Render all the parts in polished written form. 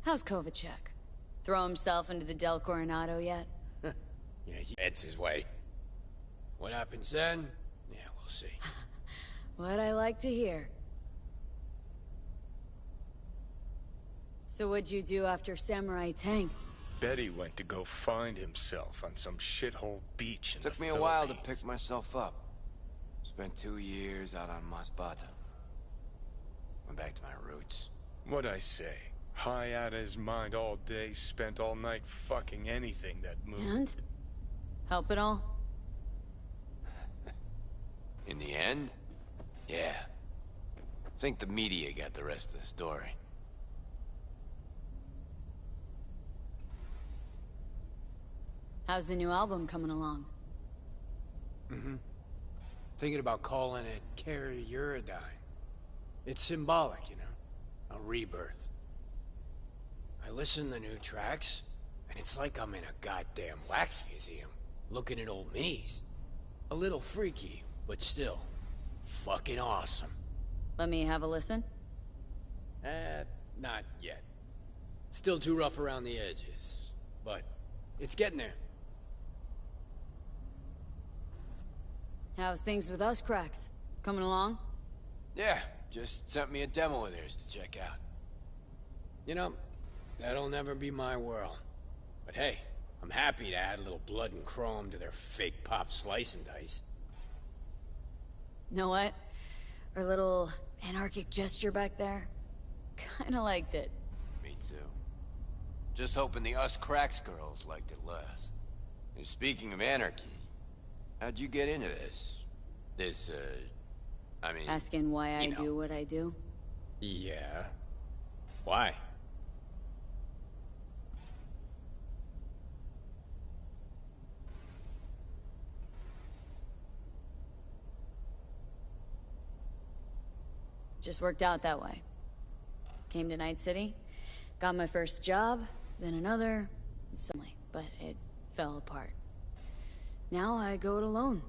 How's Kovacic? Throw himself into the Del Coronado yet? Yeah, it's his way. What happens then? Yeah, we'll see. What I like to hear. So what'd you do after Samurai tanked? Betty went to go find himself on some shithole beach in the Took me a while to Philippines. pick myself up. Spent 2 years out on Masbate. Went back to my roots. What'd I say? High out of his mind all day, spent all night fucking anything that moved. And? Help it all? In the end? Yeah. Think the media got the rest of the story. How's the new album coming along? Thinking about calling it Carry Uridine. It's symbolic, you know? A rebirth. I listen to the new tracks, and it's like I'm in a goddamn wax museum, looking at old me's. A little freaky, but still, fucking awesome. Let me have a listen. Not yet. Still too rough around the edges, but it's getting there. How's things with us cracks? Coming along? Yeah, just sent me a demo of theirs to check out. You know, that'll never be my world. But hey, I'm happy to add a little blood and chrome to their fake pop slice and dice. Know what? Our little anarchic gesture back there? Kinda liked it. Me too. Just hoping the Us Cracks girls liked it less. And speaking of anarchy, how'd you get into this? I mean... Asking why I you know. do what I do? Yeah. Why? Just worked out that way. Came to Night City, got my first job, then another, and suddenly, but it fell apart. Now I go it alone.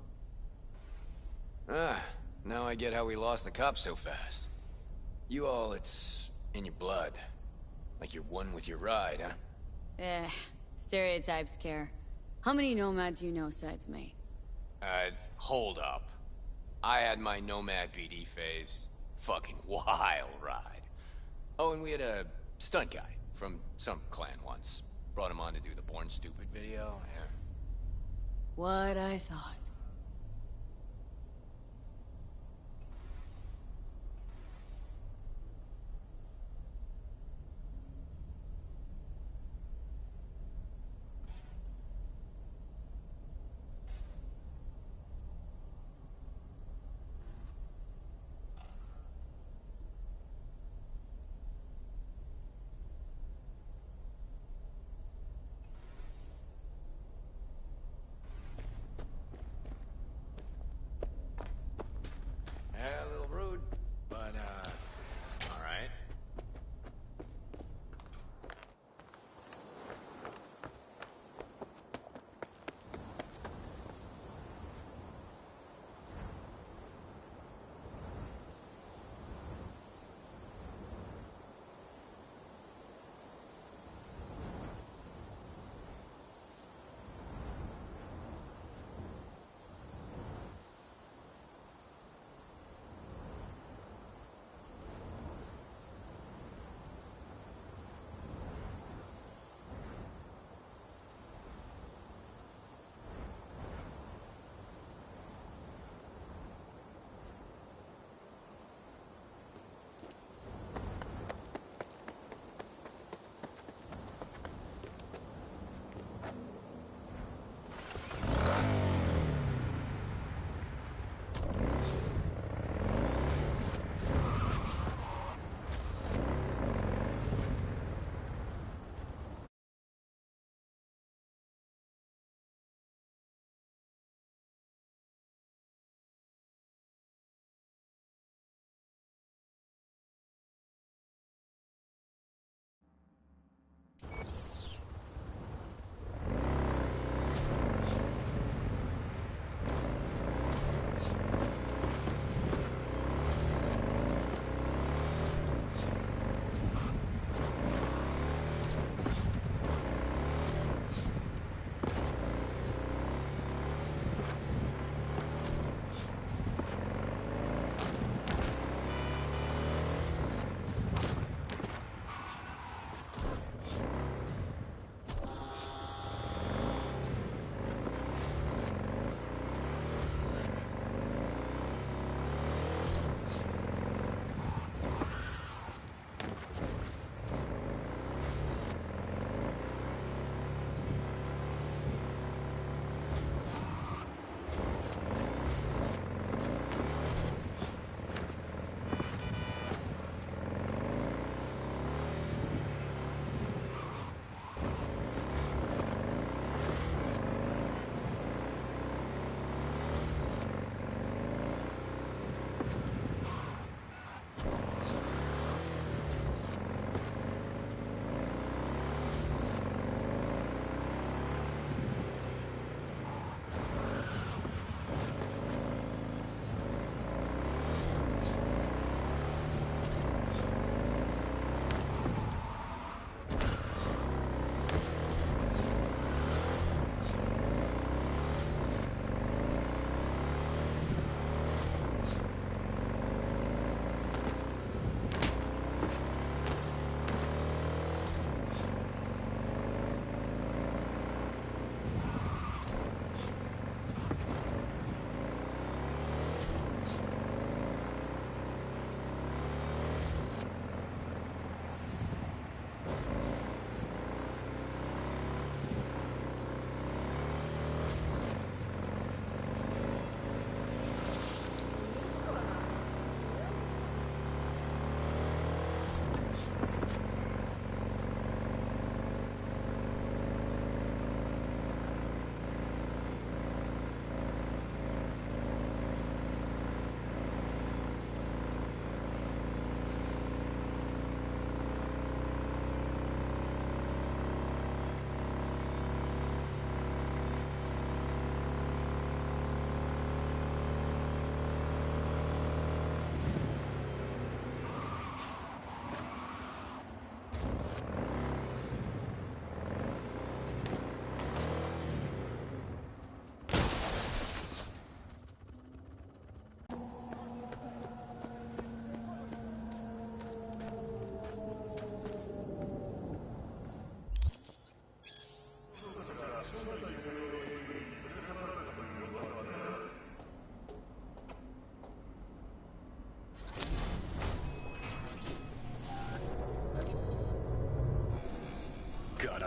Ah, now I get how we lost the cops so fast. You all, it's in your blood. Like you're one with your ride, huh? Stereotypes care. How many nomads you know besides me? Hold up. I had my Nomad BD phase. Fucking wild ride. Oh, and we had a stunt guy from some clan once. Brought him on to do the Born Stupid video, yeah. What I thought.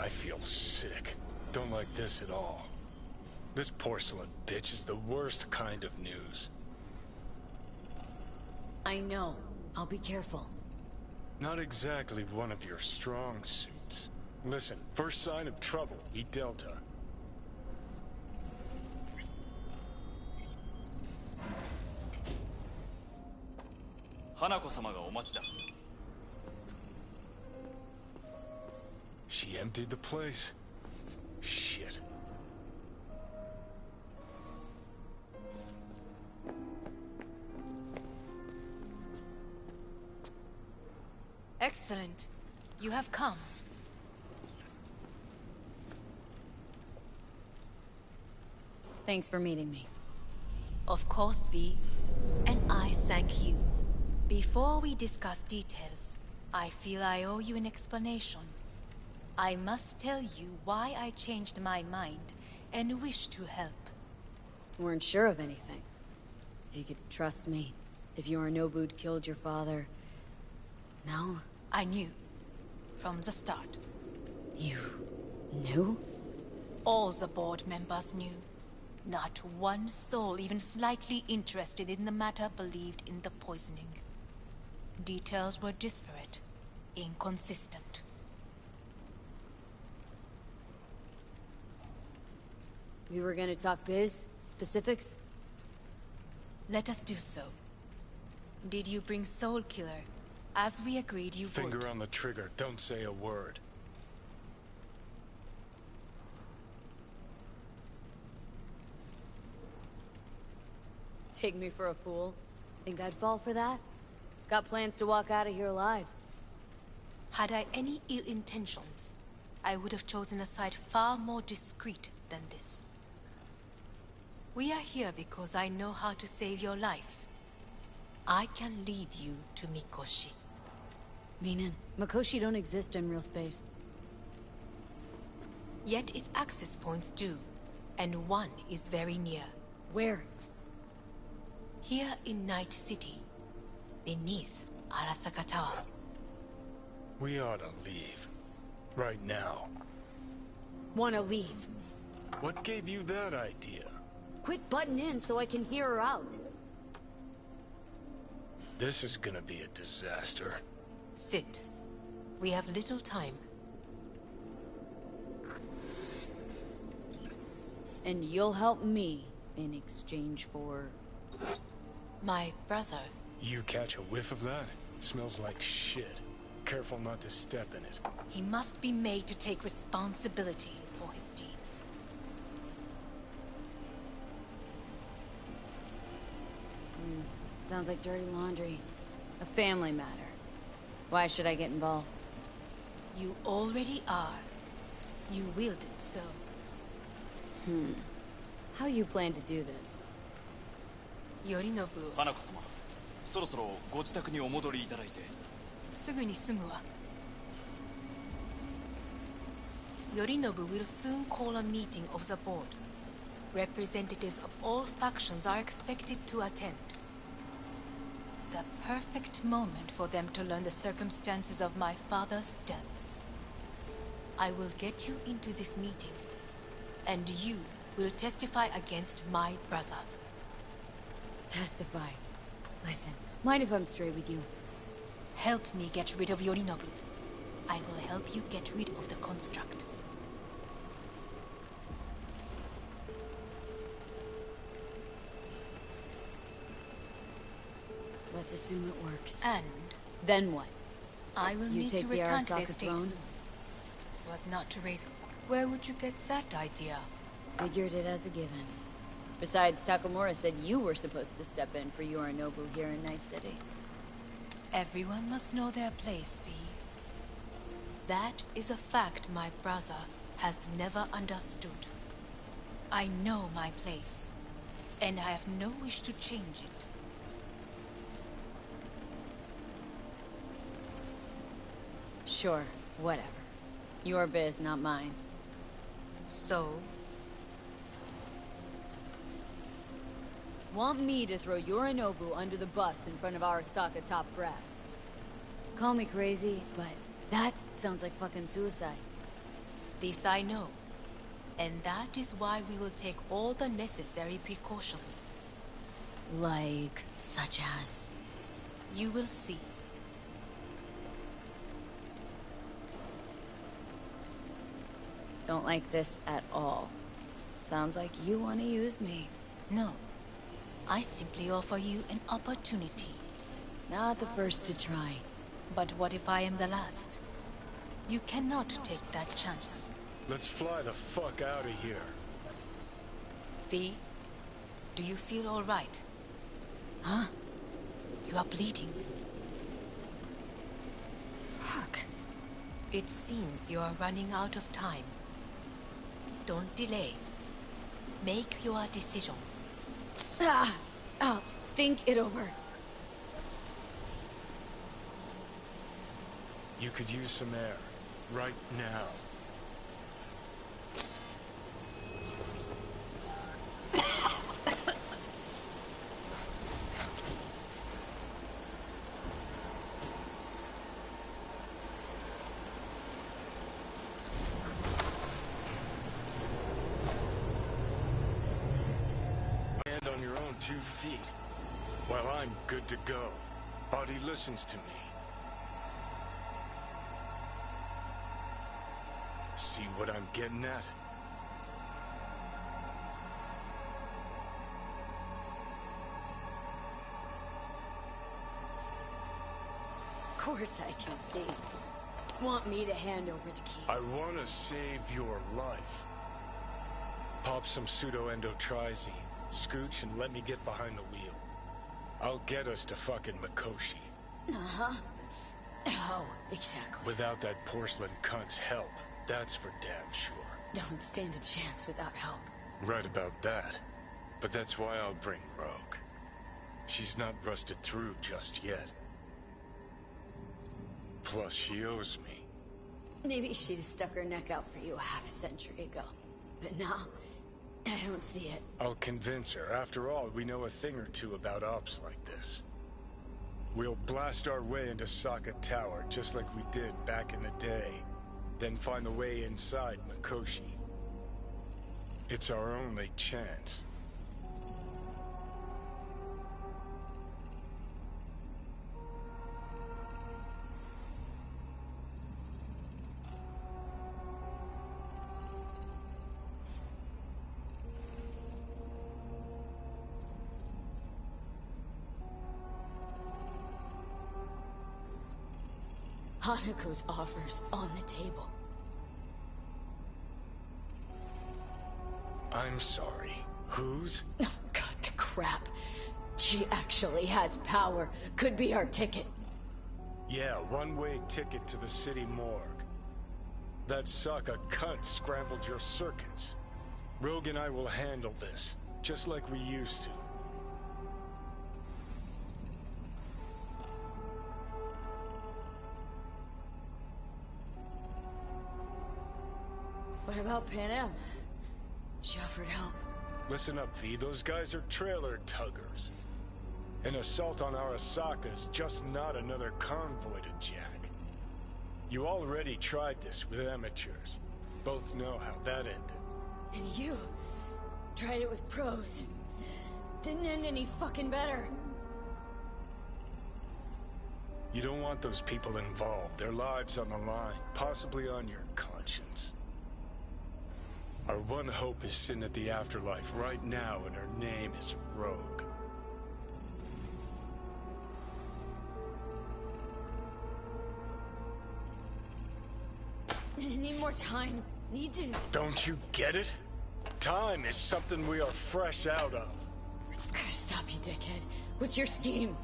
I feel sick. Don't like this at all. This porcelain bitch is the worst kind of news. I know. I'll be careful. Not exactly one of your strong suits. Listen, first sign of trouble, eat Delta. She emptied the place. Shit. Excellent. You have come. Thanks for meeting me. Of course, V. And I thank you. Before we discuss details, I feel I owe you an explanation. I must tell you why I changed my mind and wish to help. Weren't sure of anything. If you could trust me, if Yorinobu'd killed your father... No? I knew. From the start. You... knew? All the board members knew. Not one soul even slightly interested in the matter believed in the poisoning. Details were disparate, inconsistent. We were gonna talk biz? Specifics? Let us do so. Did you bring Soul Killer, as we agreed you would? Finger on the trigger, don't say a word. Take me for a fool? Think I'd fall for that? Got plans to walk out of here alive. Had I any ill intentions, I would have chosen a side far more discreet than this. We are here because I know how to save your life. I can lead you to Mikoshi. Meaning, Mikoshi don't exist in real space. Yet its access points do, and one is very near. Where? Here in Night City, beneath Arasaka Tower. We ought to leave. Right now. Wanna leave. What gave you that idea? Quit butting in so I can hear her out. This is gonna be a disaster. Sit. We have little time. And you'll help me in exchange for... My brother. You catch a whiff of that? Smells like shit. Careful not to step in it. He must be made to take responsibility for his deeds. Sounds like dirty laundry. A family matter. Why should I get involved? You already are. You willed it so. How you plan to do this? Yorinobu. 花子様、そろそろご自宅にお戻りいただいて。すぐに済むわ。Yorinobu will soon call a meeting of the board. Representatives of all factions are expected to attend. The perfect moment for them to learn the circumstances of my father's death. I will get you into this meeting, and you will testify against my brother. Testify. Listen, mind if I'm straight with you? Help me get rid of Yorinobu. I will help you get rid of the construct. Let's assume it works. And Then what? I will You need take to the return to Arasaka this state throne? soon. So as not to raise... Where would you get that idea? Figured it as a given. Besides, Takamura said you were supposed to step in for Yorinobu here in Night City. Everyone must know their place, V. That is a fact my brother has never understood. I know my place, and I have no wish to change it. Sure, whatever. Your biz, not mine. So, Want me to throw Yorinobu under the bus in front of Arasaka top brass? Call me crazy, but that sounds like fucking suicide. This I know. And that is why we will take all the necessary precautions. Like, such as? You will see. Don't like this at all. Sounds like you want to use me. No. I simply offer you an opportunity. Not the first to try. But what if I am the last? You cannot take that chance. Let's fly the fuck out of here. V, do you feel all right? Huh? You are bleeding. Fuck. It seems you are running out of time. Don't delay. Make your decision. I'll think it over. You could use some air. Right now. Stand on your own 2 feet. While I'm good to go. Body listens to me. See what I'm getting at? Of course I can see. Want me to hand over the keys? I want to save your life. Pop some pseudo-endotrizine, scooch, and let me get behind the wheel. I'll get us to fucking Mikoshi. Uh-huh. Oh, exactly. Without that porcelain cunt's help, that's for damn sure. Don't stand a chance without help. Right about that. But that's why I'll bring Rogue. She's not rusted through just yet. Plus, she owes me. Maybe she'd have stuck her neck out for you half a century ago. But now, I don't see it. I'll convince her. After all, we know a thing or two about ops like this. We'll blast our way into Sokka Tower, just like we did back in the day. Then find the way inside Mikoshi. It's our only chance. Hanako's offer's on the table. I'm sorry. Whose? Oh, God, the crap. She actually has power. Could be our ticket. Yeah, one-way ticket to the city morgue. That Sokka cunt scrambled your circuits. Rogue and I will handle this, just like we used to. What about Panam? She offered help. Listen up, V. Those guys are trailer tuggers. An assault on Arasaka's just not another convoy to jack. You already tried this with amateurs. Both know how that ended. And you tried it with pros. Didn't end any fucking better. You don't want those people involved. Their lives on the line, possibly on your conscience. Our one hope is sitting at the afterlife right now, and her name is Rogue. I need more time. Need to... Don't you get it? Time is something we are fresh out of. Gotta stop you, dickhead. What's your scheme?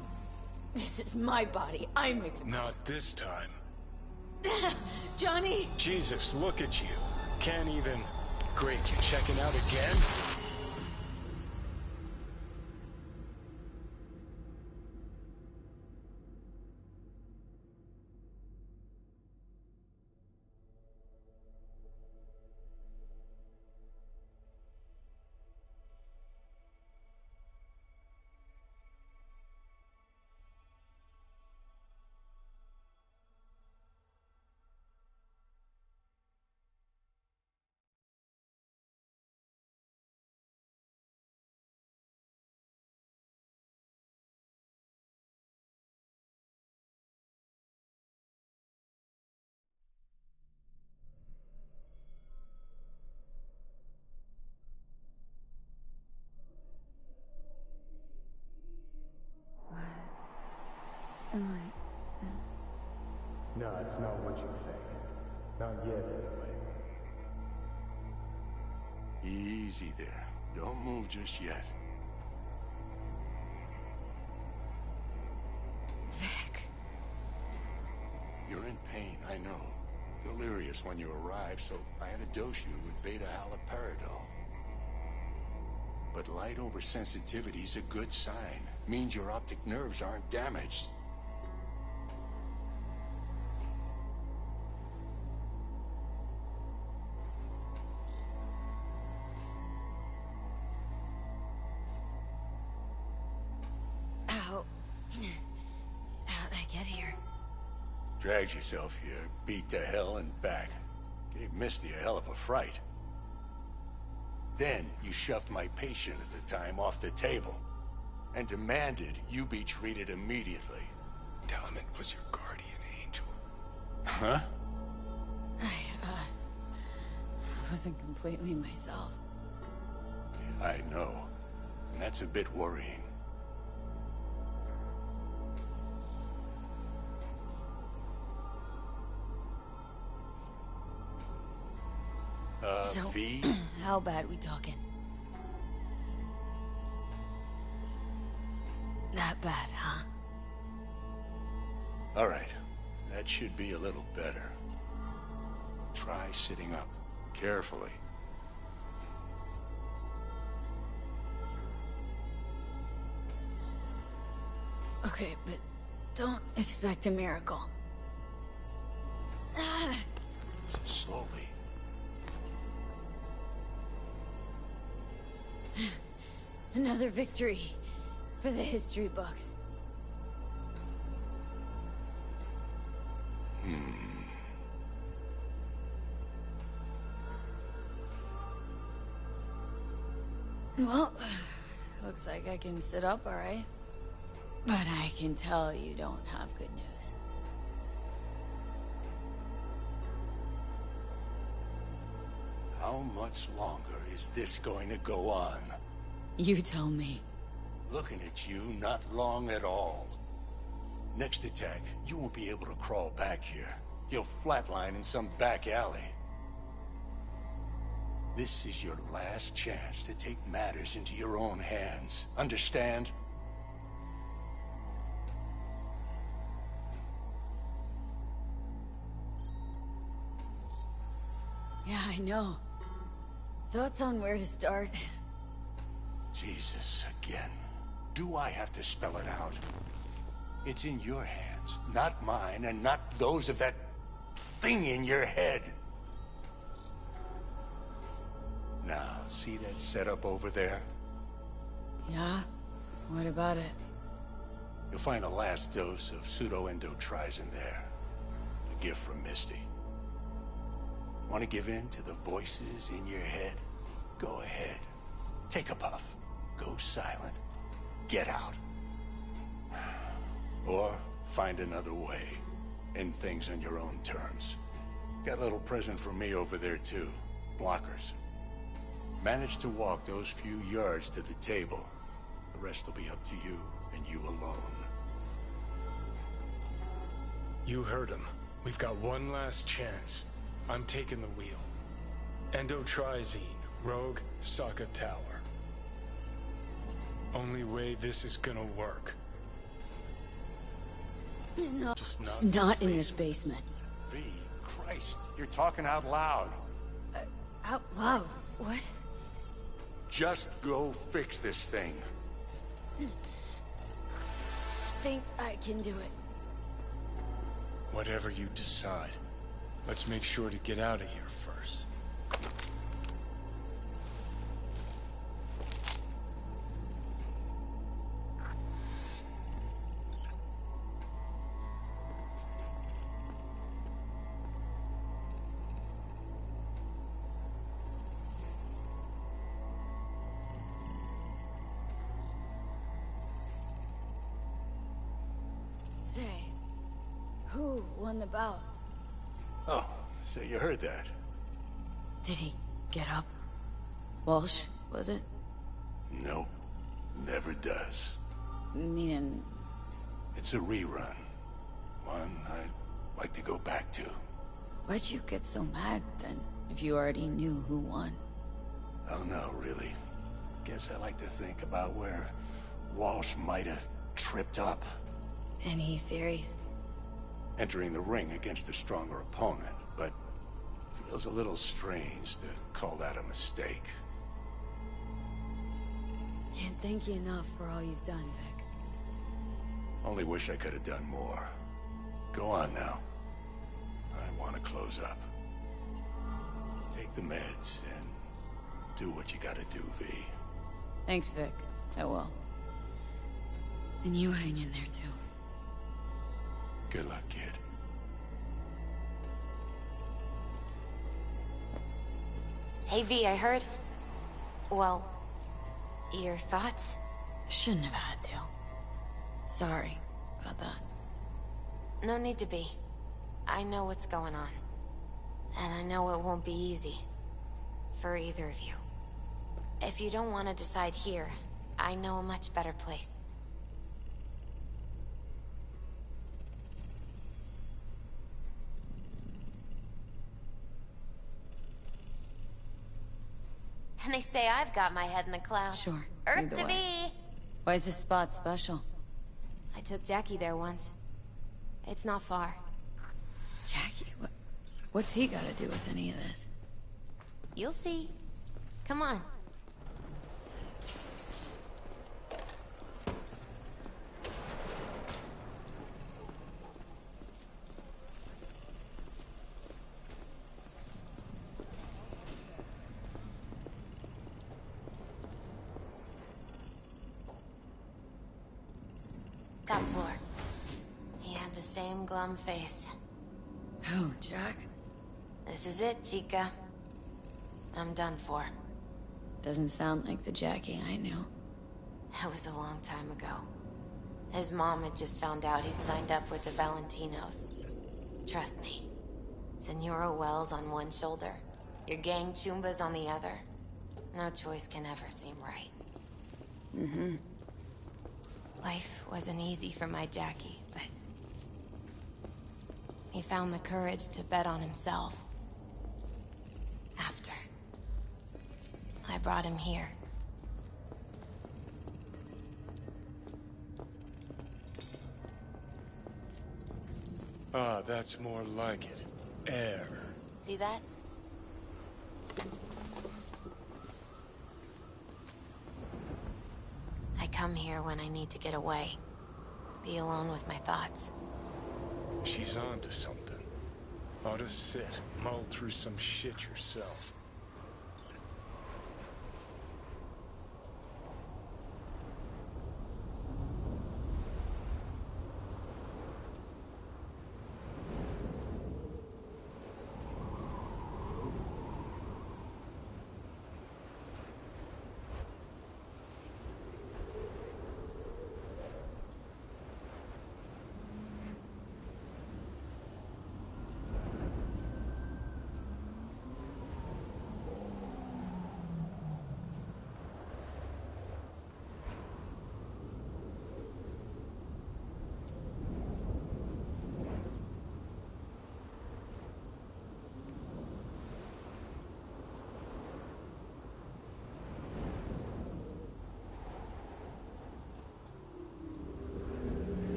This is my body. I make the... Not this time. Johnny! Jesus, look at you. Can't even... Great, you checking out again? Am I... No, it's not what you think. Not yet, anyway. Easy there. Don't move just yet. Vic. You're in pain, I know. Delirious when you arrived, so I had to dose you with beta-haloperidol. But light oversensitivity's a good sign. Means your optic nerves aren't damaged. How... How'd I get here? Dragged yourself here, beat to hell and back. Gave Misty a hell of a fright. Then you shoved my patient at the time off the table and demanded you be treated immediately. Tell him it was your guardian angel. Huh? I wasn't completely myself. I know. And that's a bit worrying. So, V? how bad we talking? That bad, huh? All right. That should be a little better. Try sitting up. Carefully. Okay, but don't expect a miracle. Slowly. Another victory for the history books. Well, looks like I can sit up, all right. But I can tell you don't have good news. How much longer is this going to go on? You tell me. Looking at you, not long at all. Next attack, you won't be able to crawl back here. You'll flatline in some back alley. This is your last chance to take matters into your own hands. Understand? Yeah, I know. Thoughts on where to start? Jesus, again. Do I have to spell it out? It's in your hands, not mine, and not those of that thing in your head. Now, see that setup over there? Yeah? What about it? You'll find a last dose of pseudo-endotrizin there. A gift from Misty. Want to give in to the voices in your head? Go ahead. Take a puff. Go silent. Get out. Or find another way. End things on your own terms. Got a little present for me over there too. Blockers. Manage to walk those few yards to the table. The rest will be up to you, and you alone. You heard him. We've got one last chance. I'm taking the wheel. Endotrizine, Rogue, Sokka Tower. Only way this is gonna work. No, Just it's not in this basement. V, Christ, you're talking out loud. Out loud? What? Just go fix this thing. Think I can do it. Whatever you decide. Let's make sure to get out of here first. Say, who won the bout? Oh, so you heard that. Did he get up? Walsh, was it? Nope. Never does. Meaning... It's a rerun. One I'd like to go back to. Why'd you get so mad, then, if you already knew who won? Oh no, really. Guess I like to think about where Walsh might have tripped up. Any theories? Entering the ring against a stronger opponent, but feels a little strange to call that a mistake. Can't thank you enough for all you've done, Vic. Only wish I could have done more. Go on now. I want to close up. Take the meds and do what you gotta do, V. Thanks, Vic. I will. And you hang in there, too. Good luck, kid. Hey, V, I heard... Well... Your thoughts? Shouldn't have had to. Sorry about that. No need to be. I know what's going on. And I know it won't be easy. For either of you. If you don't want to decide here, I know a much better place. And they say I've got my head in the clouds. Sure, Earth either to way. be! Why is this spot special? I took Jackie there once. It's not far. Jackie, what's he got to do with any of this? You'll see. Come on. Top floor. He had the same glum face. Who, Jack? This is it, Chica. I'm done for. Doesn't sound like the Jackie I knew. That was a long time ago. His mom had just found out he'd signed up with the Valentinos. Trust me. Senora Wells on one shoulder, your gang Chumbas on the other. No choice can ever seem right. Mm-hmm. Life wasn't easy for my Jackie, but... he found the courage to bet on himself. After. I brought him here. Ah, that's more like it. Air. See that? I come here when I need to get away. Be alone with my thoughts. She's onto something. Ought to sit, mull through some shit yourself.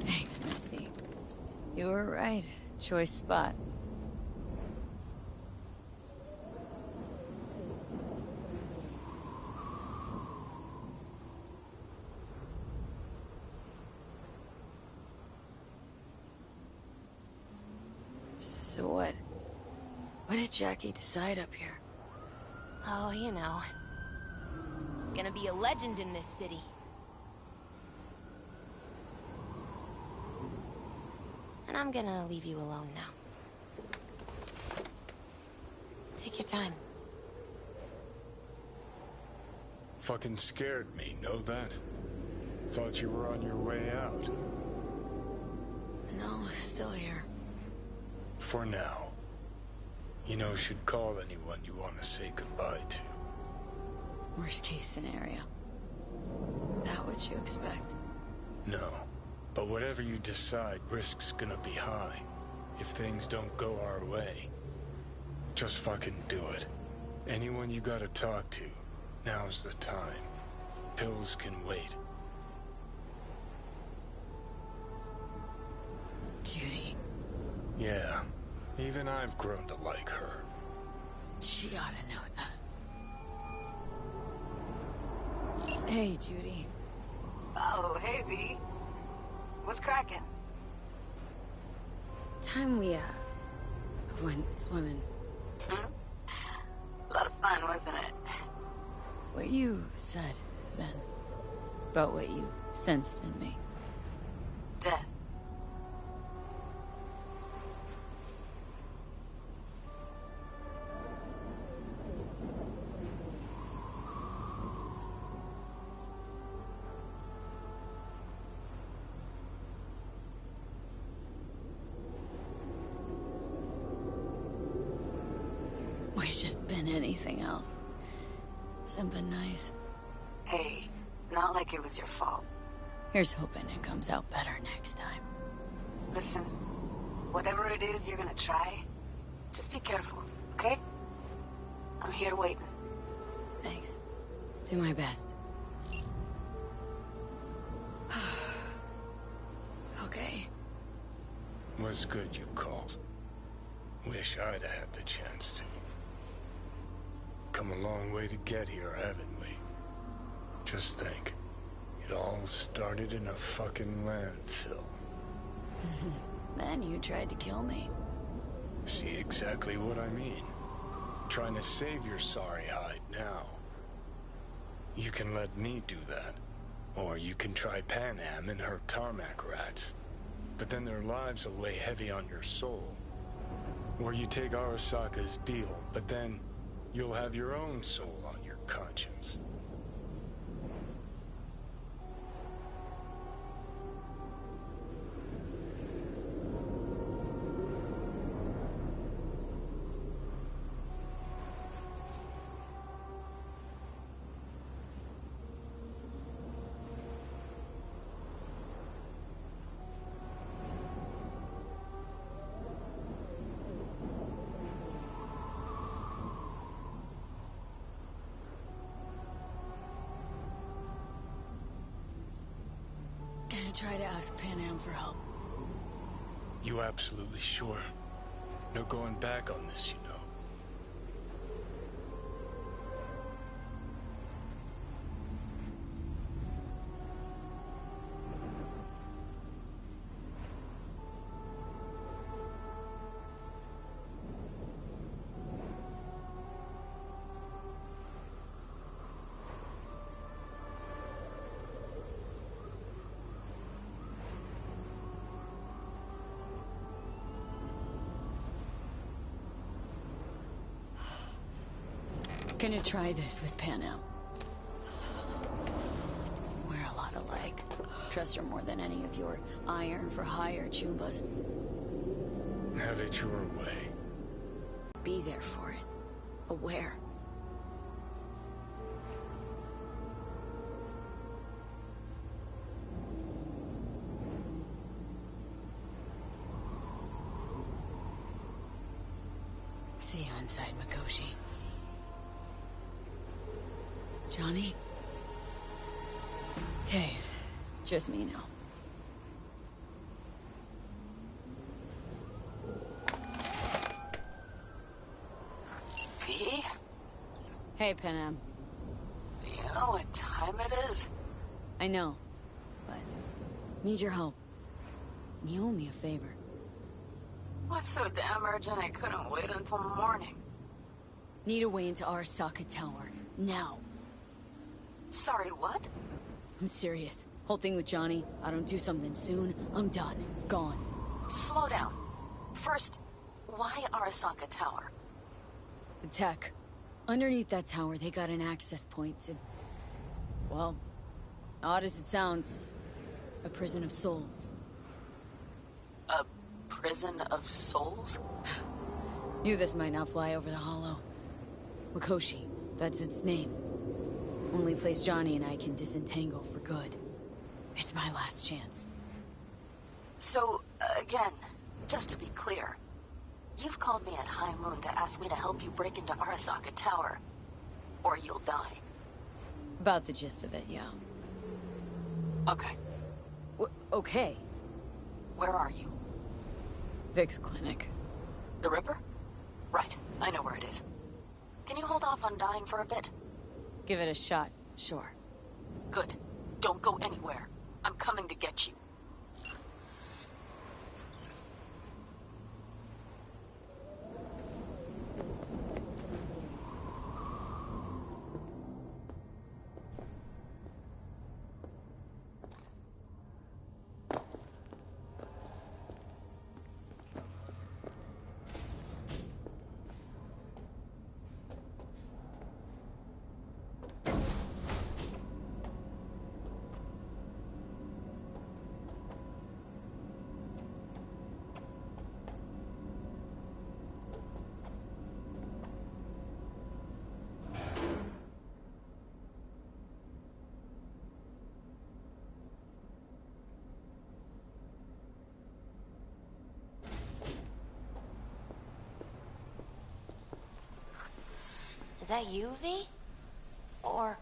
Thanks, Misty. You were right. Choice spot. So what? What did Jackie decide up here? Oh, you know. Gonna be a legend in this city. And I'm gonna leave you alone now. Take your time. Fucking scared me, know that? Thought you were on your way out. No, still here. For now. You know, should call anyone you want to say goodbye to. Worst case scenario. That what you expect? No. But whatever you decide, risk's gonna be high. If things don't go our way. Just fucking do it. Anyone you gotta talk to, now's the time. Pills can wait. Judy. Yeah. Even I've grown to like her. She ought to know that. Hey, Judy. Oh, hey, V. What's cracking? Time we, went swimming. A lot of fun, wasn't it? What you said, then. About what you sensed in me. Death. Wish it'd been anything else. Something nice. Hey, not like it was your fault. Here's hoping it comes out better next time. Listen, whatever it is you're gonna try, just be careful, okay? I'm here waiting. Thanks. Do my best. Okay. Was good you called. Wish I'd had the chance to. Come a long way to get here, haven't we? Just think. It all started in a fucking landfill. Then you tried to kill me. See exactly what I mean. Trying to save your sorry hide now. You can let me do that. Or you can try Panam and her tarmac rats. But then their lives will weigh heavy on your soul. Or you take Arasaka's deal, but then you'll have your own soul on your conscience. Gonna try to ask Panam for help. You absolutely sure? No going back on this, you know. Gonna try this with Panam. We're a lot alike. Trust her more than any of your iron for hire chumbas. Have it your way. Be there for it. Aware. See you inside Mikoshi. Johnny? Okay, just me now. V? Hey, Panam. Do you know what time it is? I know, but need your help. You owe me a favor. What's so damn urgent I couldn't wait until morning? Need a way into Arasaka Tower, now. Sorry, what? I'm serious. Whole thing with Johnny, I don't do something soon, I'm done. Gone. slow down. First, why Arasaka Tower? The tech. Underneath that tower, they got an access point to... well, odd as it sounds, a prison of souls. A prison of souls? Knew this might not fly over the hollow. Mikoshi, that's its name. Only place Johnny and I can disentangle for good. It's my last chance. So, again, just to be clear, you've called me at High Moon to ask me to help you break into Arasaka Tower, or you'll die. About the gist of it, yeah. Okay. Okay. Where are you? Vic's clinic. The Ripper? Right, I know where it is. Can you hold off on dying for a bit? Give it a shot, sure. Good. Don't go anywhere. I'm coming to get you. Is that you, V? Or...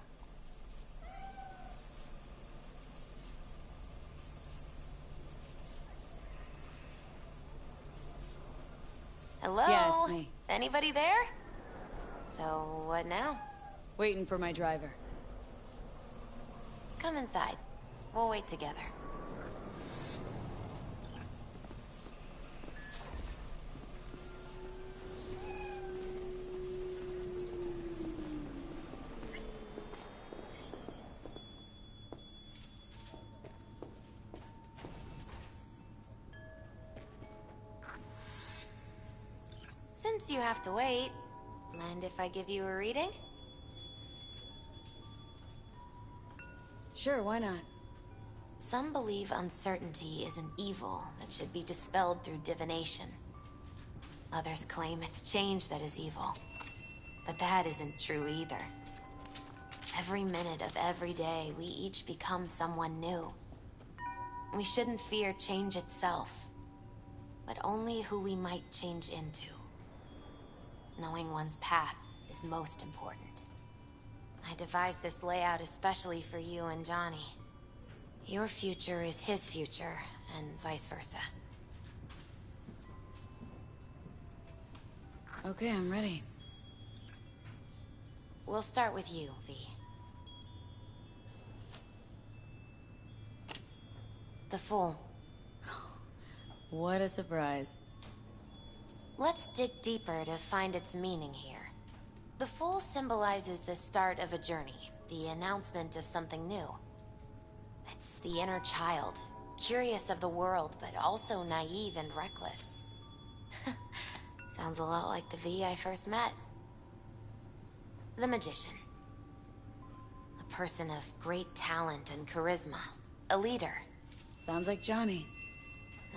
Hello? Yeah, it's me. Anybody there? So, what now? Waiting for my driver. Come inside. We'll wait together. Since you have to wait, mind if I give you a reading? Sure, why not? Some believe uncertainty is an evil that should be dispelled through divination. Others claim it's change that is evil. But that isn't true either. Every minute of every day, we each become someone new. We shouldn't fear change itself, but only who we might change into. Knowing one's path is most important. I devised this layout especially for you and Johnny. Your future is his future, and vice versa. Okay, I'm ready. We'll start with you, V. The Fool. What a surprise. Let's dig deeper to find its meaning here. The Fool symbolizes the start of a journey, the announcement of something new. It's the inner child, curious of the world, but also naive and reckless. Sounds a lot like the V I first met. The Magician. A person of great talent and charisma. A leader. Sounds like Johnny.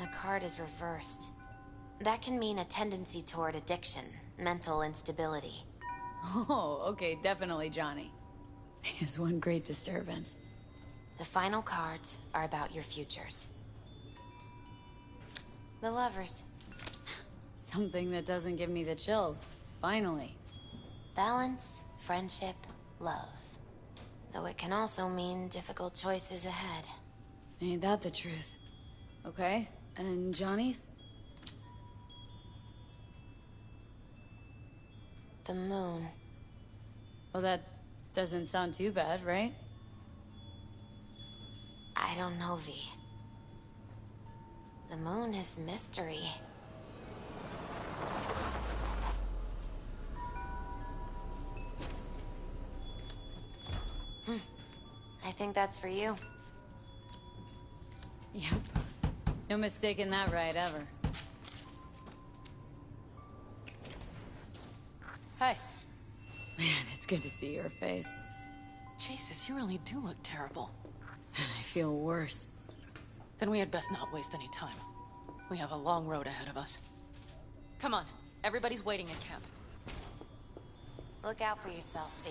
The card is reversed. That can mean a tendency toward addiction, mental instability. Oh, okay, definitely Johnny. He is one great disturbance. The final cards are about your futures. The Lovers. Something that doesn't give me the chills. Finally. Balance, friendship, love. Though it can also mean difficult choices ahead. Ain't that the truth? Okay, and Johnny's? The Moon. Well, that doesn't sound too bad, right? I don't know, V. The Moon is mystery. I think that's for you. Yep. No mistaking that right, ever. Hey. Man, it's good to see your face. Jesus, you really do look terrible. And I feel worse. Then we had best not waste any time. We have a long road ahead of us. Come on, everybody's waiting at camp. Look out for yourself, V.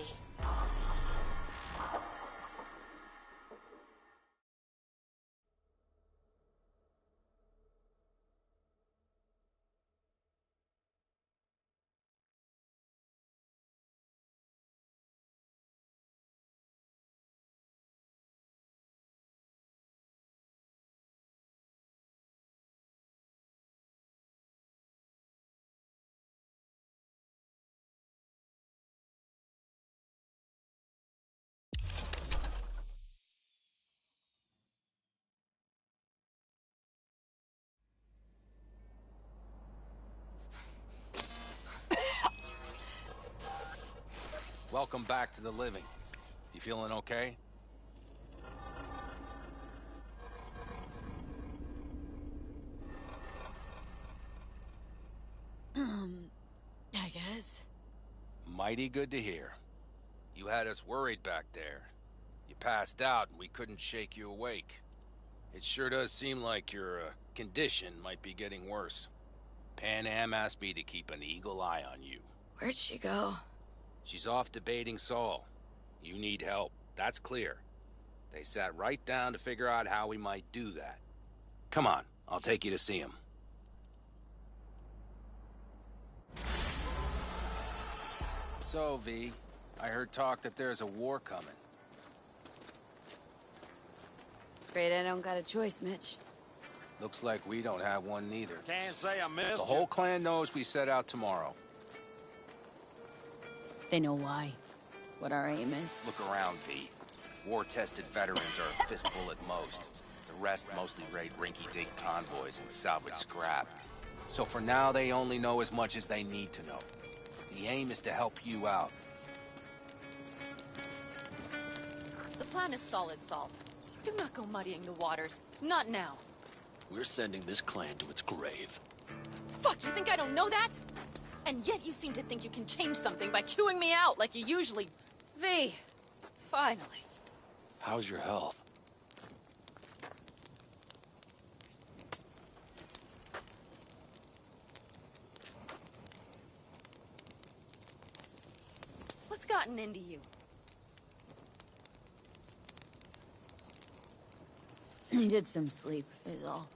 Welcome back to the living. You feeling okay? I guess. Mighty good to hear. You had us worried back there. You passed out and we couldn't shake you awake. It sure does seem like your condition might be getting worse. Panam asked me to keep an eagle eye on you. Where'd she go? She's off debating Saul. You need help, that's clear. They sat right down to figure out how we might do that. Come on, I'll take you to see him. So, V, I heard talk that there's a war coming. Afraid I don't got a choice, Mitch. Looks like we don't have one neither. Can't say I missed The whole clan knows we set out tomorrow. They know why. What our aim is. Look around, V. War-tested veterans are a fistful at most. The rest mostly raid rinky-dink convoys and salvage scrap. So for now, they only know as much as they need to know. The aim is to help you out. The plan is solid, Saul. Do not go muddying the waters. Not now. We're sending this clan to its grave. Fuck, you think I don't know that? And yet you seem to think you can change something by chewing me out like you usually... V. Finally. How's your health? What's gotten into you? Needed some sleep, is all.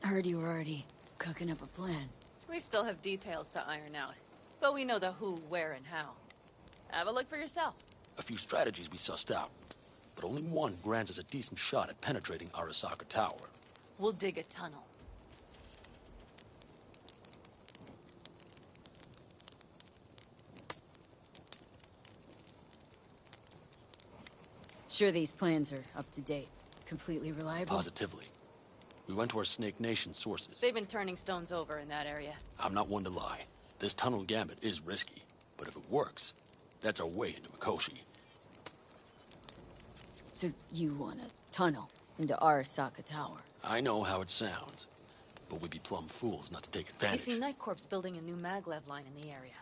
Heard you were already cooking up a plan. We still have details to iron out. But we know the who, where, and how. Have a look for yourself. A few strategies we sussed out, but only one grants us a decent shot at penetrating Arasaka Tower. We'll dig a tunnel. Sure these plans are up to date? Completely reliable? Positively. We went to our Snake Nation sources. They've been turning stones over in that area. I'm not one to lie. This tunnel gambit is risky, but if it works, that's our way into Mikoshi. So you want a tunnel into Arasaka Tower? I know how it sounds, but we'd be plumb fools not to take You advantage. see, Night Corp's building a new maglev line in the area.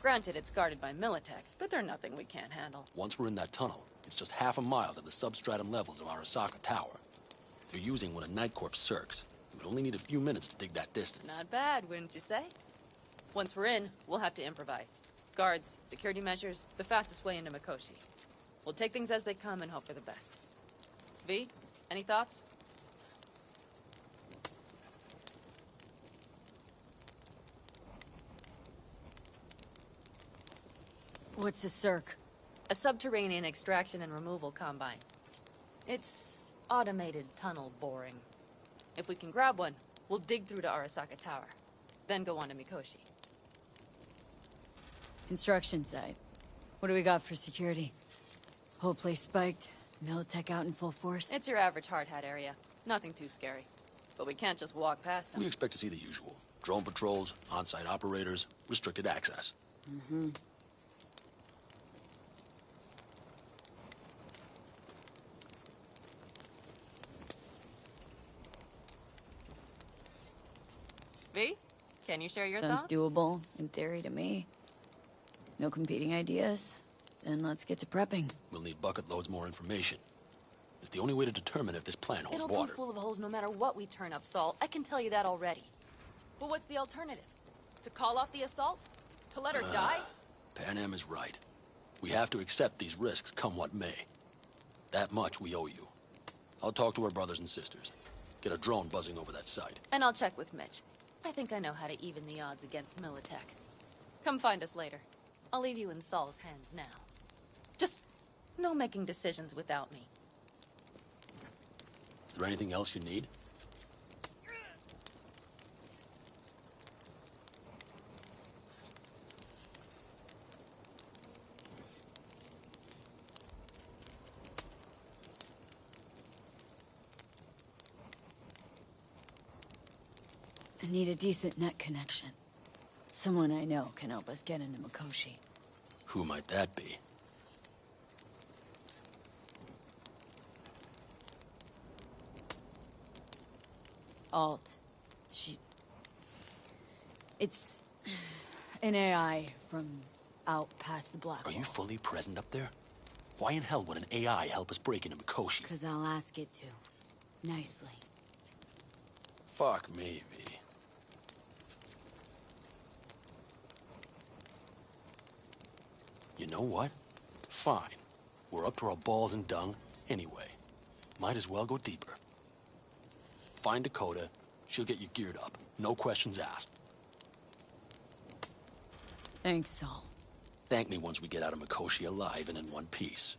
Granted, it's guarded by Militech, but they're nothing we can't handle. Once we're in that tunnel, it's just half a mile to the substratum levels of Arasaka Tower. They're using one of Night Corp's circs. We would only need a few minutes to dig that distance. Not bad, wouldn't you say? Once we're in, we'll have to improvise. Guards, security measures, the fastest way into Mikoshi. We'll take things as they come and hope for the best. V, any thoughts? What's a circ? A subterranean extraction and removal combine. It's automated tunnel boring. If we can grab one, we'll dig through to Arasaka Tower, then go on to Mikoshi. Construction site. What do we got for security? Whole place spiked, Militech out in full force? It's your average hard hat area. Nothing too scary. But we can't just walk past them. We expect to see the usual. Drone patrols, on-site operators, restricted access. Mm-hmm. V, can you share your Sounds thoughts? doable, in theory, to me. No competing ideas? Then let's get to prepping. We'll need bucket loads more information. It's the only way to determine if this plant holds It'll water. be full of holes no matter what we turn up, Saul. I can tell you that already. But what's the alternative? To call off the assault? To let her die? Panam is right. We have to accept these risks, come what may. That much we owe you. I'll talk to our brothers and sisters. Get a drone buzzing over that site. And I'll check with Mitch. I think I know how to even the odds against Militech. Come find us later. I'll leave you in Saul's hands now. Just no making decisions without me. Is there anything else you need? I need a decent net connection. Someone I know can help us get into Mikoshi. Who might that be? Alt. It's an AI from out past the black Are wall. you fully present up there? Why in hell would an AI help us break into Mikoshi? Because I'll ask it to. Nicely. Fuck me, V. You know what? Fine. We're up to our balls in dung anyway. Might as well go deeper. Find Dakota. She'll get you geared up. No questions asked. Thanks, Saul. Thank me once we get out of Mikoshi alive and in one piece.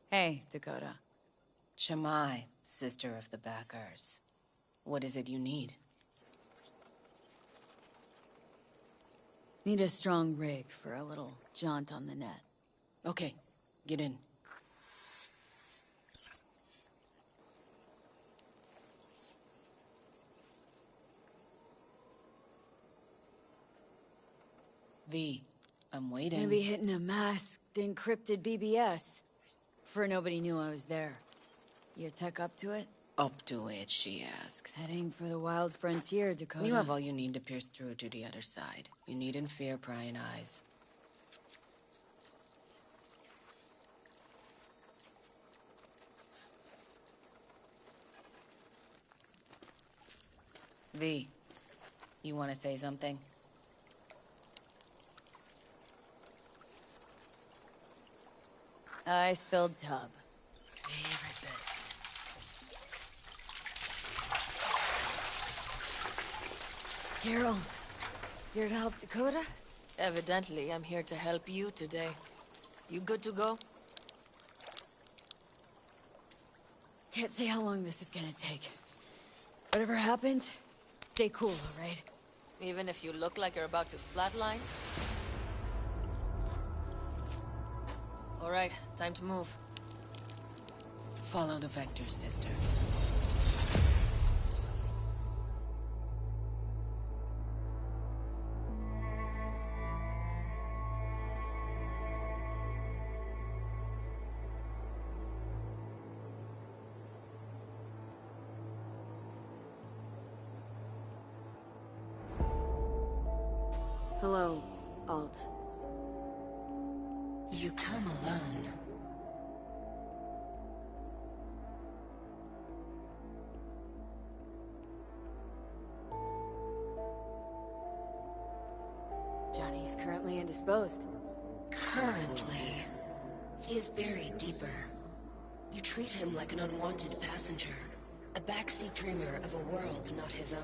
Hey, Dakota. Shamai, sister of the backers. What is it you need? Need a strong rig for a little jaunt on the net. Okay, get in. V, I'm waiting. Gonna be hitting a masked, encrypted BBS. For nobody knew I was there. Your tech up to it? Up to it, she asks. Heading for the wild frontier, Dakota. You have all you need to pierce through to the other side. You needn't fear prying eyes. V, you want to say something? Ice-filled tub. Favorite bit. Carol, here to help Dakota? Evidently, I'm here to help you today. You good to go? Can't say how long this is gonna take. Whatever happens, stay cool, all right? Even if you look like you're about to flatline? All right, time to move. Follow the vector, sister. Hello, Alt. You come alone. Johnny is currently indisposed. Currently, he is buried deeper. You treat him like an unwanted passenger, a backseat dreamer of a world not his own.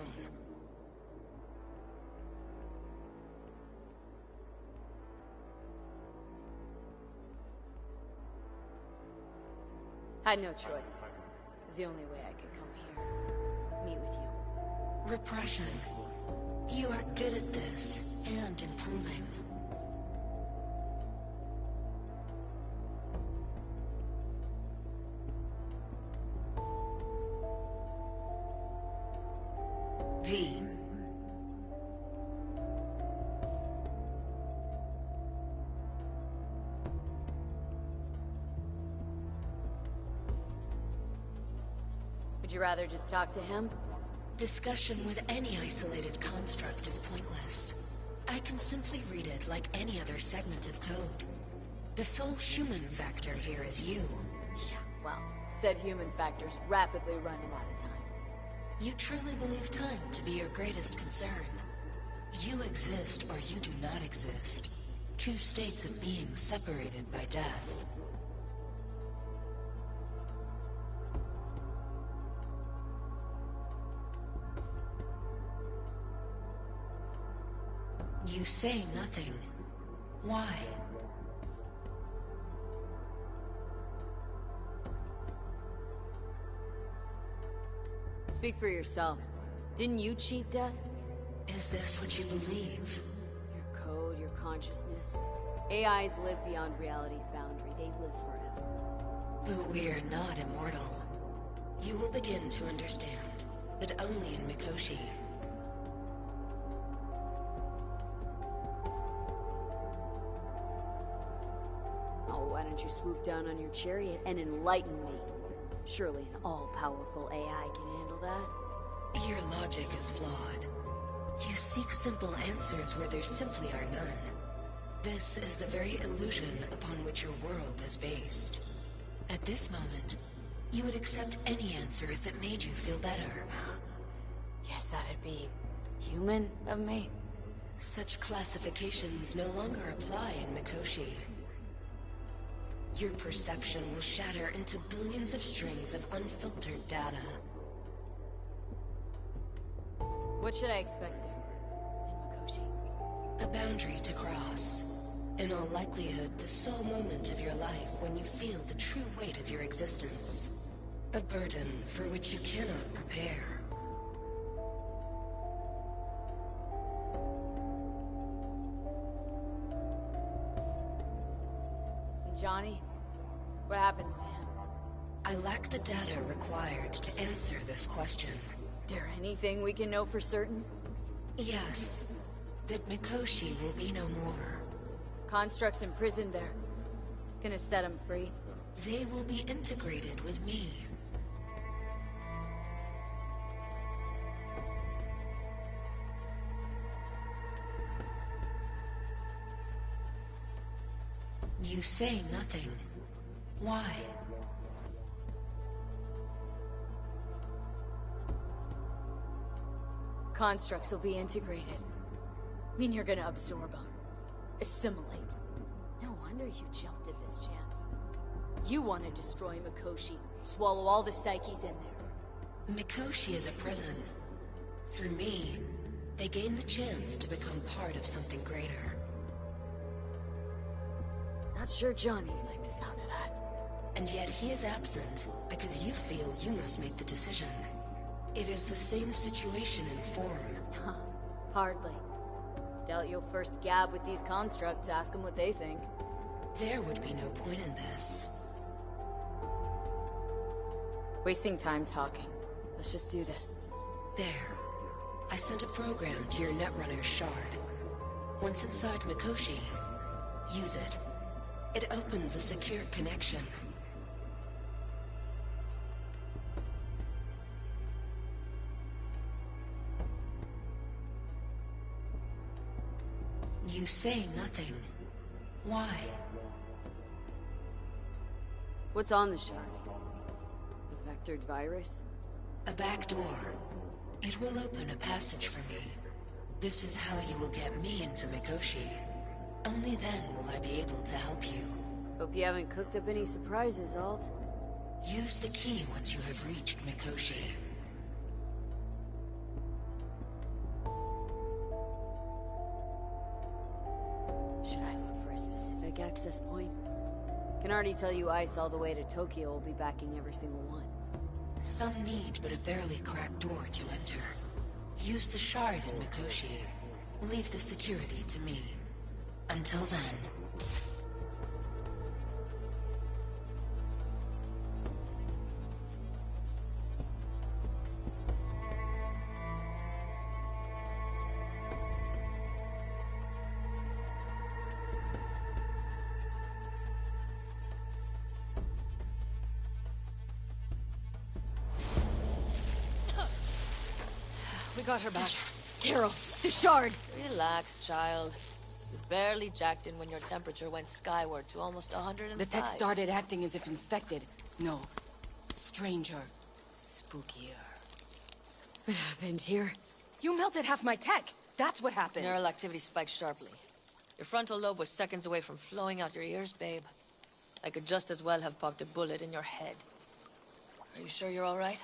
Had no choice. It was the only way I could come here. Meet with you. Repression. You are good at this, and improving. V. Would you rather just talk to him? Discussion with any isolated construct is pointless. I can simply read it like any other segment of code. The sole human factor here is you. Yeah, well, said human factor's rapidly running out of time. You truly believe time to be your greatest concern. You exist or you do not exist. Two states of being separated by death. You say nothing. Why? Speak for yourself. Didn't you cheat death? Is this what you believe? Your code, your consciousness. AIs live beyond reality's boundary. They live forever. But we are not immortal. You will begin to understand, but only in Mikoshi. Oh, why don't you swoop down on your chariot and enlighten me? Surely an all-powerful AI can handle that. Your logic is flawed. You seek simple answers where there simply are none. This is the very illusion upon which your world is based. At this moment, you would accept any answer if it made you feel better. Guess that'd be human of me. Such classifications no longer apply in Mikoshi. Your perception will shatter into billions of strings of unfiltered data. What should I expect there, in Mikoshi? A boundary to cross. In all likelihood, the sole moment of your life when you feel the true weight of your existence. A burden for which you cannot prepare. Johnny? What happens to him? I lack the data required to answer this question. There anything we can know for certain? Yes. That Mikoshi will be no more. Constructs imprisoned there. Gonna set him free? They will be integrated with me. You say nothing. Why? Constructs will be integrated. Mean you're gonna absorb them. Assimilate. No wonder you jumped at this chance. You want to destroy Mikoshi, swallow all the psyches in there. Mikoshi is a prison. Through me, they gain the chance to become part of something greater. Not sure Johnny'd like the sound of that. And yet he is absent, because you feel you must make the decision. It is the same situation in form. Huh. Hardly. Doubt you'll first gab with these constructs, ask them what they think. There would be no point in this. Wasting time talking. Let's just do this. There. I sent a program to your Netrunner's shard. Once inside Mikoshi, use it. It opens a secure connection. You say nothing. Why? What's on the shard? A vectored virus? A back door. It will open a passage for me. This is how you will get me into Mikoshi. Only then will I be able to help you. Hope you haven't cooked up any surprises, Alt. Use the key once you have reached Mikoshi. Should I look for a specific access point? Can already tell you Ice all the way to Tokyo will be backing every single one. Some need but a barely cracked door to enter. Use the shard in Mikoshi. Leave the security to me. Until then... We got her back. Carol, the shard! Relax, child. You barely jacked in when your temperature went skyward to almost 105. The tech started acting as if infected. No. Stranger. Spookier. What happened here? You melted half my tech! That's what happened! Neural activity spiked sharply. Your frontal lobe was seconds away from flowing out your ears, babe. I could just as well have popped a bullet in your head. Are you sure you're all right?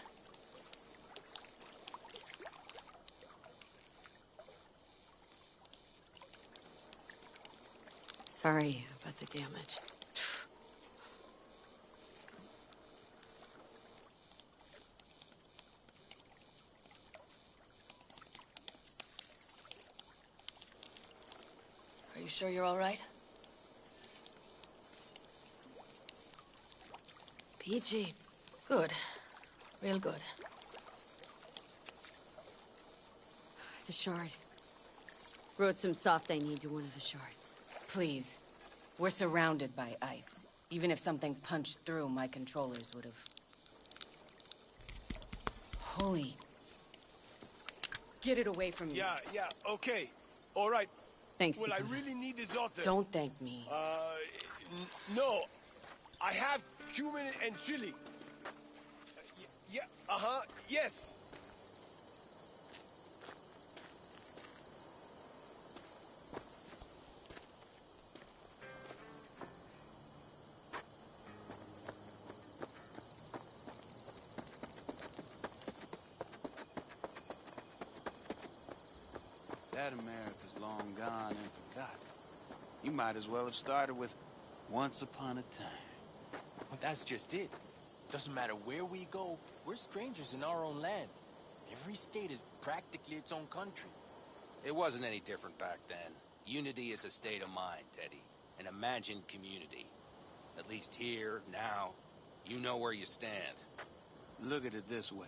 Sorry about the damage. Are you sure you're all right? Peachy. Good. Real good. The shard. Wrote some soft I need to one of the shards. Please. We're surrounded by ice. Even if something punched through, my controllers would have... Holy... Get it away from me. Yeah, okay. All right. Thanks, Well, I Dakota. really need this otter. Don't thank me. No. I have cumin and chili. Yeah, yes. That America's long gone and forgotten. You might as well have started with Once Upon a Time. Well, that's just it. Doesn't matter where we go, we're strangers in our own land. Every state is practically its own country. It wasn't any different back then. Unity is a state of mind, Teddy. An imagined community. At least here, now, you know where you stand. Look at it this way.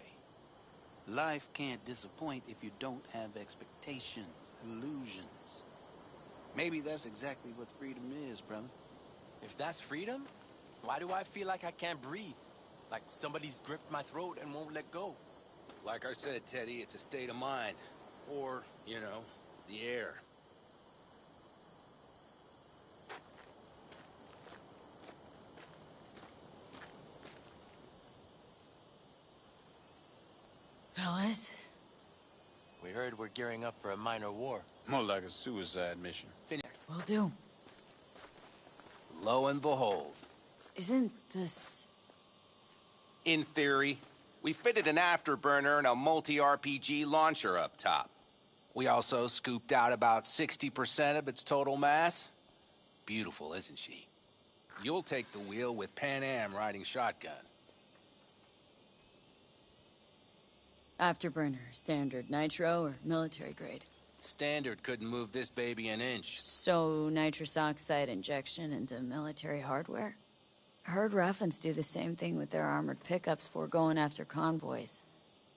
Life can't disappoint if you don't have expectations, illusions. Maybe that's exactly what freedom is, brother. If that's freedom, why do I feel like I can't breathe? Like somebody's gripped my throat and won't let go? Like I said, Teddy, it's a state of mind. Or, you know, the air. Fellas? We heard we're gearing up for a minor war. More like a suicide mission. Will do. Lo and behold. Isn't this... In theory, we fitted an afterburner and a multi-RPG launcher up top. We also scooped out about 60% of its total mass. Beautiful, isn't she? You'll take the wheel with Panam riding shotgun. Afterburner, standard nitro, or military grade? Standard couldn't move this baby an inch. So, nitrous oxide injection into military hardware? Heard Raffens do the same thing with their armored pickups for going after convoys.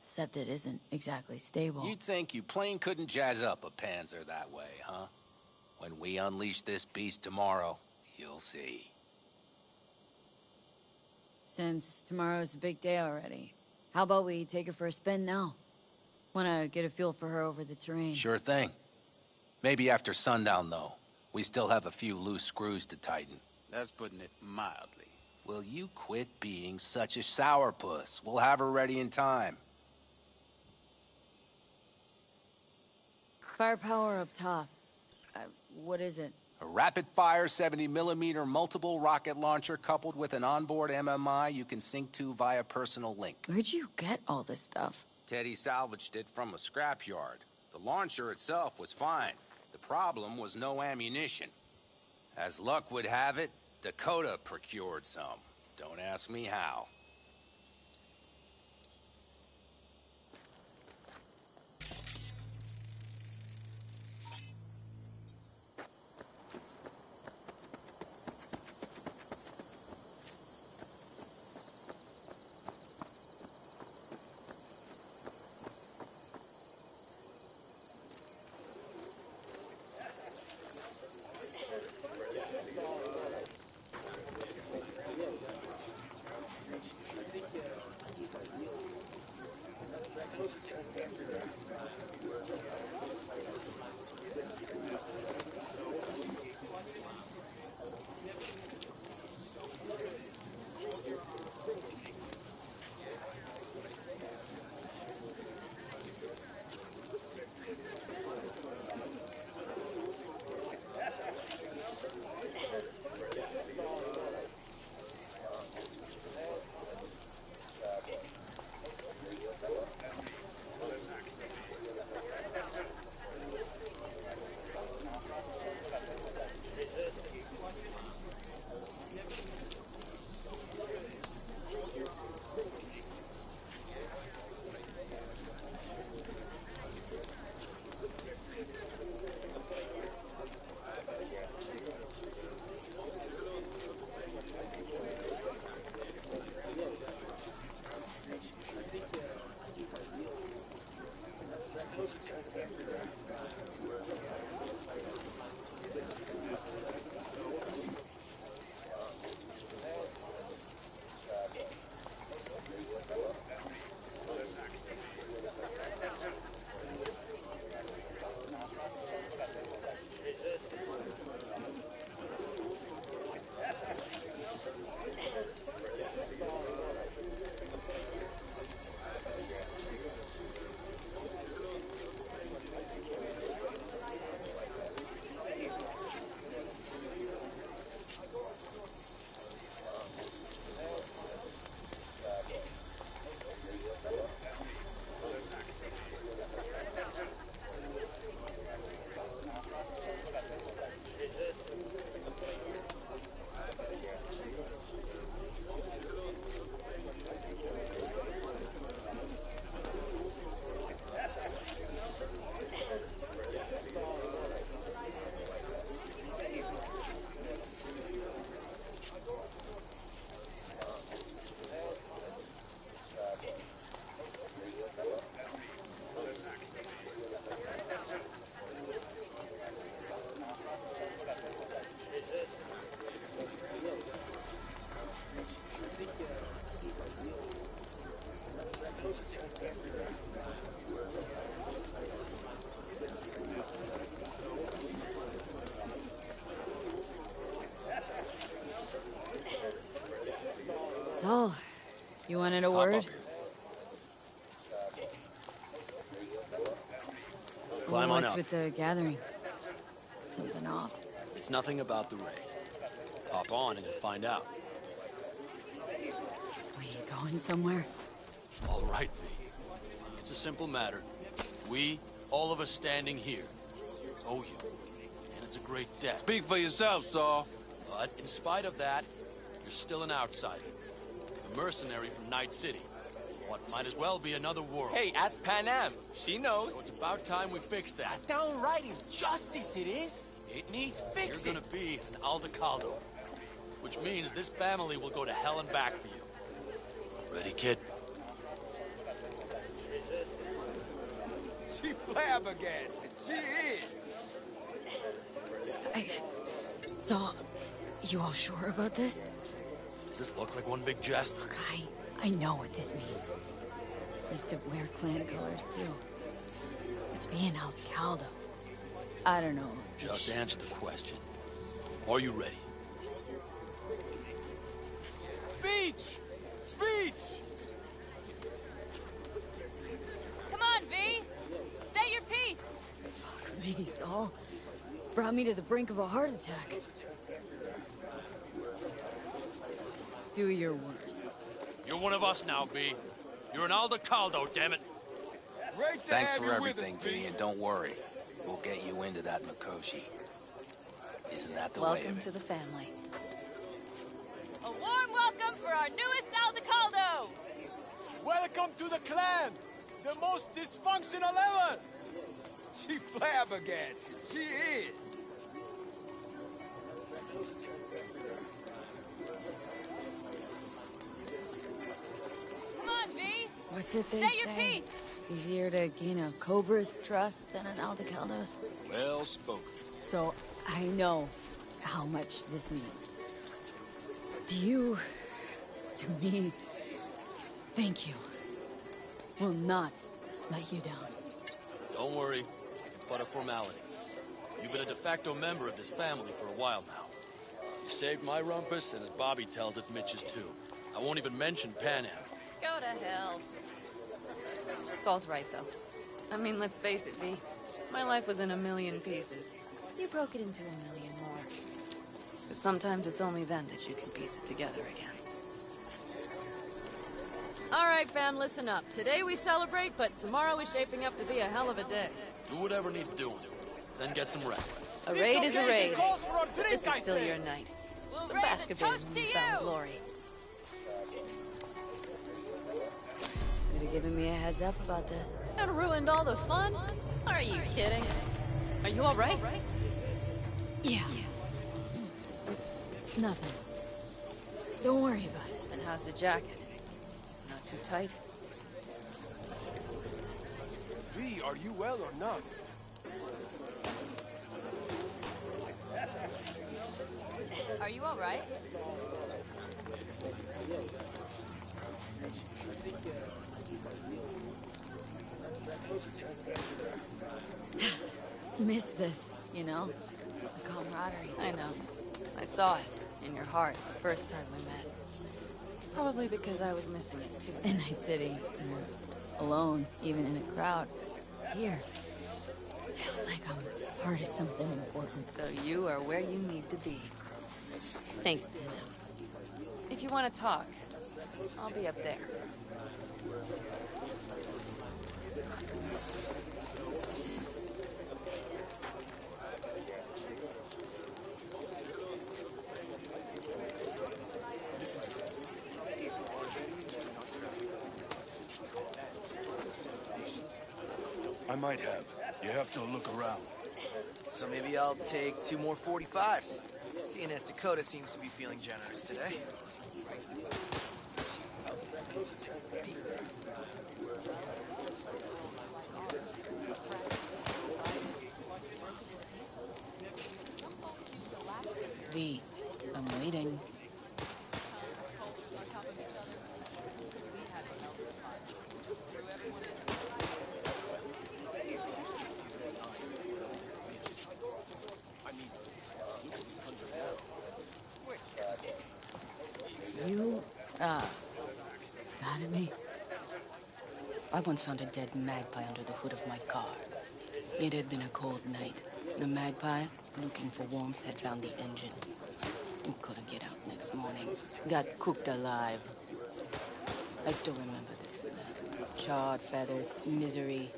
Except it isn't exactly stable. You'd think you plain couldn't jazz up a Panzer that way, huh? When we unleash this beast tomorrow, you'll see. Since tomorrow's a big day already, how about we take her for a spin now? Wanna get a feel for her over the terrain. Sure thing. Maybe after sundown, though. We still have a few loose screws to tighten. That's putting it mildly. Will you quit being such a sourpuss? We'll have her ready in time. Firepower up top. What is it? A rapid-fire 70mm multiple rocket launcher coupled with an onboard MMI you can sync to via personal link. Where'd you get all this stuff? Teddy salvaged it from a scrapyard. The launcher itself was fine. The problem was no ammunition. As luck would have it, Dakota procured some. Don't ask me how. So, you wanted a word? Climb on What's up. with the gathering? Something off? It's nothing about the raid. Hop on and you'll find out. We going somewhere? All right, V. It's a simple matter. We, all of us standing here, owe you. And it's a great debt. Speak for yourself, Saul. But in spite of that, you're still an outsider. A mercenary from Night City. What might as well be another world. Hey, ask Panam. She knows. So it's about time we fix that. Downright injustice it is. It needs fixing. You're gonna be an Aldecaldo. Which means this family will go to hell and back for you. Ready, kid? She flabbergasted. She is. So, you all sure about this? Does this look like one big jest? Look, I know what this means. Used to wear clan colors, too. But to be an Aldecaldo, I don't know. Just answer the question. Are you ready? Speech! Speech! Come on, V! Say your piece! Fuck me, Saul. Brought me to the brink of a heart attack. Do your worst. You're one of us now, B. You're an Aldecaldo, damn it. Thanks for everything, V, and don't worry. We'll get you into that Mikoshi. Isn't that the way of Welcome it? to the family. A warm welcome for our newest Aldecaldo! Welcome to the clan! The most dysfunctional ever! She flabbergasted, she is! Come on, V! What's it they Say say? your piece! Easier to gain a Cobra's trust than an Aldecaldo's? Well spoken. So, I know how much this means. To you, to me, thank you. Will not let you down. Don't worry. It's but a formality. You've been a de facto member of this family for a while now. You saved my rumpus, and as Bobby tells it, Mitch's too. I won't even mention Panam. Go to hell. Saul's right, though. I mean, let's face it, V. My life was in a million pieces. You broke it into a million more. But sometimes it's only then that you can piece it together again. All right, fam, listen up. Today we celebrate, but tomorrow is shaping up to be a hell of a day. Do whatever needs doing. Then get some rest. A raid is a raid. Calls for a drink, This is I still say. your night. We'll Some raise a basket toast to newfound you! glory. Could have given me a heads up about this. And ruined all the fun? Are you kidding? Are you all right? Yeah. It's nothing. Don't worry about it. And how's the jacket? Not too tight? V, are you well or not? Are you all right? Miss this, you know? The camaraderie. I know. I saw it in your heart the first time we met. Probably because I was missing it too. In Night City, you're alone, even in a crowd. Here, feels like I'm part of something important. So you are where you need to be. Thanks, Panam. If you want to talk, I'll be up there. I might have. You have to look around. So maybe I'll take 2 more 45s. Seeing as Dakota seems to be feeling generous today. V, I'm waiting. You, mad at me? I once found a dead magpie under the hood of my car. It had been a cold night. The magpie, looking for warmth, had found the engine. It couldn't get out next morning. Got cooked alive. I still remember this smell. Charred feathers, misery,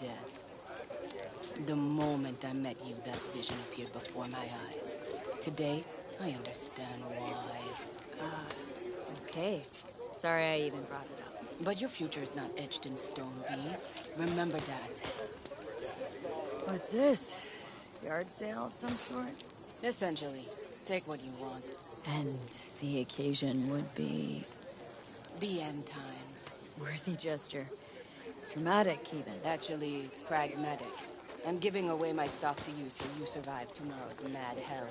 death. The moment I met you, that vision appeared before my eyes. Today, I understand why. Okay. Sorry I even brought it up. But your future is not etched in stone, V. Remember that. What's this? Yard sale of some sort? Essentially, take what you want. And the occasion would be... The end times. Worthy gesture. Dramatic, even. Actually, pragmatic. I'm giving away my stock to you so you survive tomorrow's mad hell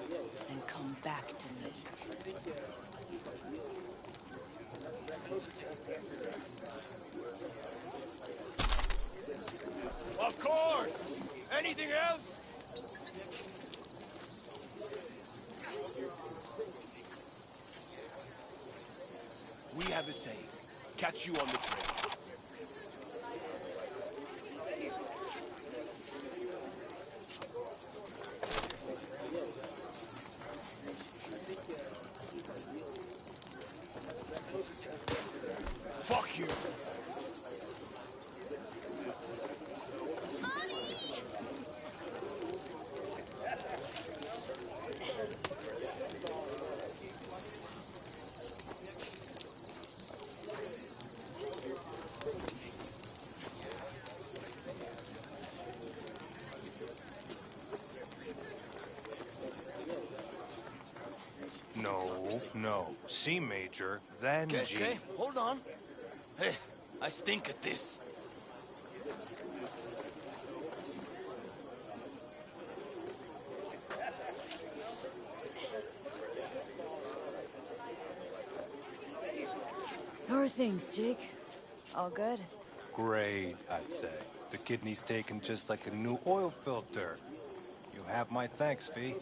and come back to me. Of course! Anything else? We have a saying. Catch you on the trail. No. C major, then G. Okay, hold on. Hey, I stink at this. How are things, Jake? All good? Great, I'd say. The kidney's taken just like a new oil filter. You have my thanks, V.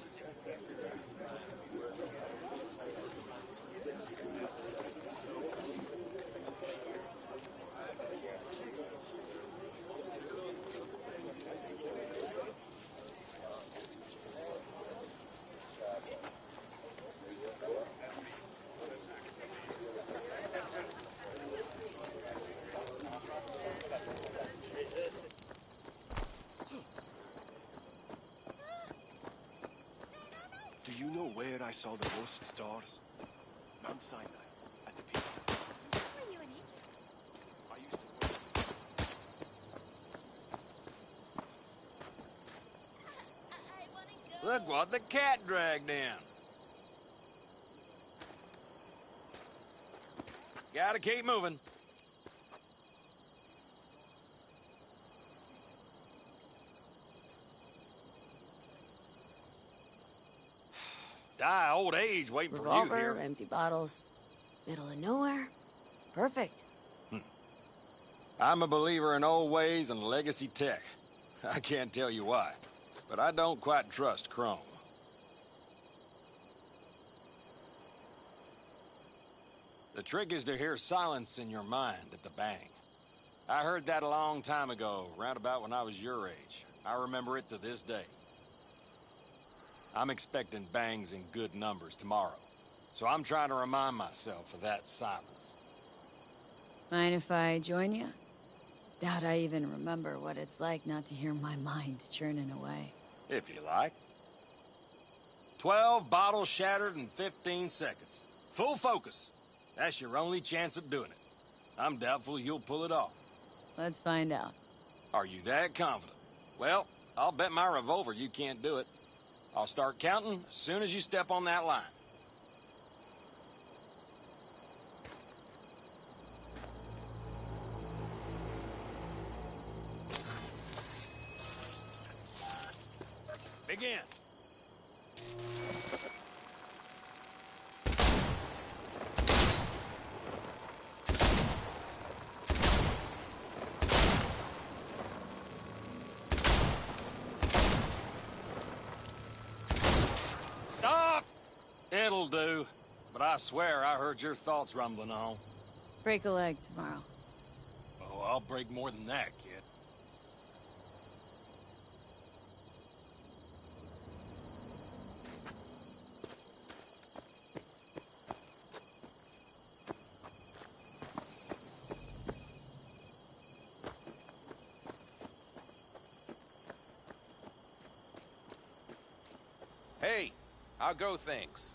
Do you know where I saw the most stars? Mount Sinai, at the peak. Were you in Egypt? I used to work. Look what the cat dragged in. Gotta keep moving. Die old age waiting for you Revolver, here. empty bottles, middle of nowhere. Perfect. I'm a believer in old ways and legacy tech. I can't tell you why, but I don't quite trust Chrome. The trick is to hear silence in your mind at the bang. I heard that a long time ago, round about when I was your age. I remember it to this day. I'm expecting bangs in good numbers tomorrow, so I'm trying to remind myself of that silence. Mind if I join you? Doubt I even remember what it's like not to hear my mind churning away. If you like. 12 bottles shattered in 15 seconds. Full focus. That's your only chance of doing it. I'm doubtful you'll pull it off. Let's find out. Are you that confident? Well, I'll bet my revolver you can't do it. I'll start counting as soon as you step on that line. Begin. Stop! It'll do. But I swear I heard your thoughts rumbling on. Break a leg tomorrow. Oh, I'll break more than that, kid. Hey, how go things?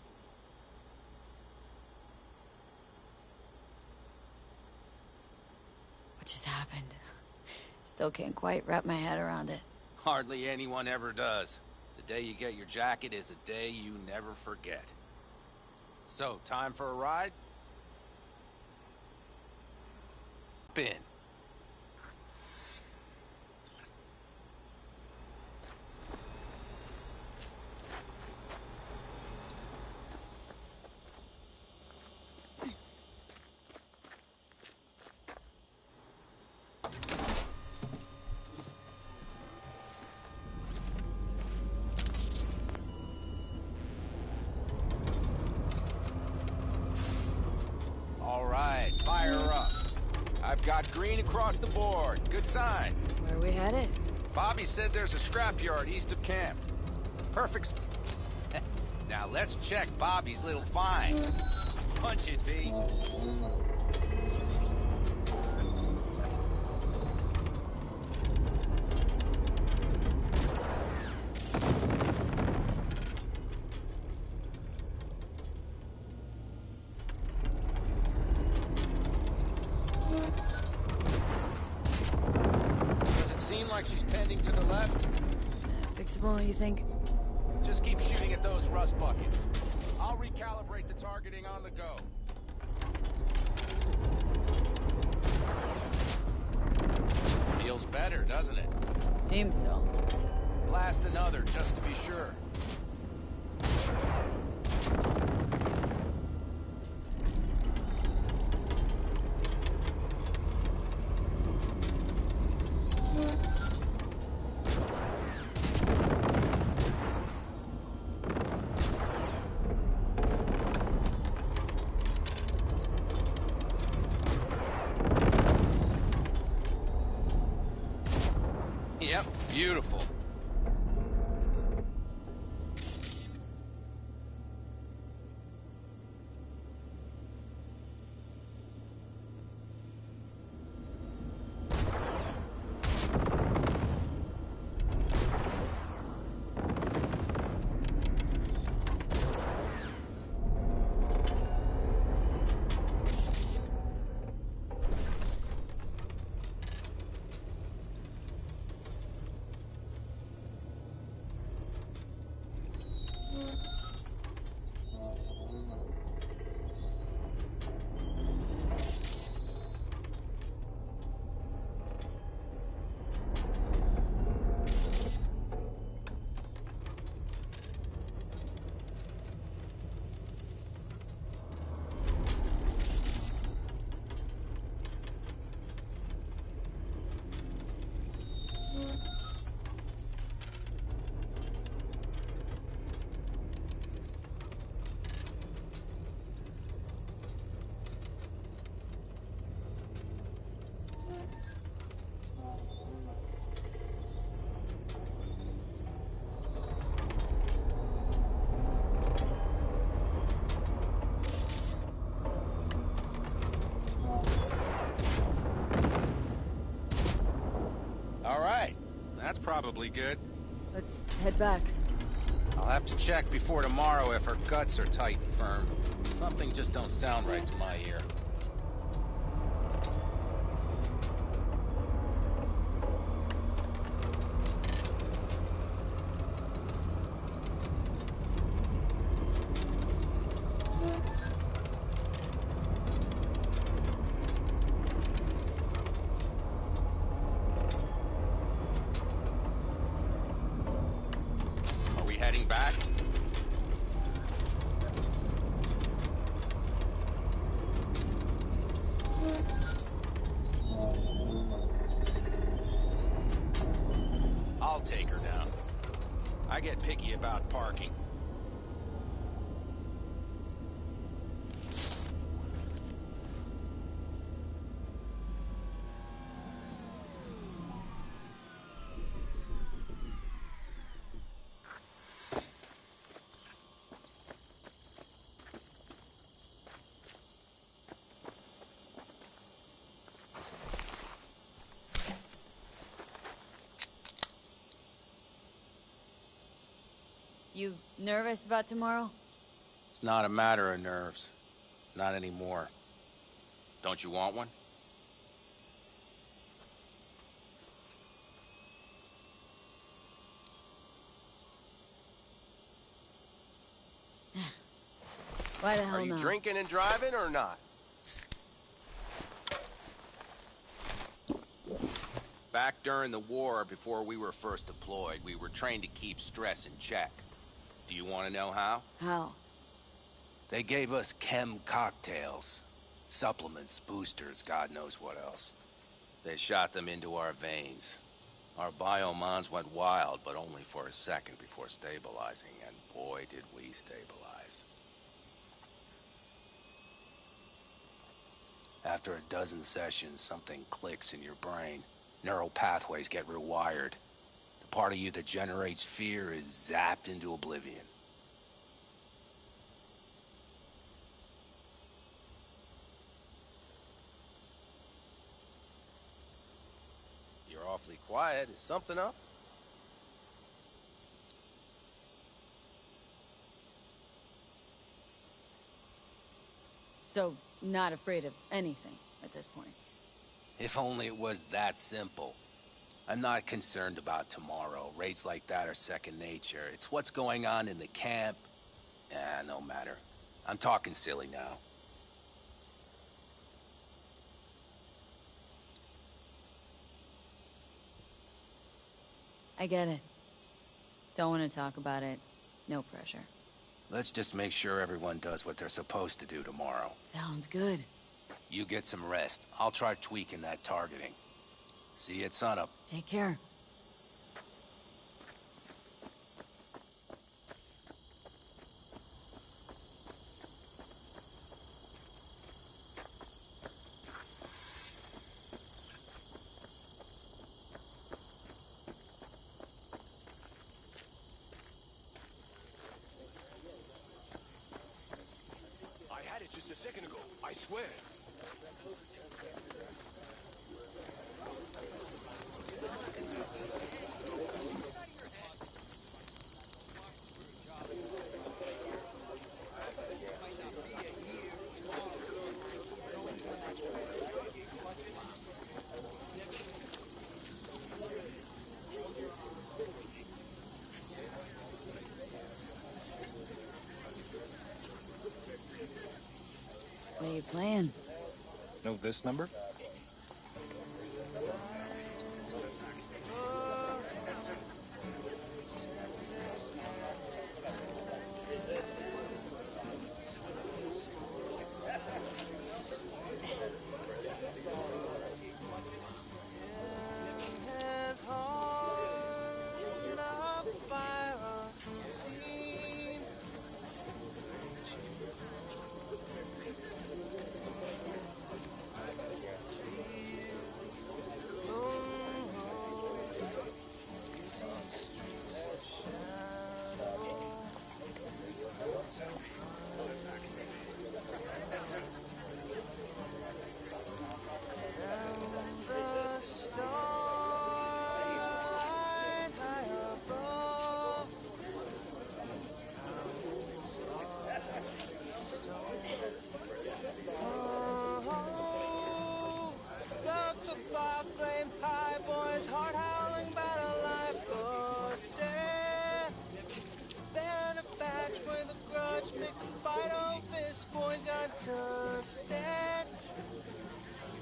What just happened? Still can't quite wrap my head around it. Hardly anyone ever does. The day you get your jacket is a day you never forget. So, time for a ride? Ben. All right, fire up. I've got green across the board. Good sign. Where are we headed? Bobby said there's a scrapyard east of camp. Perfect. Now let's check Bobby's little find. Punch it, V. Does it seem like she's tending to the left? Fixable, you think? Just keep shooting at those rust buckets. I'll recalibrate the targeting on the go. Feels better, doesn't it? Seems so. Blast another, just to be sure. Yep, beautiful. All right, that's probably good. Let's head back. I'll have to check before tomorrow if her guts are tight and firm. Something just don't sound right to my ear. Are we heading back? I'll take her down. I get picky about parking. You nervous about tomorrow? It's not a matter of nerves. Not anymore. Don't you want one? Why the hell Are you not? drinking and driving or not? Back during the war, before we were first deployed, we were trained to keep stress in check. Do you want to know how? How? They gave us chem cocktails. Supplements, boosters, God knows what else. They shot them into our veins. Our biomons went wild, but only for a second before stabilizing, and boy did we stabilize. After a dozen sessions, something clicks in your brain. Neural pathways get rewired. The part of you that generates fear is zapped into oblivion. You're awfully quiet. Is something up? So, not afraid of anything at this point. If only it was that simple. I'm not concerned about tomorrow. Raids like that are second nature. It's what's going on in the camp, No matter. I'm talking silly now. I get it. Don't want to talk about it. No pressure. Let's just make sure everyone does what they're supposed to do tomorrow. Sounds good. You get some rest. I'll try tweaking that targeting. See you at sunup. Take care. I had it just a second ago, I swear. What are you playing? Know this number?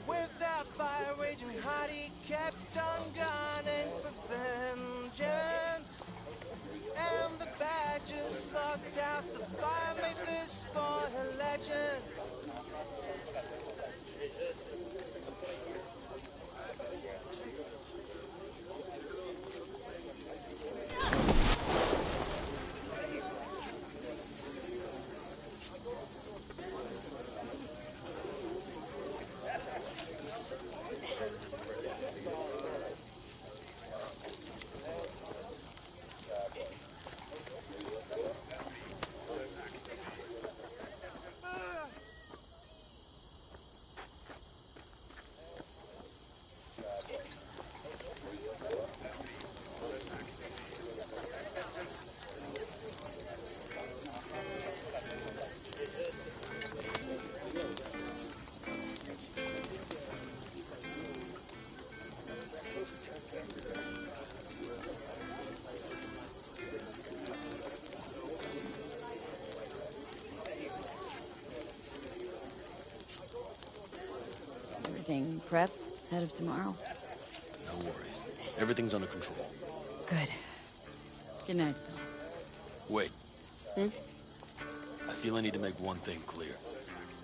With that fire raging hot, he kept on gunning for vengeance. And the badgers slugged out the fire, made this boy a legend. Everything prepped ahead of tomorrow? No worries. Everything's under control. Good. Good night, Saul. Wait. Hmm? I feel I need to make one thing clear.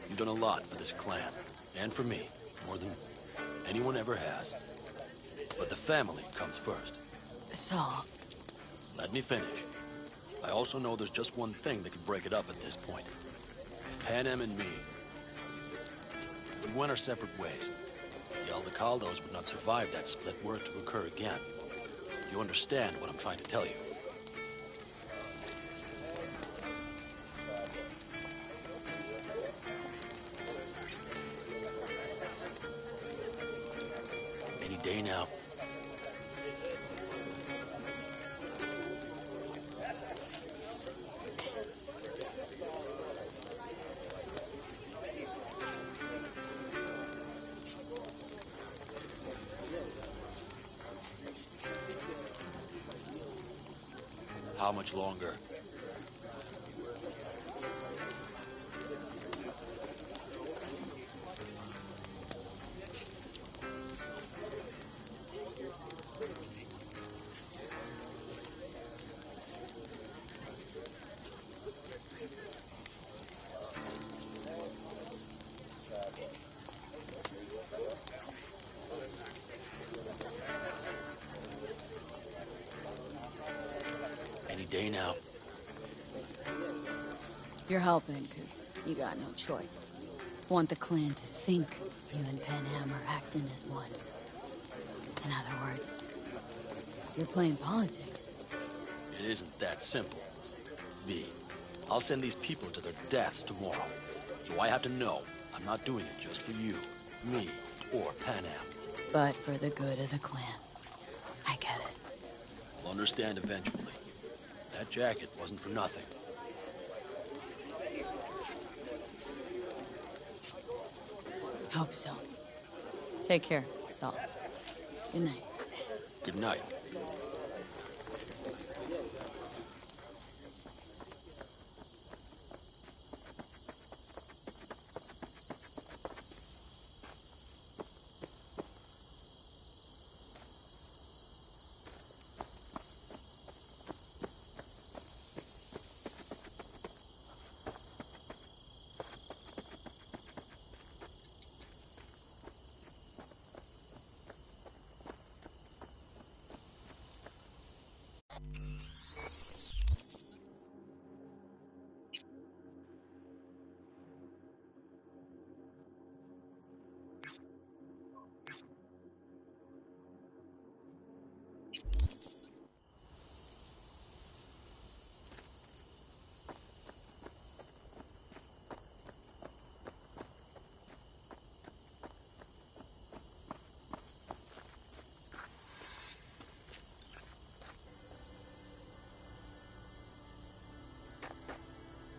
You've done a lot for this clan, and for me, more than anyone ever has. But the family comes first. Saul. Let me finish. I also know there's just one thing that could break it up at this point. If Panam and me, if we went our separate ways, the Aldecaldos would not survive that split were it to occur again. You understand what I'm trying to tell you? Any day now. How much longer? Hey now. You're helping, because you got no choice. Want the clan to think you and Panam are acting as one. In other words, you're playing politics. It isn't that simple. V, I'll send these people to their deaths tomorrow. So I have to know I'm not doing it just for you, me, or Panam. But for the good of the clan. I get it. I'll understand eventually. That jacket wasn't for nothing. Hope so. Take care, Saul. Good night. Good night.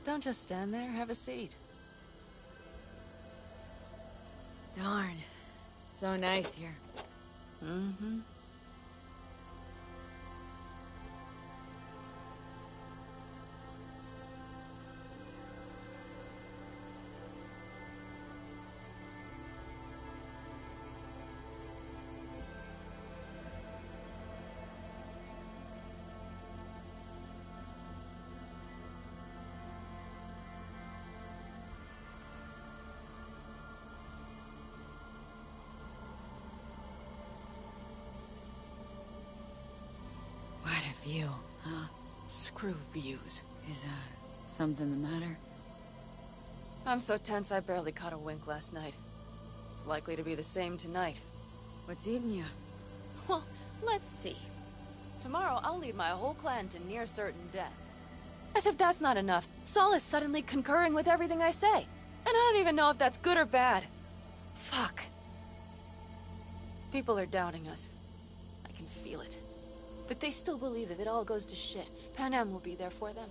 Don't just stand there, have a seat. Darn. So nice here. Mm-hmm. What a view, huh? Screw views. Is, something the matter? I'm so tense I barely caught a wink last night. It's likely to be the same tonight. What's eating you? Well, let's see. Tomorrow I'll lead my whole clan to near certain death. As if that's not enough, Saul is suddenly concurring with everything I say. And I don't even know if that's good or bad. Fuck. People are doubting us. I can feel it. But they still believe if it all goes to shit, Panam will be there for them.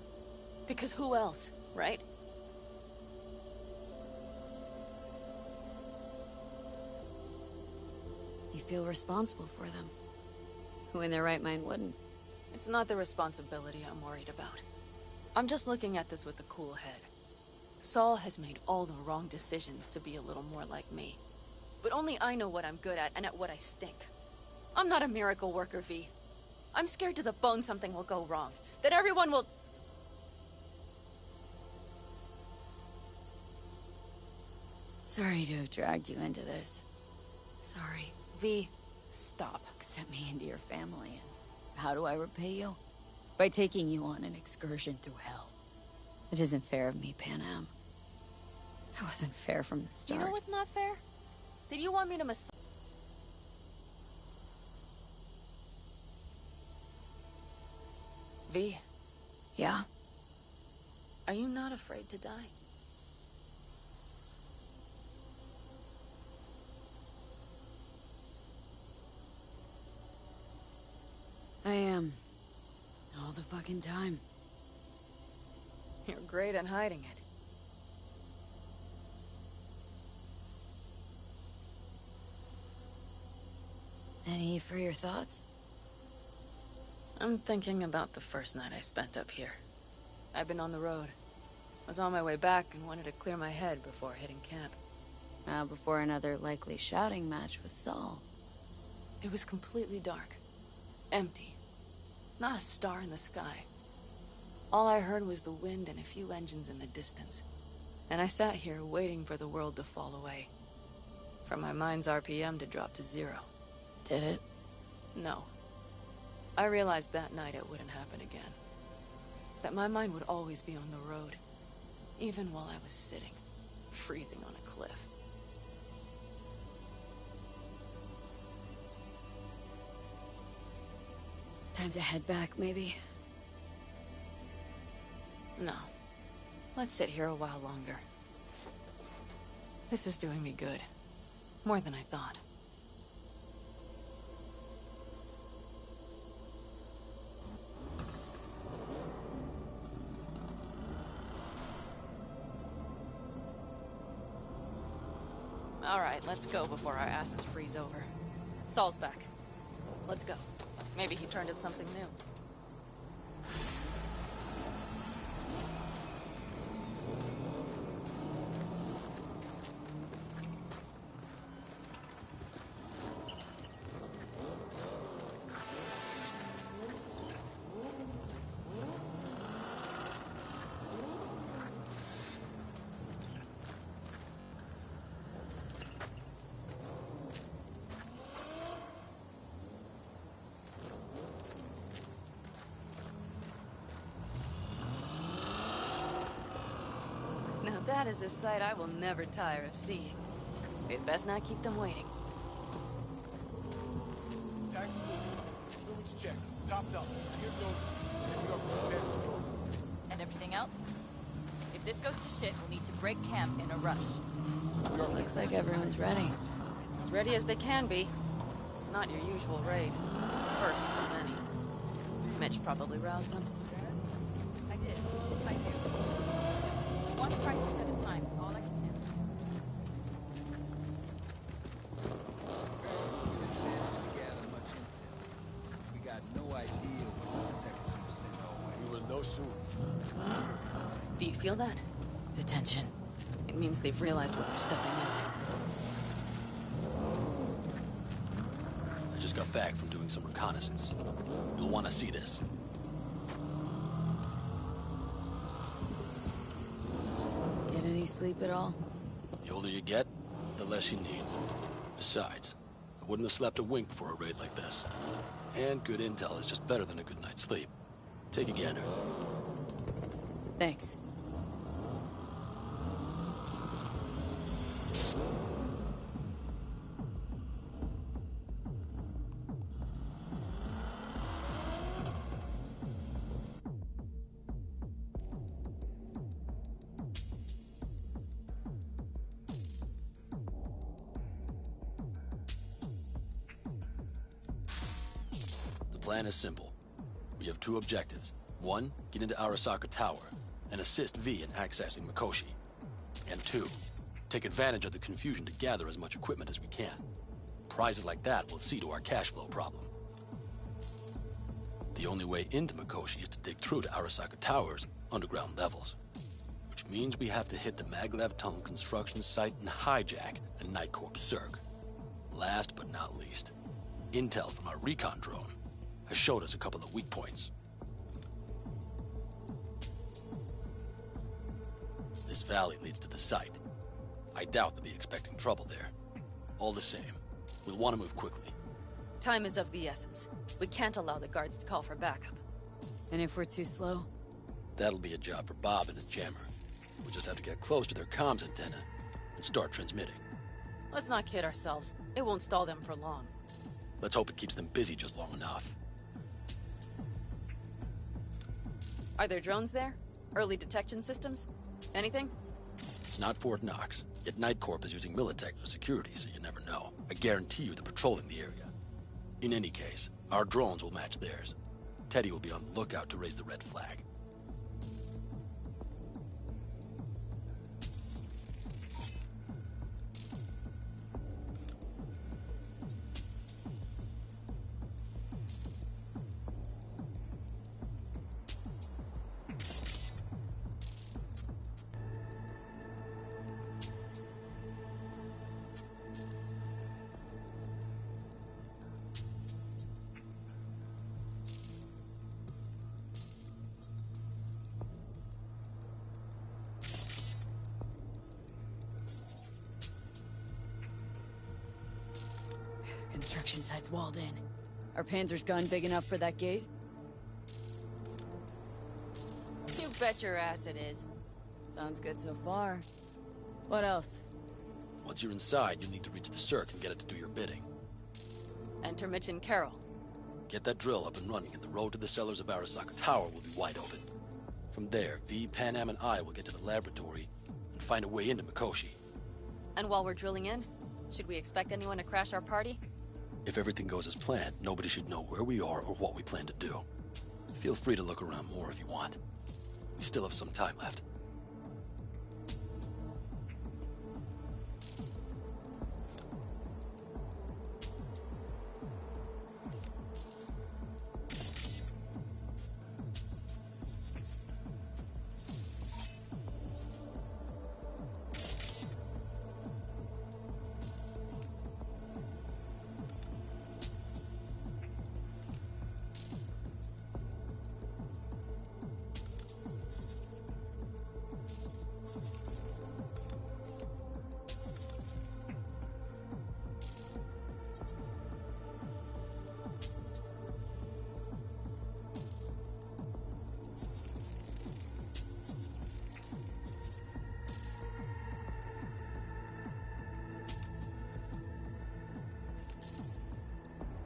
Because who else, right? You feel responsible for them. Who in their right mind wouldn't? It's not the responsibility I'm worried about. I'm just looking at this with a cool head. Saul has made all the wrong decisions to be a little more like me. But only I know what I'm good at and at what I stink. I'm not a miracle worker, V. I'm scared to the bone something will go wrong. That everyone will... Sorry to have dragged you into this. Sorry. V, stop. Accept me into your family, and how do I repay you? By taking you on an excursion through hell. It isn't fair of me, Panam. That wasn't fair from the start. You know what's not fair? Did you want me to V? Yeah? Are you not afraid to die? I am. All the fucking time. You're great at hiding it. Any for your thoughts? I'm thinking about the first night I spent up here. I've been on the road. I was on my way back and wanted to clear my head before hitting camp. Before another likely shouting match with Saul. It was completely dark. Empty. Not a star in the sky. All I heard was the wind and a few engines in the distance. And I sat here waiting for the world to fall away. For my mind's RPM to drop to 0. Did it? No. I realized that night it wouldn't happen again. That my mind would always be on the road. Even while I was sitting, freezing on a cliff. Time to head back, maybe? No. Let's sit here a while longer. This is doing me good. More than I thought. Alright, let's go before our asses freeze over. Saul's back. Let's go. Maybe he turned up something new. Now that is a sight I will never tire of seeing. We'd best not keep them waiting. Tax fluids check. Topped up. Gear loaded. And we are prepared to go. And everything else? If this goes to shit, we'll need to break camp in a rush. Looks like everyone's ready. As ready as they can be. It's not your usual raid. First for many. Mitch probably roused them. I did. One crisis at a time is all I can do. We got no idea what the protectors are sent our way. We will know soon. Do you feel that? The tension. It means they've realized what they're stepping into. I just got back from doing some reconnaissance. You'll want to see this. Get any sleep at all? The older you get, the less you need. Besides, I wouldn't have slept a wink for a raid like this. And good intel is just better than a good night's sleep. Take a gander. Thanks. The plan is simple. We have two objectives. One, get into Arasaka Tower and assist V in accessing Mikoshi. And two, take advantage of the confusion to gather as much equipment as we can. Prizes like that will see to our cash flow problem. The only way into Mikoshi is to dig through to Arasaka Tower's underground levels. Which means we have to hit the Maglev Tunnel construction site and hijack a Night Corps Zerg. Last but not least, intel from our recon drone has showed us a couple of weak points. This valley leads to the site. I doubt they'll be expecting trouble there. All the same, we'll want to move quickly. Time is of the essence. We can't allow the guards to call for backup. And if we're too slow? That'll be a job for Bob and his jammer. We'll just have to get close to their comms antenna and start transmitting. Let's not kid ourselves. It won't stall them for long. Let's hope it keeps them busy just long enough. Are there drones there? Early detection systems? Anything? It's not Fort Knox, yet Night Corp is using Militech for security, so you never know. I guarantee you they're patrolling the area. In any case, our drones will match theirs. Teddy will be on the lookout to raise the red flag. Construction site's walled in. Our Panzer's gun big enough for that gate? bet your ass it is. Sounds good so far. What else? Once you're inside, you'll need to reach the circ and get it to do your bidding. Enter Mitch and Carol. Get that drill up and running, and the road to the cellars of Arasaka Tower will be wide open. From there, V, Panam, and I will get to the laboratory and find a way into Mikoshi. And while we're drilling in, should we expect anyone to crash our party? If everything goes as planned, nobody should know where we are or what we plan to do. Feel free to look around more if you want. We still have some time left.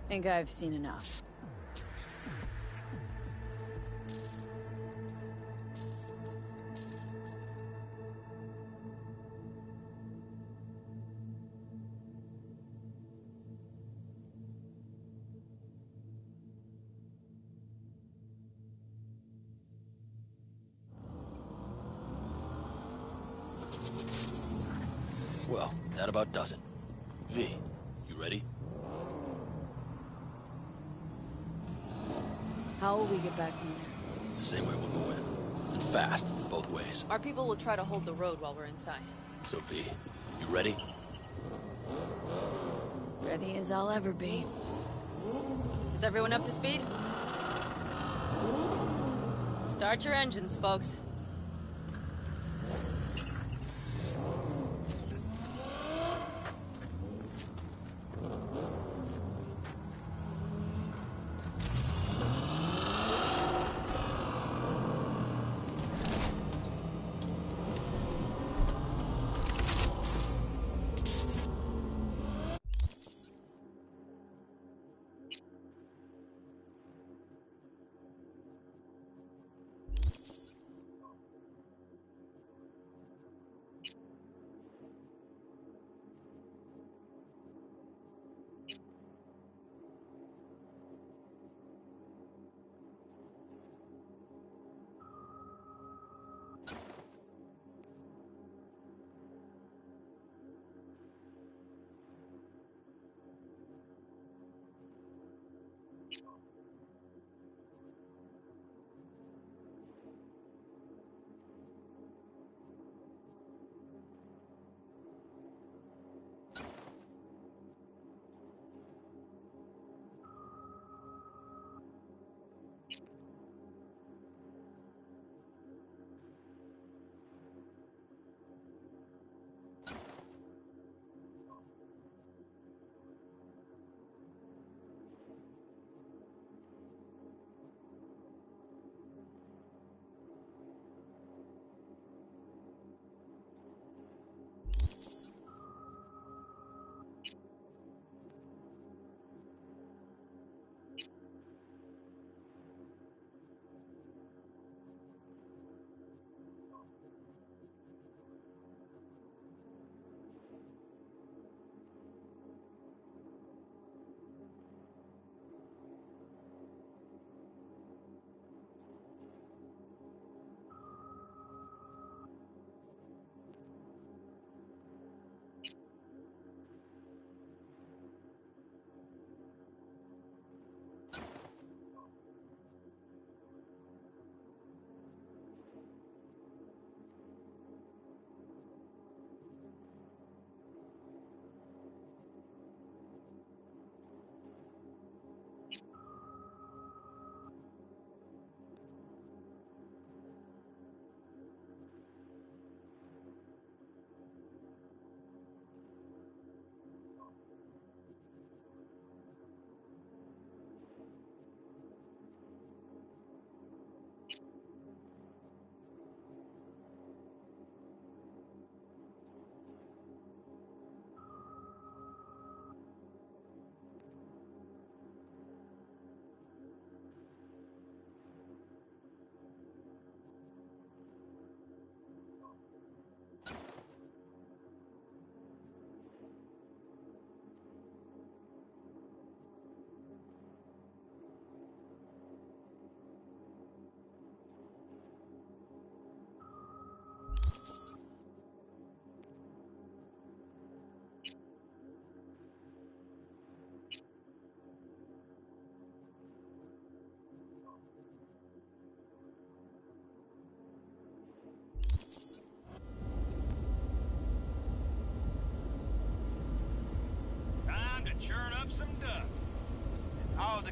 Think I've seen enough. Well, that about does it. V, you ready? How will we get back from there? The same way we'll go in. And fast, both ways. Our people will try to hold the road while we're inside. So V, you ready? Ready as I'll ever be. Is everyone up to speed? Start your engines, folks.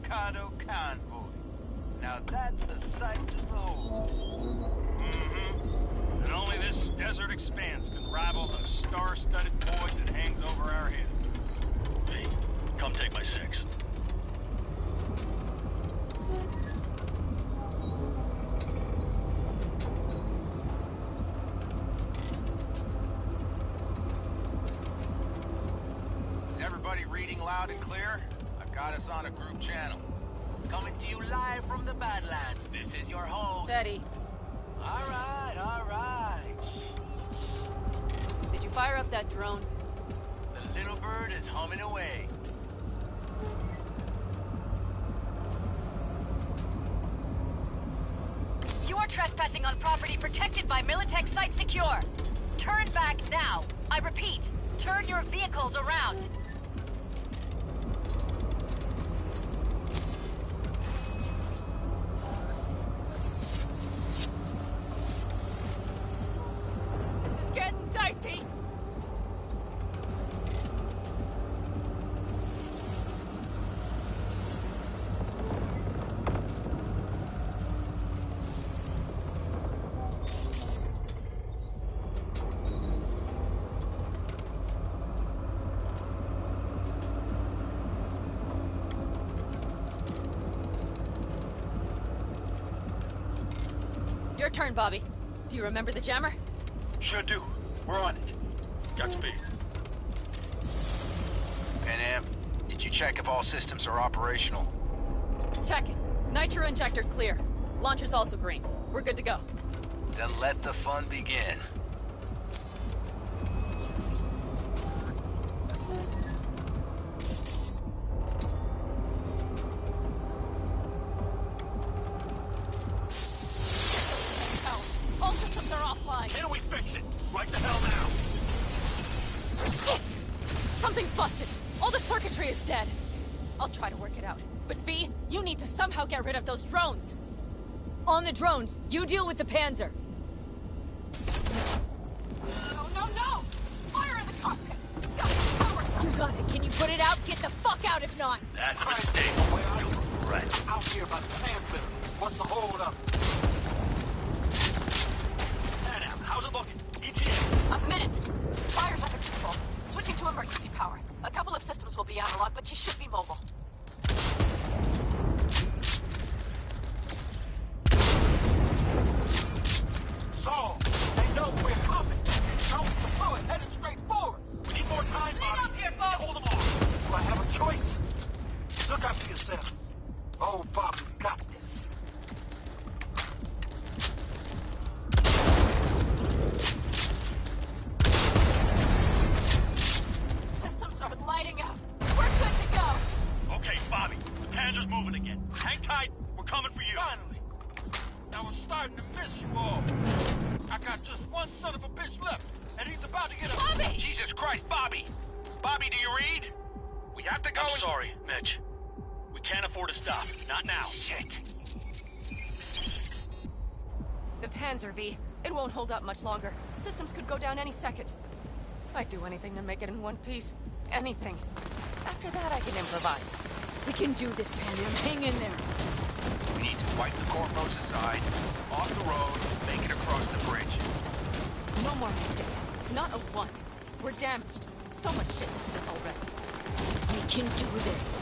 Mikado convoy. Now that's a sight to behold. And only this desert expanse can rival the star-studded void that hangs over our heads. Hey, come take my 6. Is everybody reading loud and clear? I've got us on a group channel. Coming to you live from the Badlands. This is your host. Steady. All right, all right. Did you fire up that drone? The little bird is humming away. You are trespassing on property protected by Militech Site Secure. Turn back now. I repeat, turn your vehicles around. This is getting dicey. Your turn, Bobby. Do you remember the jammer? Sure do. We're on it. Godspeed. Panam, did you check if all systems are operational? Checking. Nitro injector clear. Launcher's also green. We're good to go. Then let the fun begin. All systems are offline. Can we fix it? Right the hell now! Shit! Something's busted. All the circuitry is dead. I'll try to work it out. But V, you need to somehow get rid of those drones. On the drones, you deal with the Panzer. No, no, no! Fire in the cockpit! Got the power side. You got it. Can you put it out? Get the fuck out if not. That's a mistake. Right. Out here by the Panther. What's the hold up? Panam, how's it looking? ETA. A minute. Fire's under control. Switching to emergency power. A couple of systems will be analog, but she should be mobile. Saul, they know we're coming. Don't pull it, headed straight forward. We need more time, Lean Bobby. up here, folks. Hold them off. Do I have a choice? Look after yourself. Old Bobby's got this. Systems are lighting up. We're good to go. Okay, Bobby. The Panzer's moving again. Hang tight. We're coming for you. Finally. I was starting to miss you all. I got just one son of a bitch left, and he's about to get a... Bobby! Jesus Christ, Bobby! Bobby, do you read? We have to go I'm sorry, Mitch. We can't afford to stop. Not now. Shit. The Panzer, V. It won't hold up much longer. Systems could go down any second. I'd do anything to make it in one piece. Anything. After that, I can improvise. We can do this, Panam. Hang in there. We need to wipe the corpos aside, off the road, make it across the bridge. No more mistakes. Not a one. We're damaged. So much shit has hit us already. We can do this.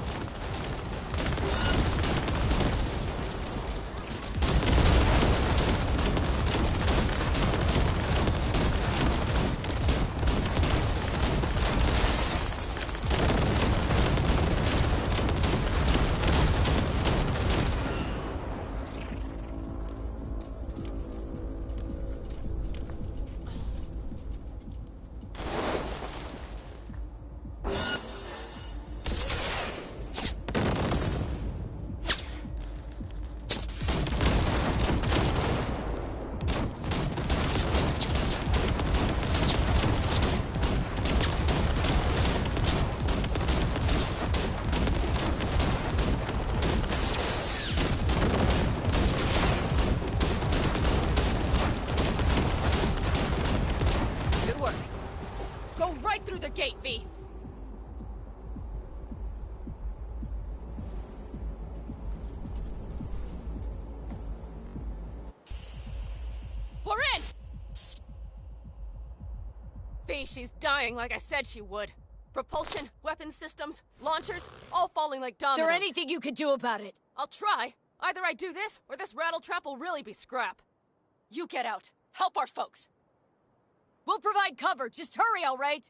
Through the gate, V. V, she's dying like I said she would. Propulsion, weapons systems, launchers, all falling like dominoes. Is there anything you could do about it? I'll try. Either I do this, or this rattletrap will really be scrap. You get out. Help our folks. We'll provide cover. Just hurry, all right?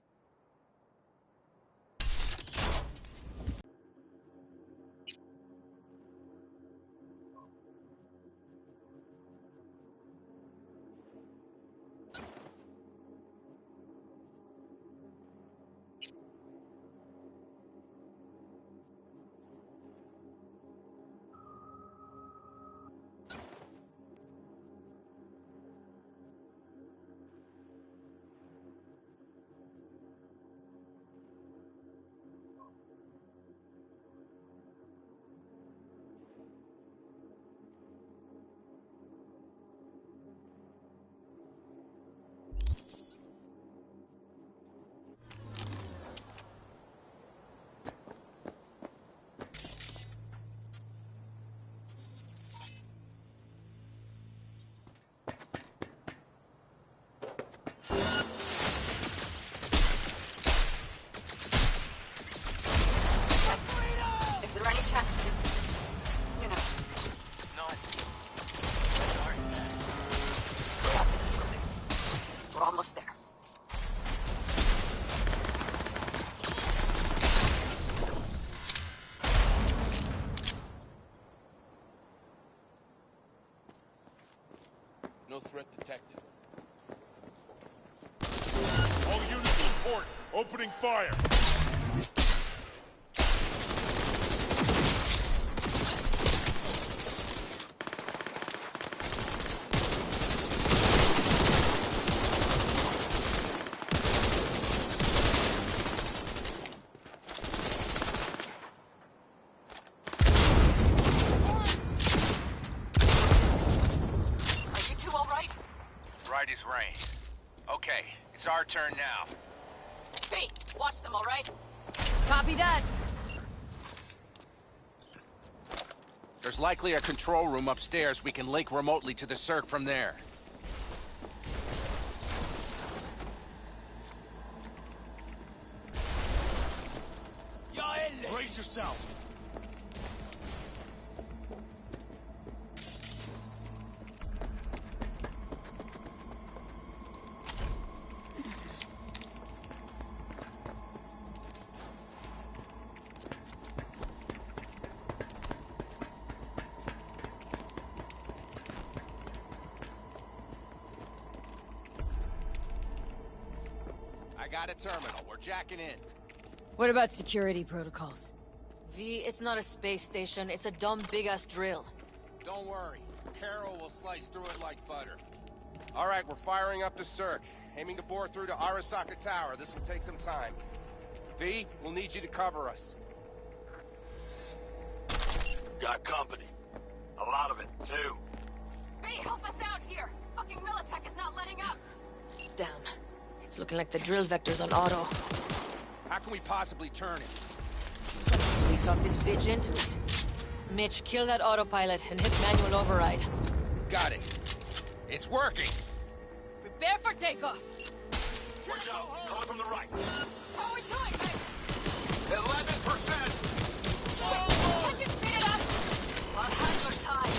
Is there any chance of this? You know. No. Sorry. We have to keep moving. We're almost there. No threat detected. All units to report. Opening fire. Right as rain. Okay, it's our turn now. V, watch them, all right? Copy that. There's likely a control room upstairs. We can link remotely to the circ from there. Brace yourselves. I got a terminal. We're jacking in. What about security protocols? V, it's not a space station. It's a dumb big-ass drill. Don't worry. Carol will slice through it like butter. All right, we're firing up the circ. Aiming to bore through to Arasaka Tower. This will take some time. V, we'll need you to cover us. Got company. A lot of it, too. V, help us out here! Fucking Militech is not letting up! Damn. It's looking like the drill vector's on auto. How can we possibly turn it? So we talk this bitch into it. Mitch, kill that autopilot and hit manual override. Got it. It's working. Prepare for takeoff. Watch out. Coming from the right. How are we doing, Mitch? 11%. Can't you speed it up? Our hands are tied.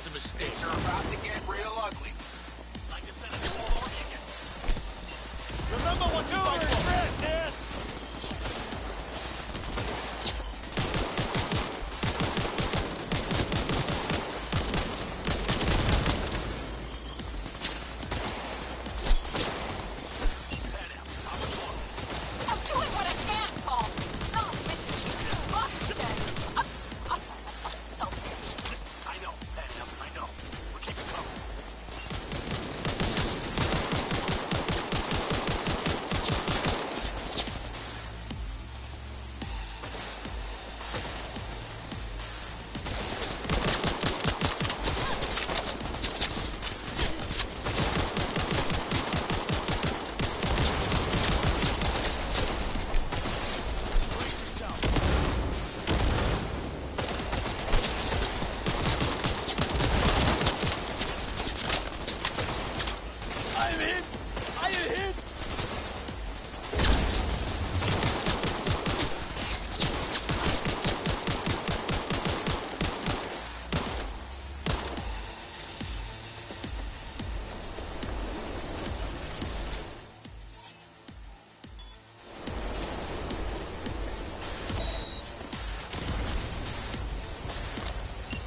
It's a mistake. Things are about to get real ugly. Like to send a small army against us. Remember what you fight for! Yes! I'm doing what I can, Saul. Not mention you. Fuck today. I'm selfish. I know, Panam, I know. We're keeping cover.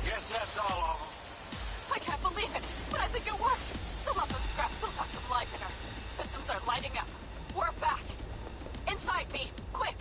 Guess that's all of them. I can't believe it, but I think it worked. The lump of scrap still got some life in her. Systems are lighting up. We're back. Inside me, quick.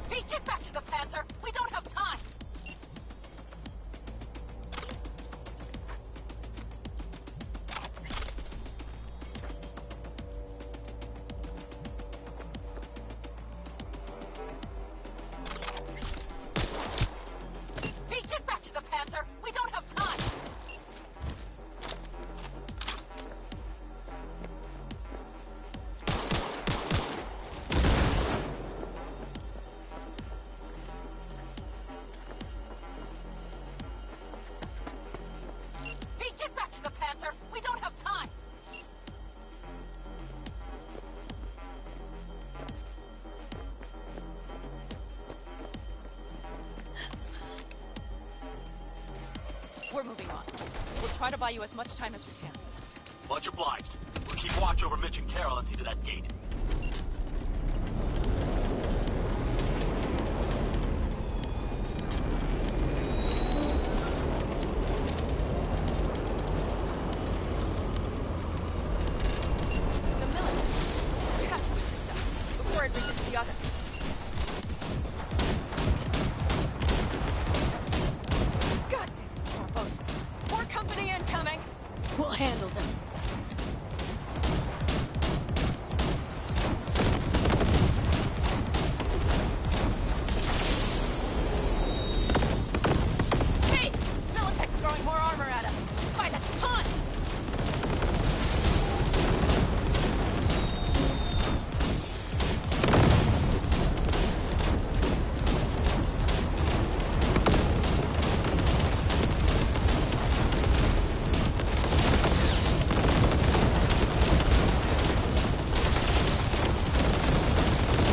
Hey, get back to the Panzer. We don't have time. Hey, get back to the Panzer. We don't have time. Hey, get back to the Panzer. We don't have time. We're moving on. We'll try to buy you as much time as we can. Much obliged. We'll keep watch over Mitch and Carol and see to that gate. The military. We have to move this up before it reaches the other. Goddamn corpos. More company incoming. We'll handle them. Hey! Militech's throwing more armor at us. By the ton!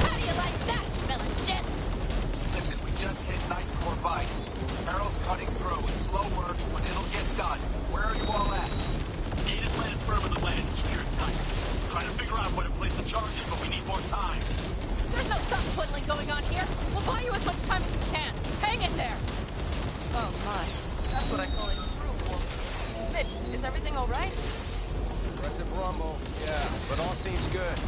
How do you like that, villain shit? Listen, we just hit Night Core Vice. Carol's cutting through. It's slow work, but it'll get done. Where are you all at? Gate is landed firm in the land and secured tight. Trying to figure out where to place the charges, but we need more time. There's no thumb twiddling going on here. We'll buy you as much time as we can. Hang in there. Oh my, that's what I call a true war. Mitch, is everything all right? Aggressive rumble, yeah, but all seems good.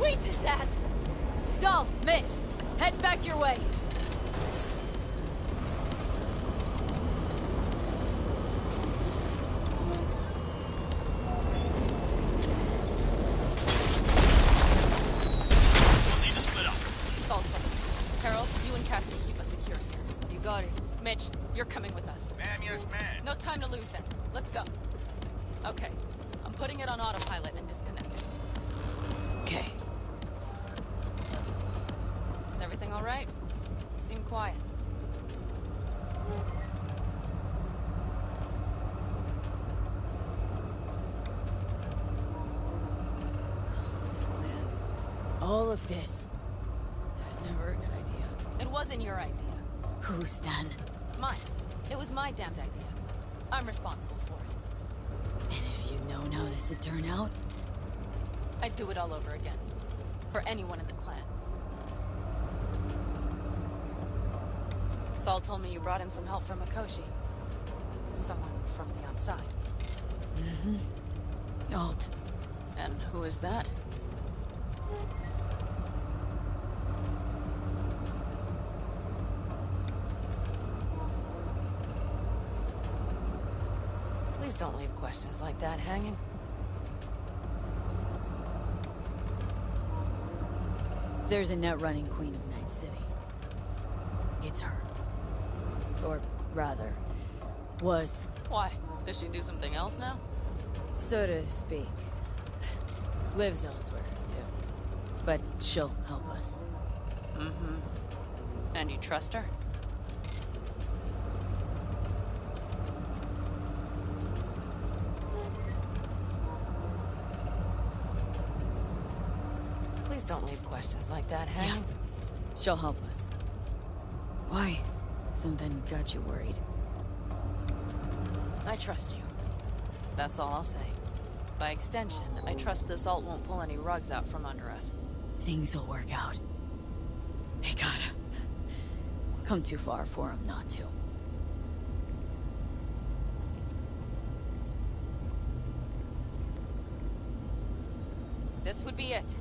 We did that! So, Mitch, heading back your way. Got it. Mitch, you're coming with us. Ma'am, yes, ma'am. No time to lose then. Let's go. Okay. I'm putting it on autopilot and disconnecting. Okay. Is everything all right? You seem quiet. This plan. All of this. It was never a good idea. It wasn't your idea. Whose then? Mine. It was my damned idea. I'm responsible for it. And if you'd known how this would turn out? I'd do it all over again. For anyone in the clan. Saul told me you brought in some help from Mikoshi. Someone from the outside. Mm-hmm. Alt. And who is that? Please don't leave questions like that hanging. There's a net-running Queen of Night City. It's her. Or rather, was. Why? Does she do something else now? So to speak. Lives elsewhere, too. But she'll help us. Mm-hmm. And you trust her? Please don't leave questions like that hanging. Yeah. She'll help us. Why? Something got you worried. I trust you. That's all I'll say. By extension, I trust this alt won't pull any rugs out from under us. Things will work out. They gotta. Come too far for them not to. This would be it.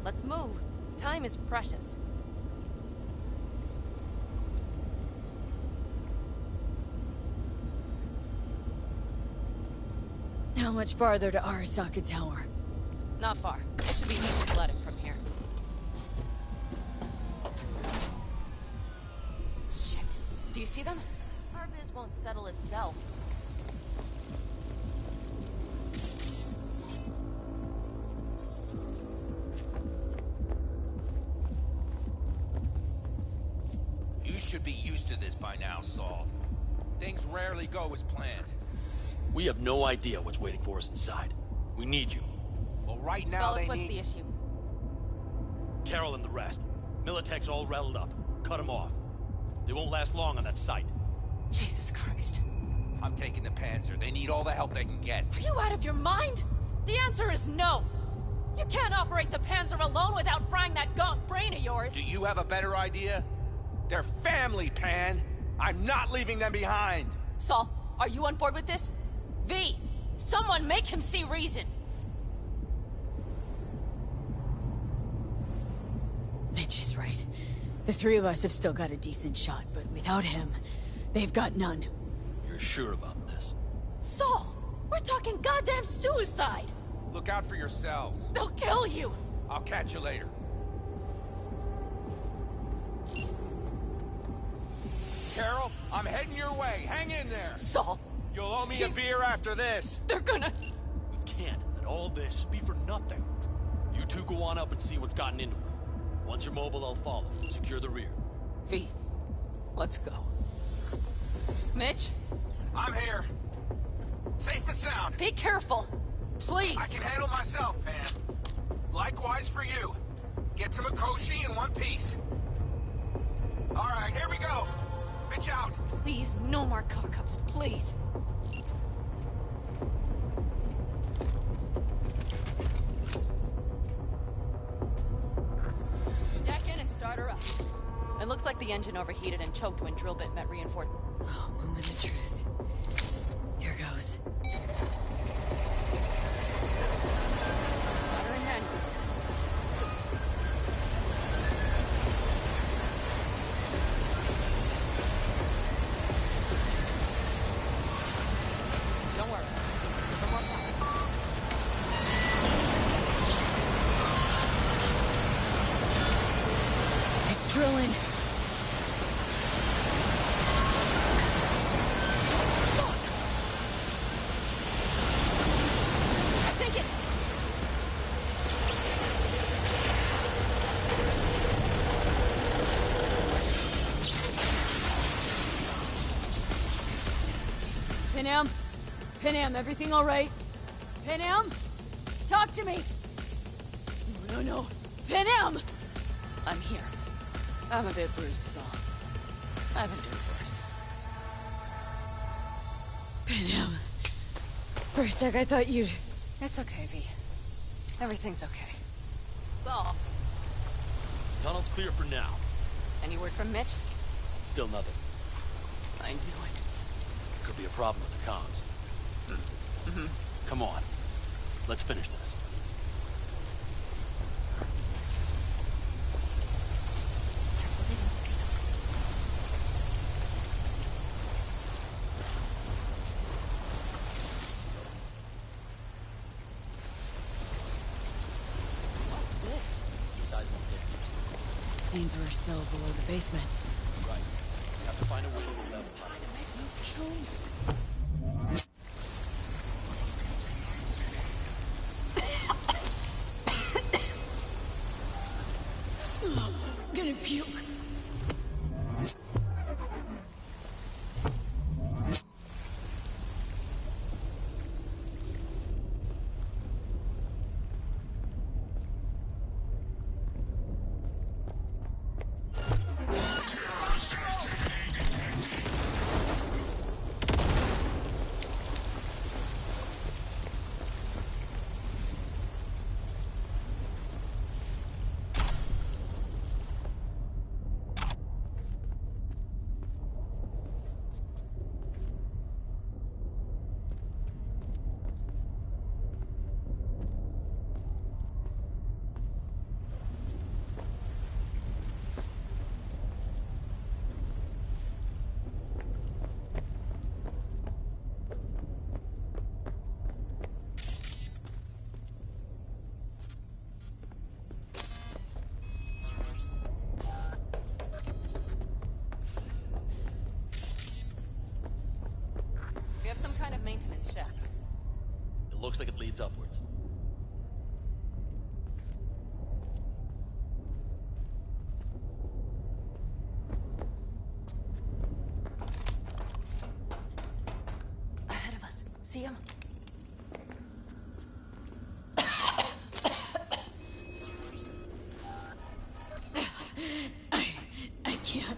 Let's move. Time is precious. How much farther to Arasaka Tower? Not far. It should be easy sledding from here. Shit. Do you see them? Our biz won't settle itself. You should be used to this by now, Saul. Things rarely go as planned. We have no idea what's waiting for us inside. We need you. Well, right now Fellas, they what's need... the issue? Carol and the rest. Militech's all rattled up. Cut them off. They won't last long on that site. Jesus Christ. I'm taking the Panzer. They need all the help they can get. Are you out of your mind? The answer is no. You can't operate the Panzer alone without frying that gaunt brain of yours. Do you have a better idea? They're family, Pan. I'm not leaving them behind. Saul, are you on board with this? V, someone make him see reason. Mitch is right. The three of us have still got a decent shot, but without him, they've got none. You're sure about this? Saul, we're talking goddamn suicide. Look out for yourselves. They'll kill you. I'll catch you later. Carol, I'm heading your way. Hang in there. Saul. You'll owe me a beer after this. They're gonna... We can't let all this be for nothing. You two go on up and see what's gotten into her. Once you're mobile, I'll follow. Secure the rear. V, let's go. Mitch? I'm here. Safe and sound. Be careful. Please. I can handle myself, Pan. Likewise for you. Get to Mikoshi in one piece. All right, here we go. Mitch out. Please, no more cock-ups, please. The engine overheated and choked when drill bit met reinforcement. Oh, moment of truth. Here goes. Water in hand. Don't worry. No more power. It's drilling. Panam, everything all right? Panam? Talk to me! No. Panam! I'm here. I'm a bit bruised is all. I've endured worse. Panam. For a sec, I thought you'd... It's okay, V. Everything's okay. It's all. Tunnel's clear for now. Any word from Mitch? Still nothing. I knew it. Could be a problem with the comms. Mm-hmm. Come on. Let's finish this. They didn't see us. What's this? Seismic damage. Means we're still below the basement. Right. We have to find a way to level. Gonna puke. We have some kind of maintenance shaft. It looks like it leads upwards. Ahead of us. See him? I can't.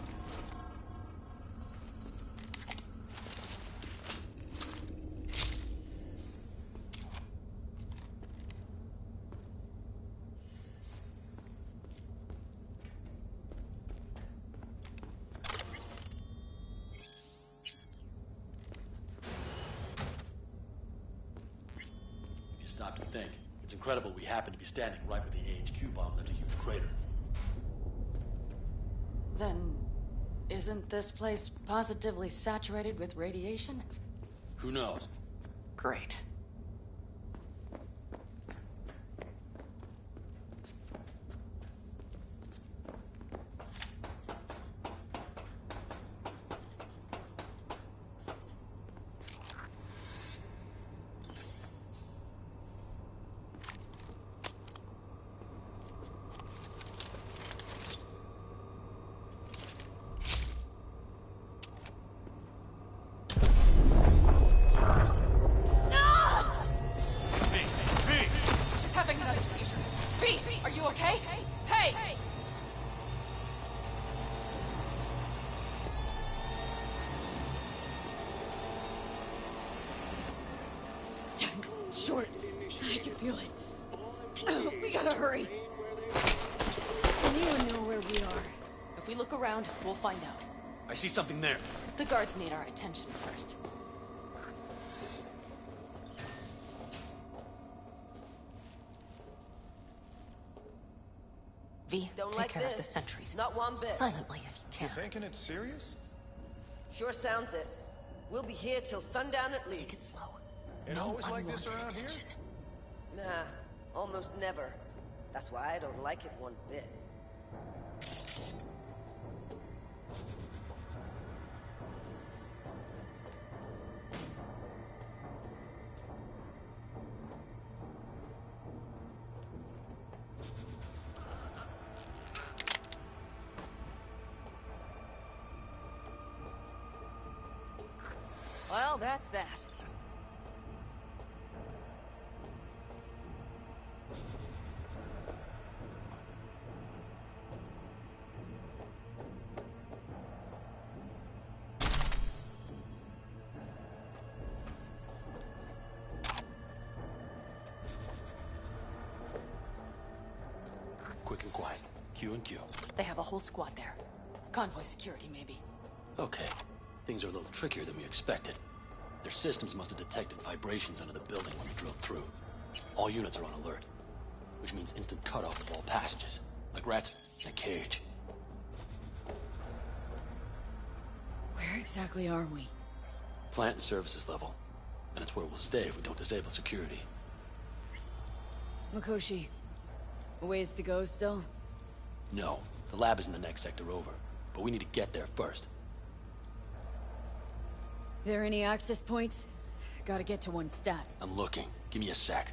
Stop to think. It's incredible we happen to be standing right where the AHQ bomb left a huge crater. Then, isn't this place positively saturated with radiation? Who knows? Great. Short. I can feel it. Oh, we gotta hurry. Anyone know where we are? If we look around, we'll find out. I see something there. The guards need our attention first. V, Don't take like care this. of the sentries. Not one bit. Silently, if you can. You thinking it's serious? Sure sounds it. We'll be here till sundown at least. Take it slow. It always like this around here? Nah, almost never. That's why I don't like it one bit. Well, that's that. Quick and quiet. Q and Q. They have a whole squad there. Convoy security, maybe. Okay. Things are a little trickier than we expected. Their systems must have detected vibrations under the building when we drilled through. All units are on alert, which means instant cutoff of all passages, like rats in a cage. Where exactly are we? Plant and services level, and it's where we'll stay if we don't disable security. Mikoshi, a ways to go still? No, the lab is in the next sector over, but we need to get there first. There any access points? Gotta get to one stat. I'm looking. Give me a sec.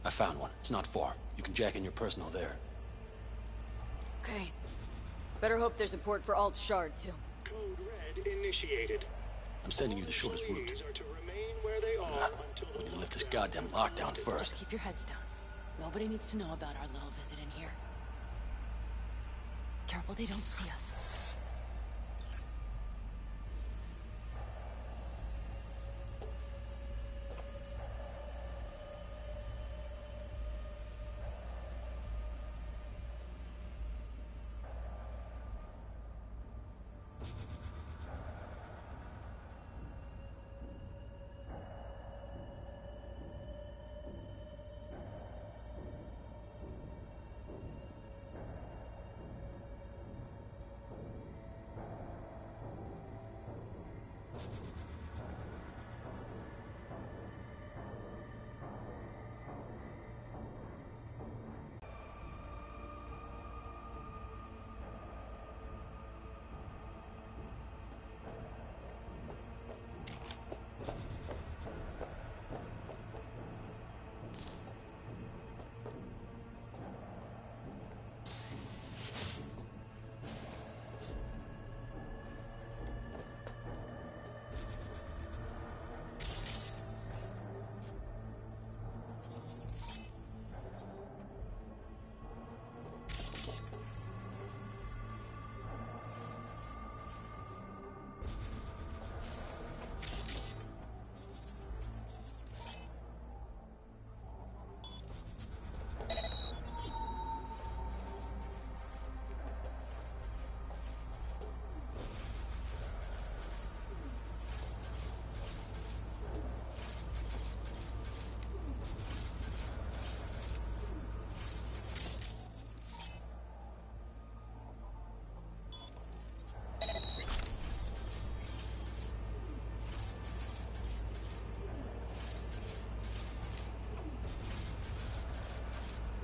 I found one. It's not far. You can jack in your personal there. Okay. Better hope there's a port for Alt Shard, too. Code Red initiated. I'm sending you the shortest route. Employees are to remain where they are until We need to lift this goddamn lockdown first. Just keep your heads down. Nobody needs to know about our little visit in here. Careful they don't see us.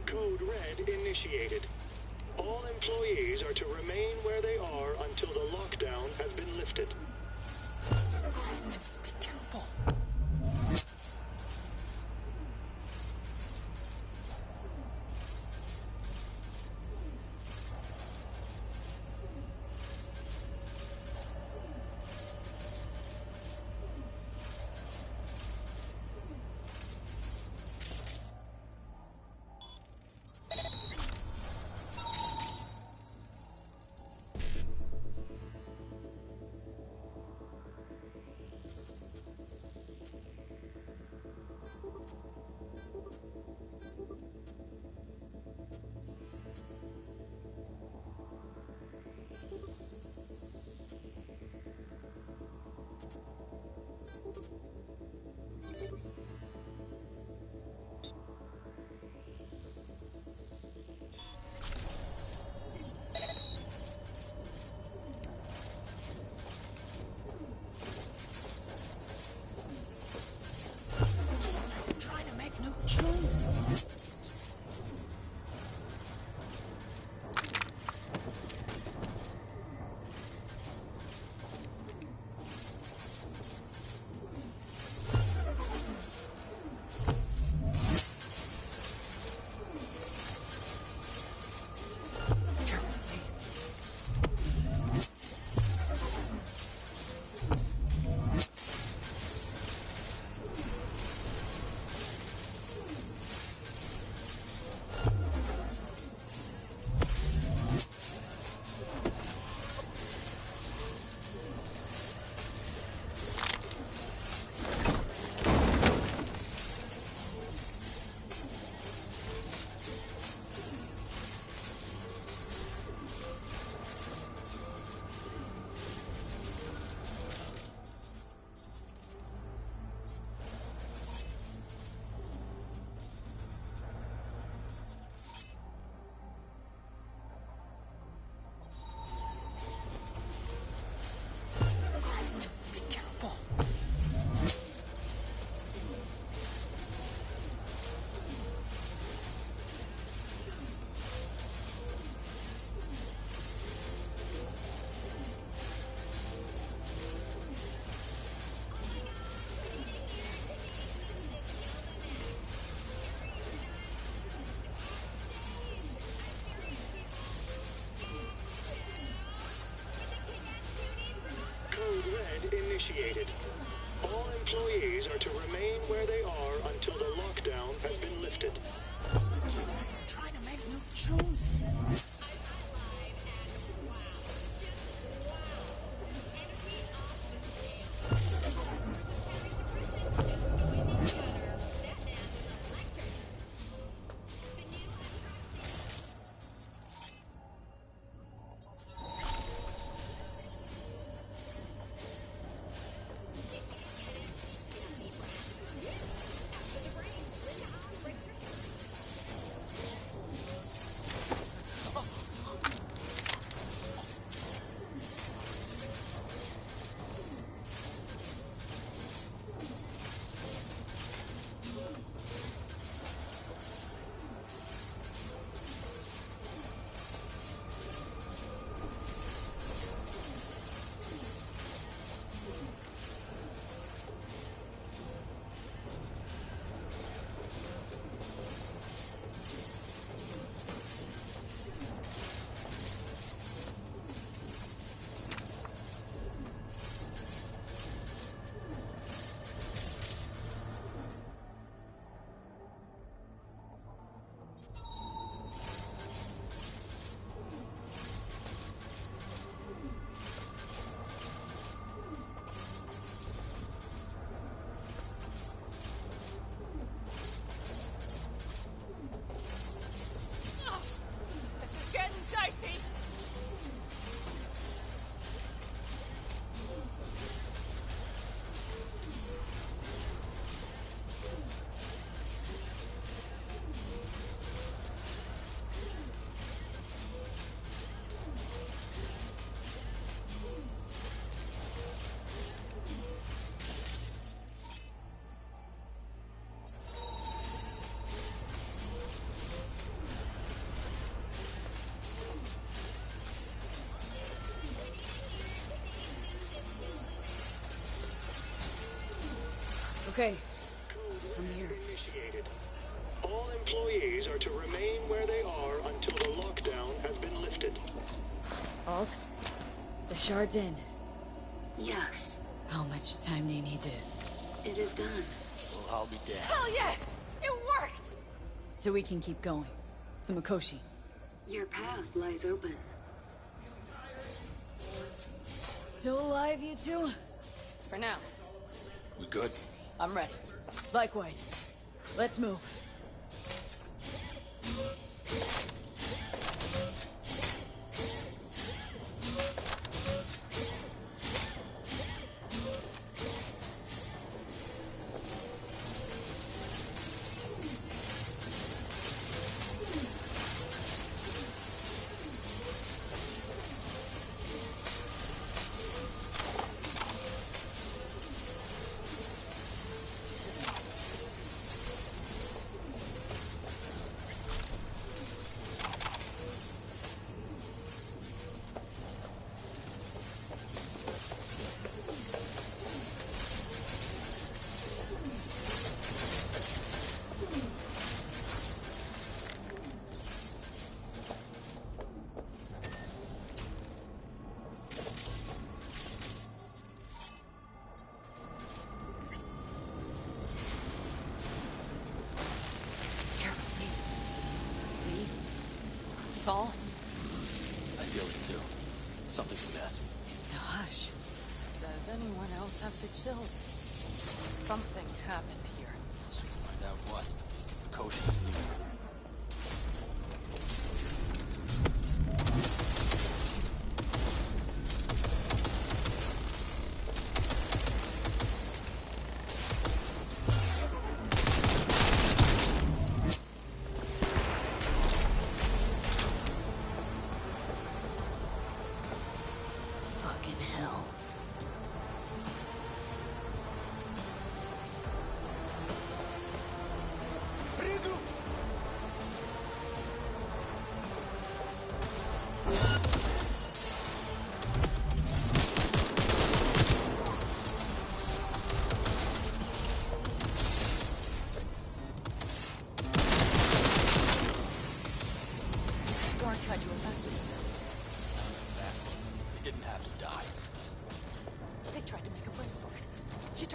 Code Red initiated. All employees are to remain where they are until the lockdown has been lifted. Christ, be careful. are to remain where they are until the lockdown has been lifted. Trying to make new chooms. Okay, I'm here. Initiated. All employees are to remain where they are until the lockdown has been lifted. Alt, the shard's in. Yes, How much time do you need to... it is done. Well, I'll be damned. Hell yes! It worked! So we can keep going. To Mikoshi. Your path lies open. Still alive, you two? For now. We good? I'm ready. Likewise. Let's move. Saul? I feel it too. Something's amiss. It's the hush. Does anyone else have the chills? Something happened here. Soon find out what. Koshi's near. Fucking hell.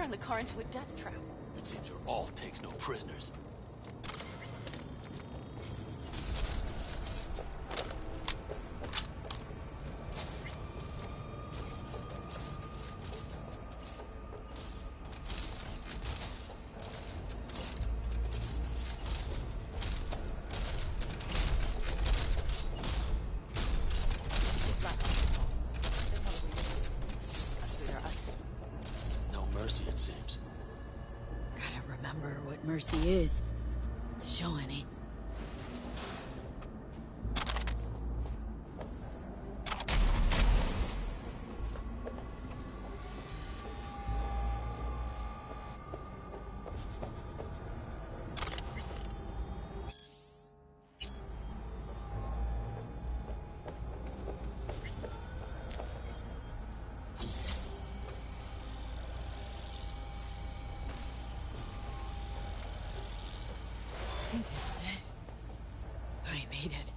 turn the car into a death trap. It seems your alt takes no prisoners. No mercy, it seems. Gotta remember what mercy is. To show any. I think this is it. I made it.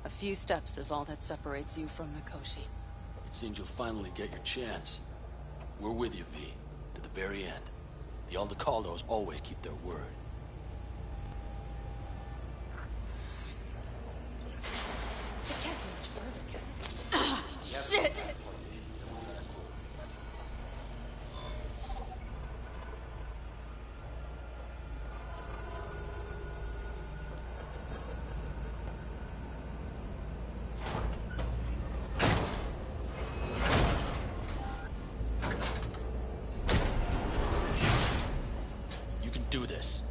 A few steps is all that separates you from Mikoshi. It seems you'll finally get your chance. We're with you, V, to the very end. The Aldecaldos always keep their word. It can't be much further, can it? Shit! You can do this.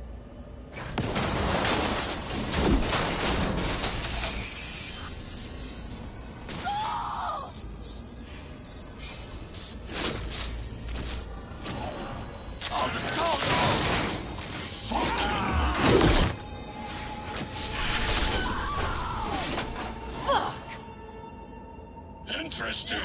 Interesting.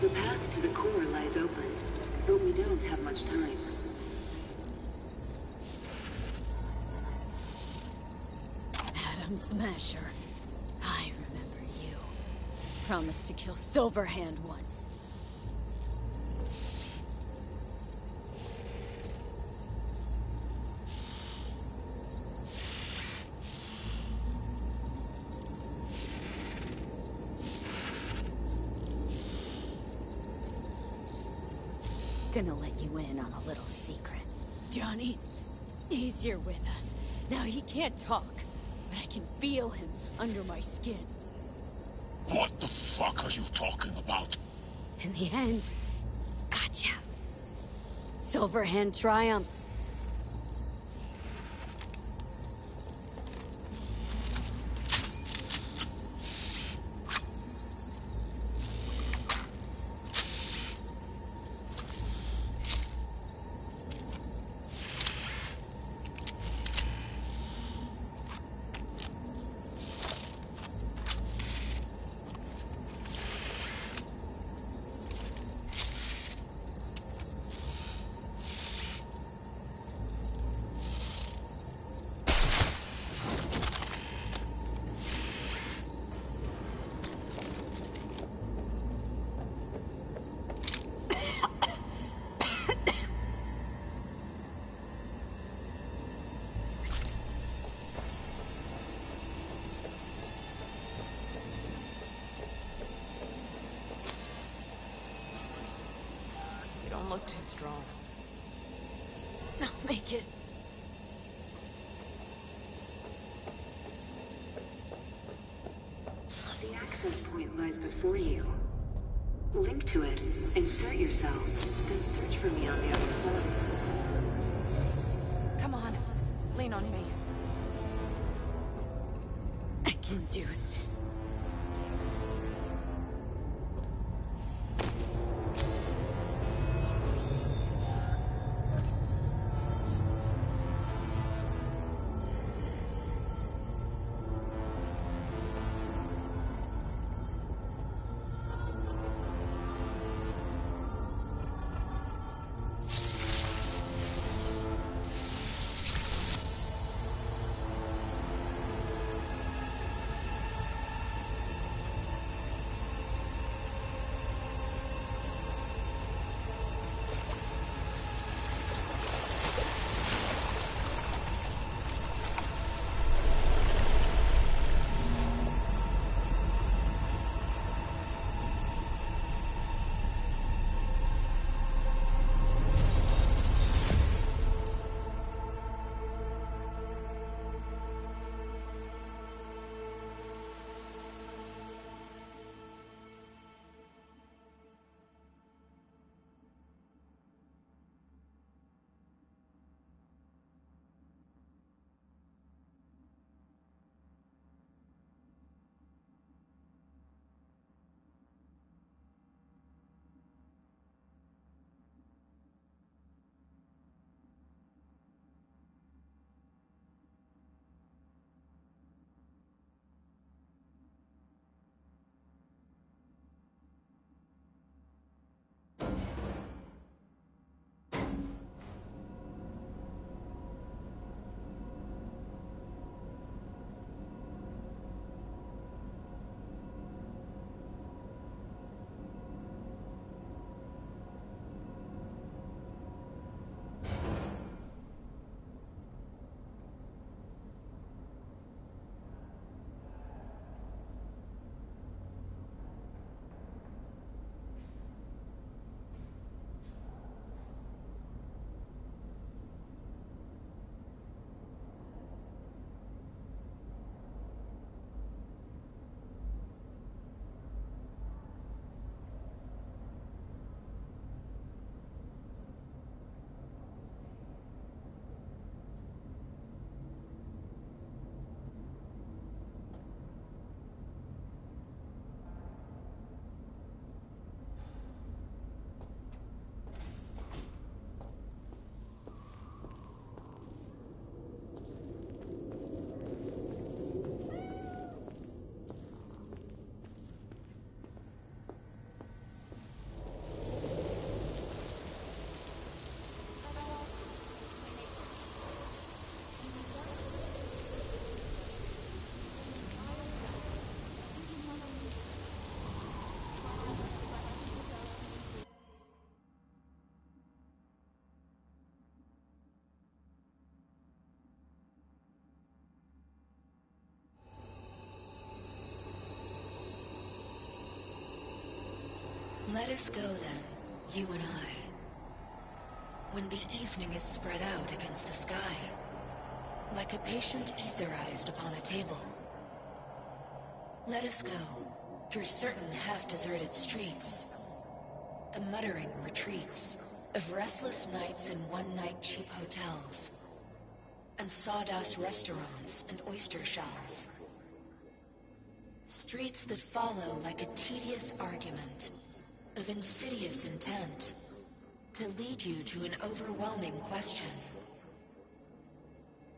The path to the core lies open, but we don't have much time. Atom Smasher. I remember you. Promised to kill Silverhand once. Gonna let you in on a little secret. Johnny, he's here with us. Now he can't talk, but I can feel him under my skin. What the fuck are you talking about? In the end, gotcha. Silverhand triumphs. Don't look too strong. I'll make it. The access point lies before you. Link to it, insert yourself, then search for me on the other side. Come on, lean on me. I can do this. Let us go then, you and I. When the evening is spread out against the sky, like a patient etherized upon a table. Let us go through certain half-deserted streets, the muttering retreats of restless nights in one-night cheap hotels, and sawdust restaurants and oyster shells. Streets that follow like a tedious argument of insidious intent to lead you to an overwhelming question.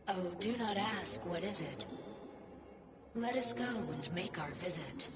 Oh, do not ask, what is it? Let us go and make our visit.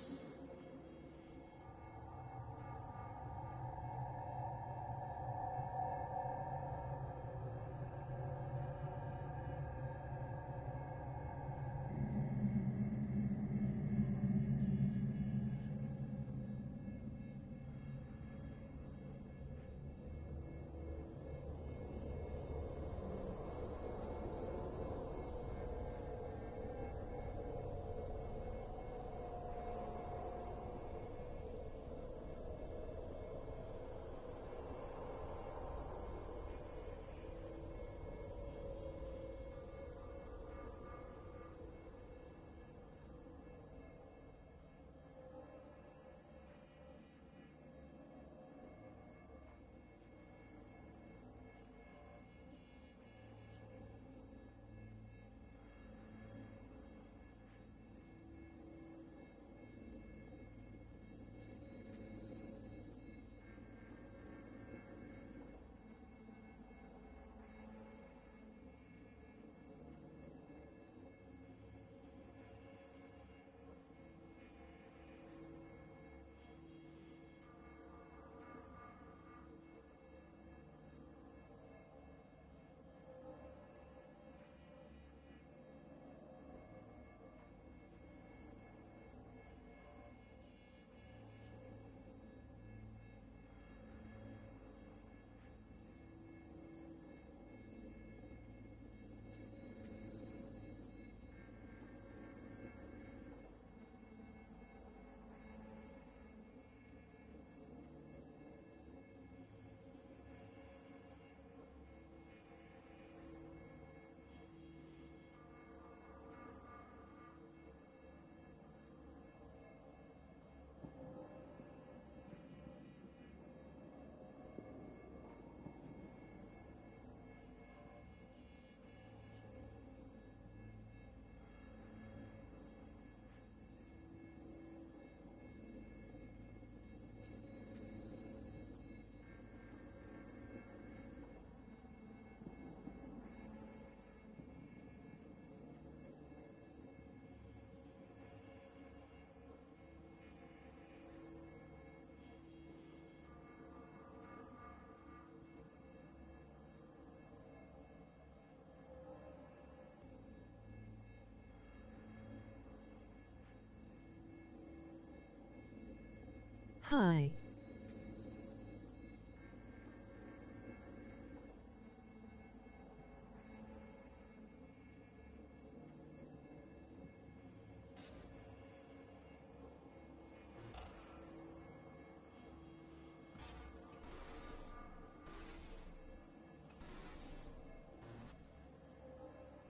Hi.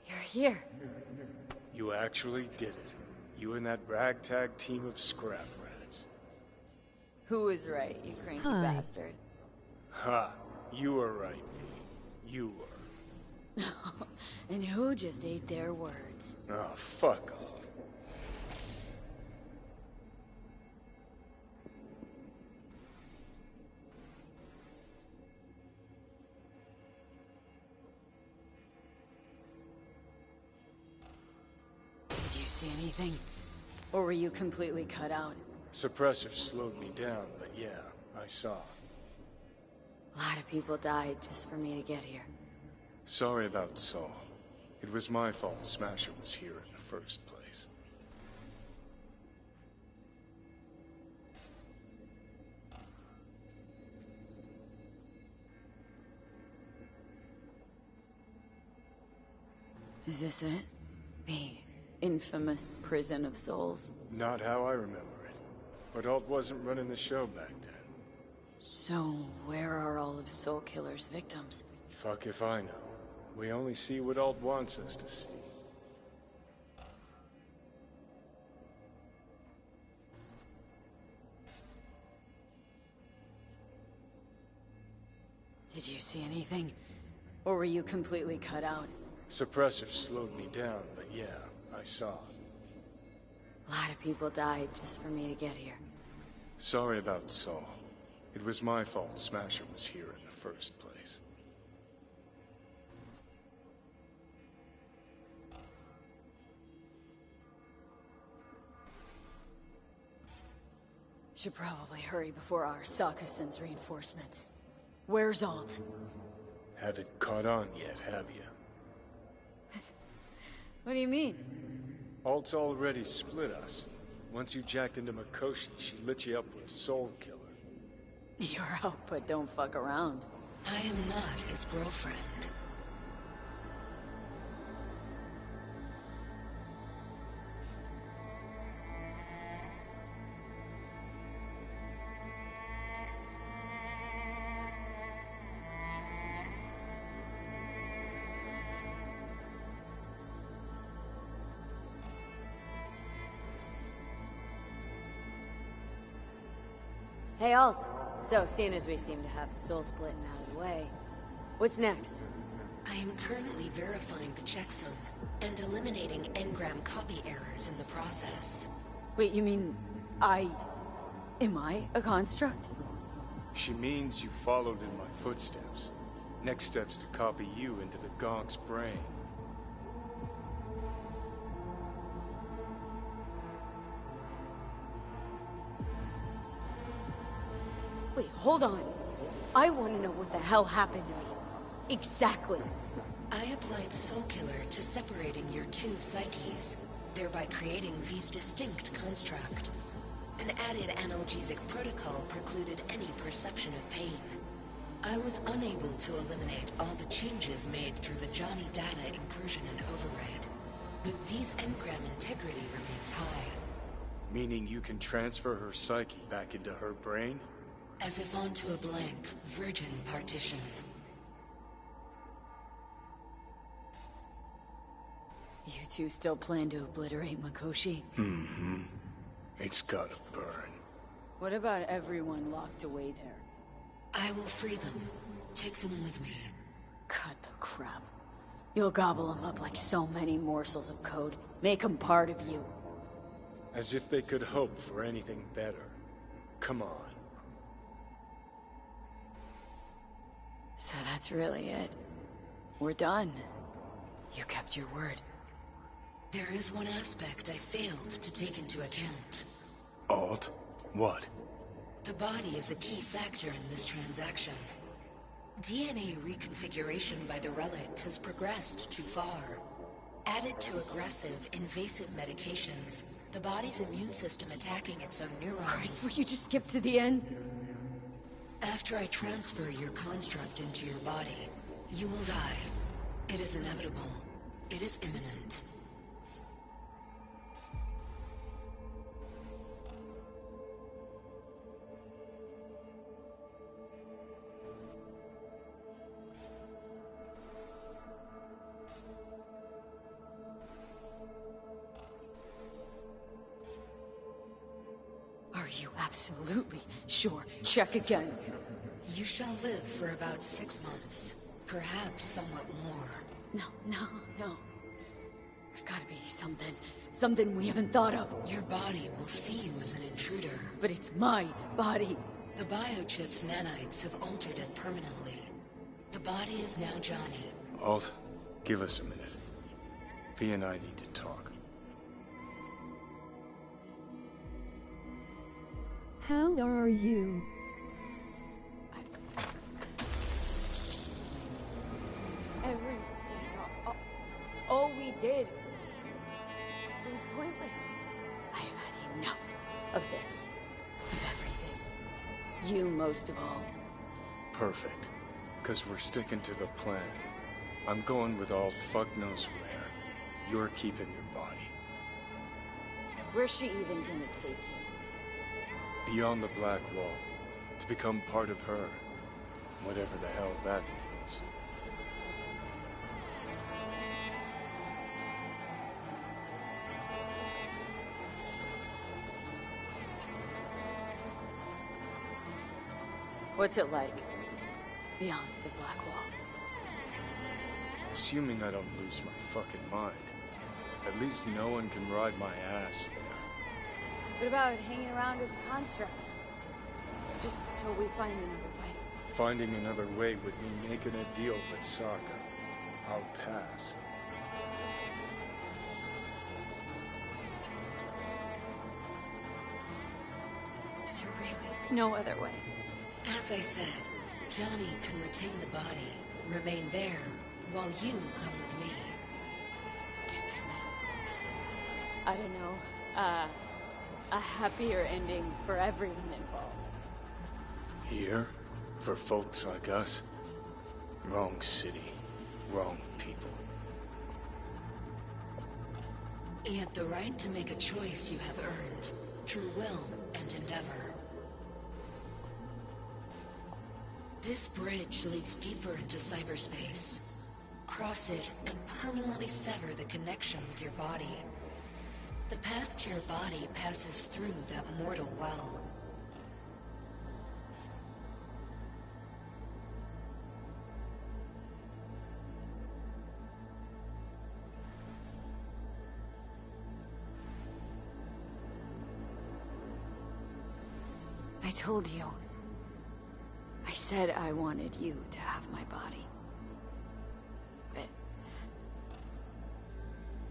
You're here. You actually did it. You and that ragtag team of scrap rats. Who was right, you cranky Hi. bastard? Ha! You were right, V. You were. And who just ate their words? Oh, fuck off. Did you see anything? Or were you completely cut out? Suppressor slowed me down, but yeah, I saw. A lot of people died just for me to get here. Sorry about Saul. It was my fault Smasher was here in the first place. Is this it? The infamous prison of souls? Not how I remember it. But Alt wasn't running the show back then. So, where are all of Soul Killer's victims? Fuck if I know. We only see what Alt wants us to see. Did you see anything? Or were you completely cut out? Suppressor slowed me down, but yeah, I saw. A lot of people died just for me to get here. Sorry about Saul. It was my fault Smasher was here in the first place. Should probably hurry before Arasaka sends reinforcements. Where's Alt? Haven't caught on yet, have you? What do you mean? Alt's already split us. Once you jacked into Mikoshi, she lit you up with Soul Killer. You're out, but don't fuck around. I am not his girlfriend. Hey, Alt. So, seeing as we seem to have the soul splitting out of the way, what's next? I am currently verifying the checksum and eliminating engram copy errors in the process. Wait, you mean am I a construct? She means you followed in my footsteps. Next step's to copy you into the Gonk's brain. Wait, hold on. I want to know what the hell happened to me. Exactly. I applied Soul Killer to separating your two psyches, thereby creating V's distinct construct. An added analgesic protocol precluded any perception of pain. I was unable to eliminate all the changes made through the Johnny data incursion and override, but V's engram integrity remains high. Meaning you can transfer her psyche back into her brain? As if onto a blank, virgin partition. You two still plan to obliterate Mikoshi? Mm-hmm. It's gotta burn. What about everyone locked away there? I will free them. Take them with me. Cut the crap. You'll gobble them up like so many morsels of code. Make them part of you. As if they could hope for anything better. Come on. So that's really it. We're done. You kept your word. There is one aspect I failed to take into account. Alt? What? The body is a key factor in this transaction. DNA reconfiguration by the relic has progressed too far. Added to aggressive, invasive medications, the body's immune system attacking its own neurons... Christ, will you just skip to the end? After I transfer your construct into your body, you will die. It is inevitable. It is imminent. Are you absolutely sure? Check again. You shall live for about 6 months. Perhaps somewhat more. No. There's gotta be something we haven't thought of. Your body will see you as an intruder. But it's my body. The biochip's nanites have altered it permanently. The body is now Johnny. Alt, give us a minute. V and I need to talk. How are you? Everything. All we did. It was pointless. I have had enough of this. Of everything. You most of all. Perfect. Because we're sticking to the plan. I'm going with Alt fuck knows where. You're keeping your body. Where's she even gonna take you? Beyond the Black Wall. To become part of her. Whatever the hell that means. What's it like? Beyond the Black Wall. Assuming I don't lose my fucking mind. At least no one can ride my ass there. What about hanging around as a construct? Just till we find another way. Finding another way would mean making a deal with Sokka. I'll pass. Is there really no other way? As I said, Johnny can retain the body, remain there, while you come with me. Guess I don't know, a happier ending for everyone involved. Here? For folks like us? Wrong city. Wrong people. Yet the right to make a choice you have earned, through will and endeavor. This bridge leads deeper into cyberspace. Cross it and permanently sever the connection with your body. The path to your body passes through that mortal well. I told you. I said I wanted you to have my body.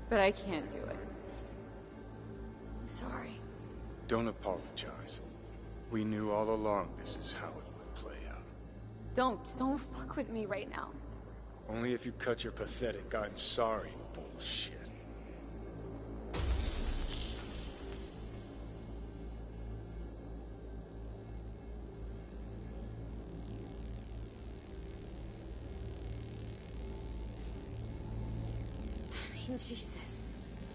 But I can't do it. I'm sorry. Don't apologize. We knew all along this is how it would play out. Don't fuck with me right now. Only if you cut your pathetic "I'm sorry" bullshit. Jesus.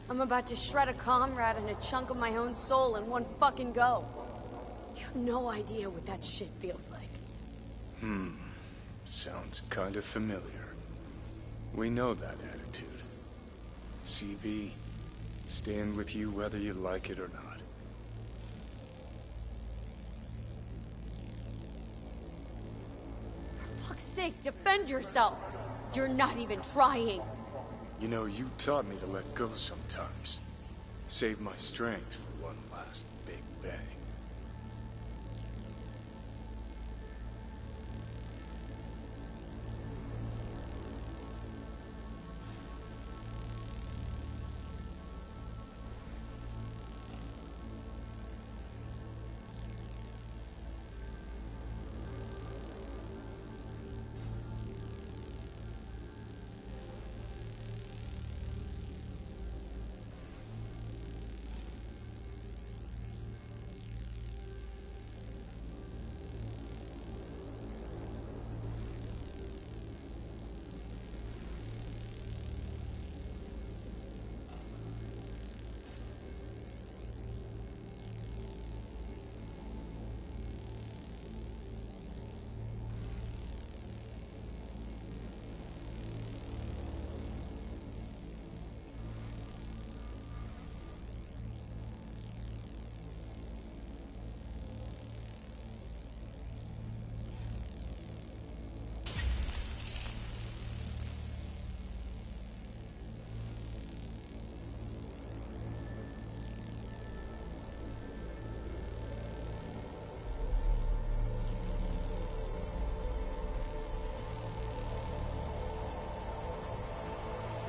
I'm about to shred a comrade and a chunk of my own soul in one fucking go. You have no idea what that shit feels like. Sounds kind of familiar. We know that attitude. CV, stand with you whether you like it or not. For fuck's sake, defend yourself! You're not even trying! You know, you taught me to let go sometimes. Save my strength for one last big bang.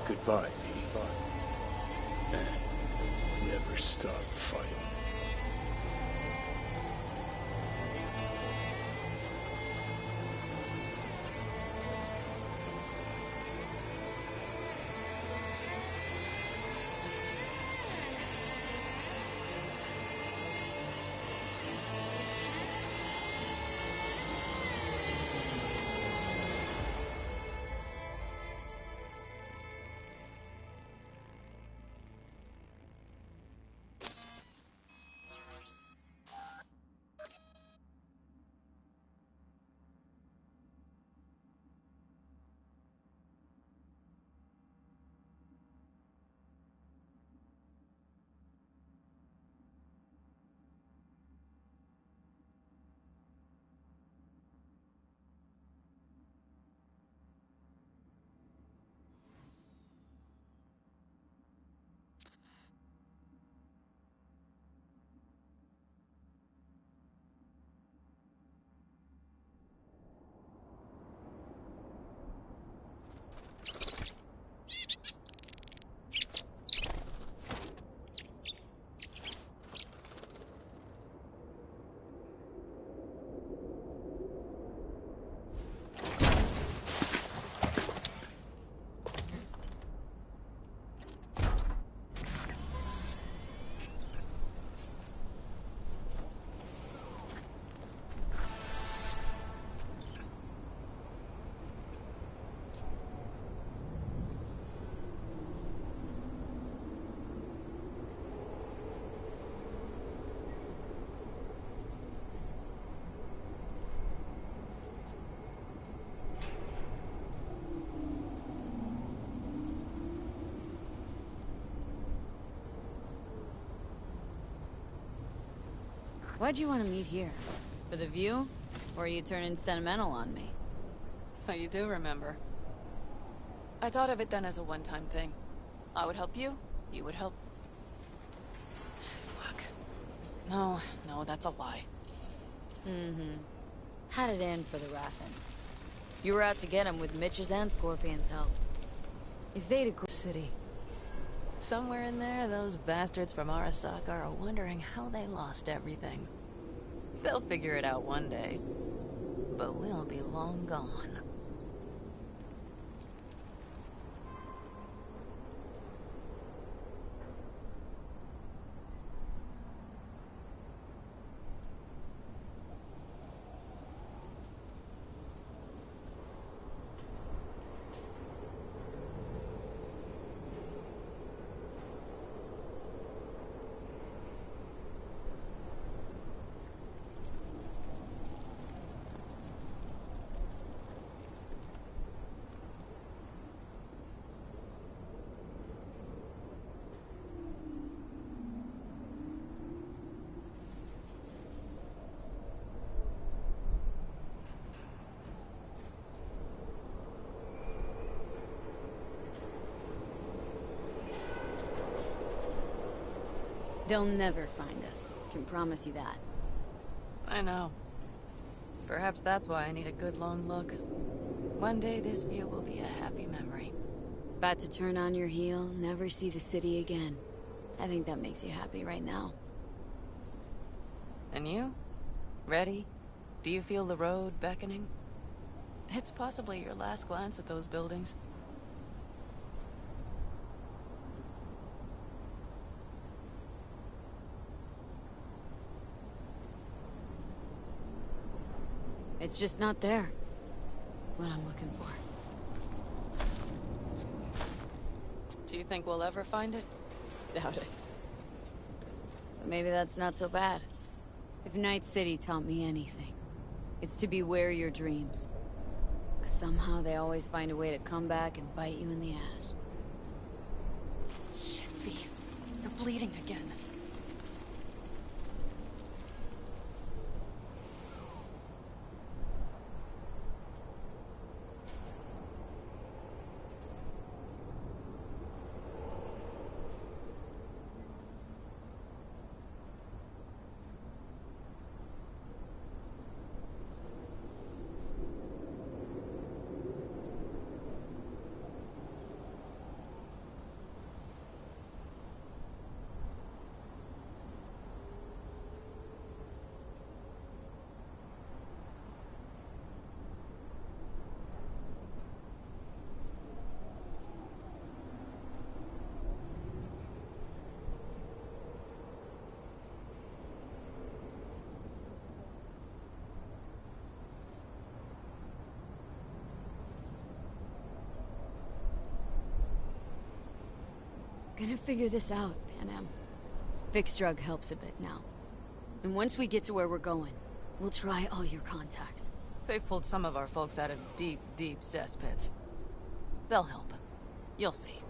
Goodbye, V. And never stop fighting. Why'd you want to meet here? For the view? Or are you turning sentimental on me? So you do remember. I thought of it then as a one-time thing. I would help you, you would help... Fuck. No, that's a lie. Mm-hmm. Had it in for the Raffins. You were out to get him with Mitch's and Scorpion's help. If they'd agreed... City. Somewhere in there, those bastards from Arasaka are wondering how they lost everything. They'll figure it out one day. But we'll be long gone. They'll never find us. Can promise you that. I know. Perhaps that's why I need a good long look. One day this view will be a happy memory. About to turn on your heel, never see the city again. I think that makes you happy right now. And you? Ready? Do you feel the road beckoning? It's possibly your last glance at those buildings. It's just not there. What I'm looking for. Do you think we'll ever find it? Doubt it. But maybe that's not so bad. If Night City taught me anything, it's to beware your dreams. 'Cause somehow they always find a way to come back and bite you in the ass. Shit, V. You're bleeding again. Gonna figure this out, Panam. Vic's drug helps a bit now. And once we get to where we're going, we'll try all your contacts. They've pulled some of our folks out of deep, deep cesspits. They'll help. You'll see.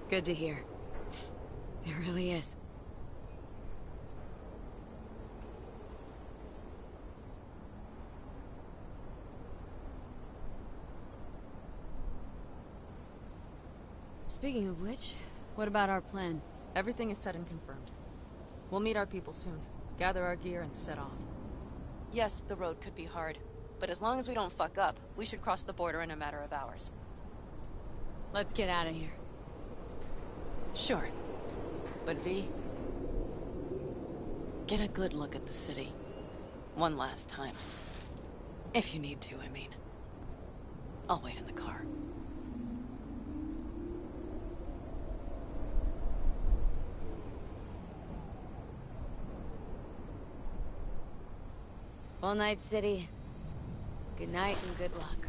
Good to hear. It really is. Speaking of which, what about our plan? Everything is set and confirmed. We'll meet our people soon, gather our gear, and set off. Yes, the road could be hard, but as long as we don't fuck up, we should cross the border in a matter of hours. Let's get out of here. Sure. But V, get a good look at the city. One last time. If you need to, I mean. I'll wait in the car. Well, Night City. Good night and good luck.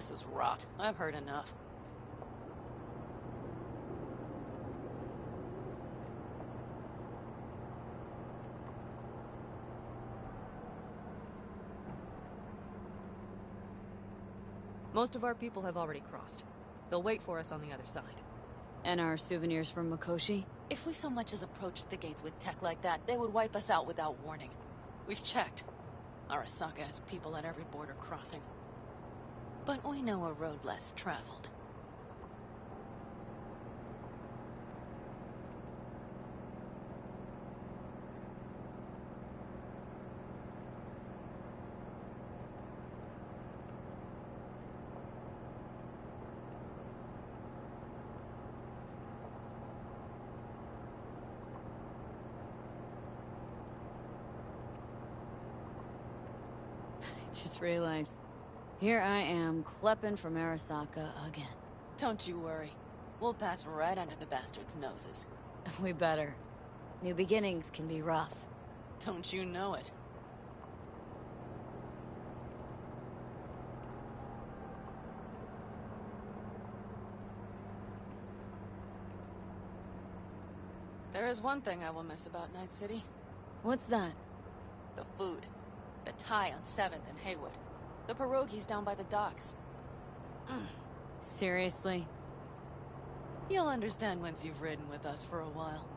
This is rot. I've heard enough. Most of our people have already crossed. They'll wait for us on the other side. And our souvenirs from Mikoshi? If we so much as approached the gates with tech like that, they would wipe us out without warning. We've checked. Arasaka has people at every border crossing. But we know a road less traveled. Just realized. Here I am, klepping from Arasaka again. Don't you worry. We'll pass right under the bastards' noses. We better. New beginnings can be rough. Don't you know it? There is one thing I will miss about Night City. What's that? The food. The Thai on 7th and Haywood. The pierogies down by the docks. Seriously? You'll understand once you've ridden with us for a while.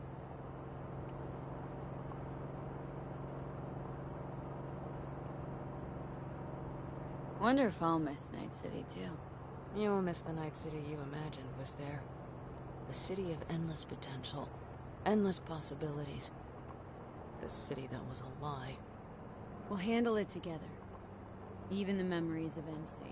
Wonder if I'll miss Night City, too. You will miss the Night City you imagined was there. The city of endless potential. Endless possibilities. The city that was a lie. We'll handle it together. Even the memories of MC.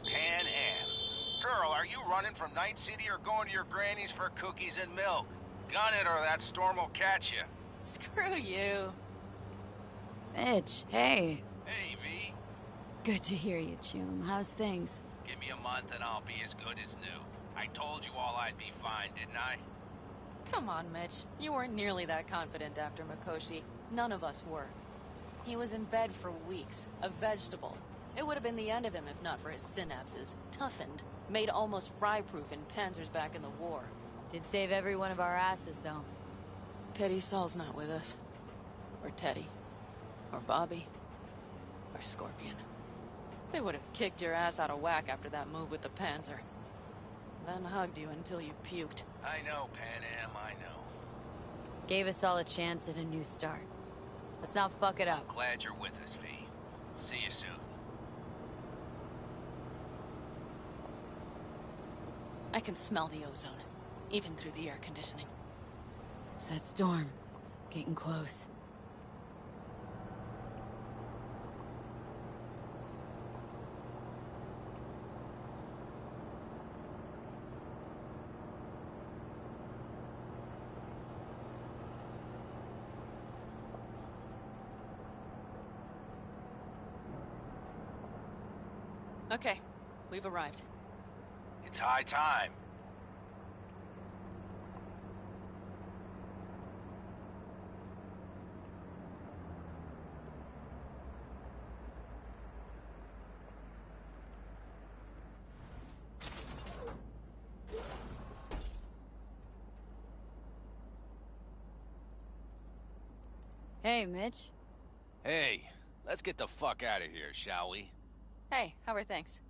Panam. Girl, are you running from Night City or going to your granny's for cookies and milk? Gun it or that storm will catch you. Screw you. Mitch, hey. Hey, V. Good to hear you, Chum. How's things? Give me a month and I'll be as good as new. I told you all I'd be fine, didn't I? Come on, Mitch. You weren't nearly that confident after Mikoshi. None of us were. He was in bed for weeks, a vegetable. It would have been the end of him if not for his synapses. Toughened, made almost fry-proof in panzers back in the war. Did save every one of our asses, though. Pity Saul's not with us. Or Teddy. Or Bobby. Or Scorpion. They would have kicked your ass out of whack after that move with the Panzer. Then hugged you until you puked. I know, Panam, I know. Gave us all a chance at a new start. Let's not fuck it up. I'm glad you're with us, V. See you soon. I can smell the ozone, even through the air conditioning. It's that storm. Getting close. Okay, we've arrived. It's high time. Hey, Mitch. Hey, let's get the fuck out of here, shall we? Hey, how are things?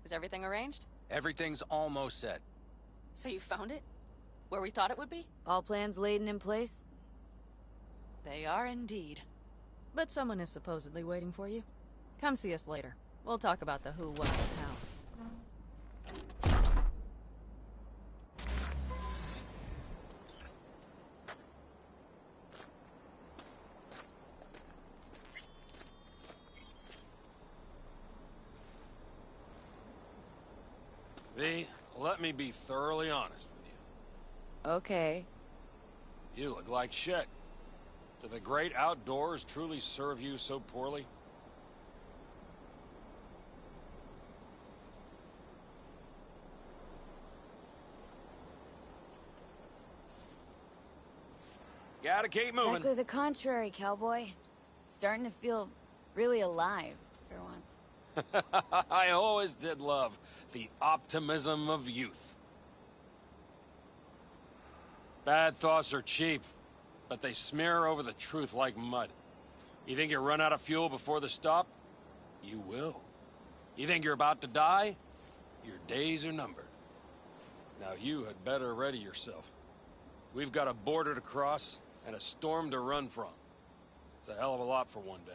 Is everything arranged? Everything's almost set. So you found it? Where we thought it would be? All plans laid and in place? They are indeed. But someone is supposedly waiting for you. Come see us later. We'll talk about the who, what, and how. V, let me be thoroughly honest with you. Okay. You look like shit. Do the great outdoors truly serve you so poorly? Gotta keep moving. Exactly the contrary, cowboy. Starting to feel really alive for once. I always did love the optimism of youth. Bad thoughts are cheap, but they smear over the truth like mud. You think you run out of fuel before the stop? You will. You think you're about to die? Your days are numbered. Now you had better ready yourself. We've got a border to cross and a storm to run from. It's a hell of a lot for one day.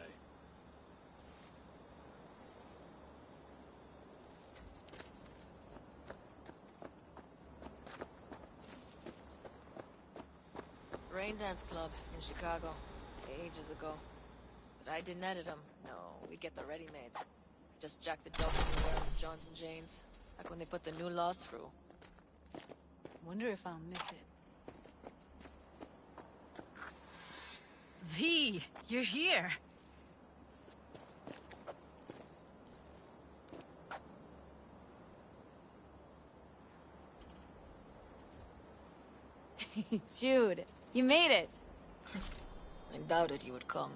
Rain Dance Club in Chicago, ages ago. But I didn't edit them. No, we'd get the ready-mades. Just jack the jokes anywhere with Johns and Janes, like when they put the new laws through. Wonder if I'll miss it. V, you're here. Jude, you made it. I doubted you would come.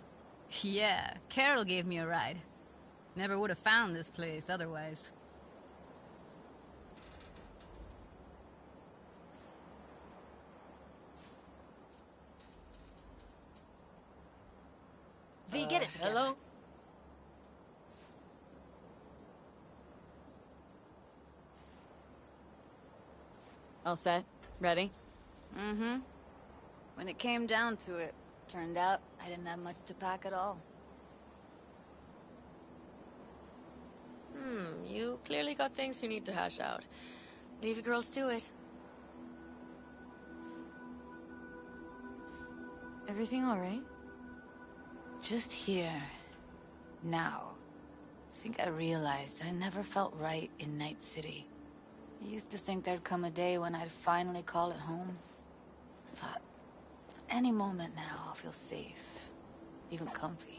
Yeah, Carol gave me a ride. Never would have found this place otherwise. V, get it together. Hello? All set? Ready? Mm-hmm. When it came down to it, turned out I didn't have much to pack at all. You clearly got things you need to hash out. Leave you girls to it. Everything all right? Just here. Now. I think I realized I never felt right in Night City. I used to think there'd come a day when I'd finally call it home. I thought, any moment now I'll feel safe. Even comfy.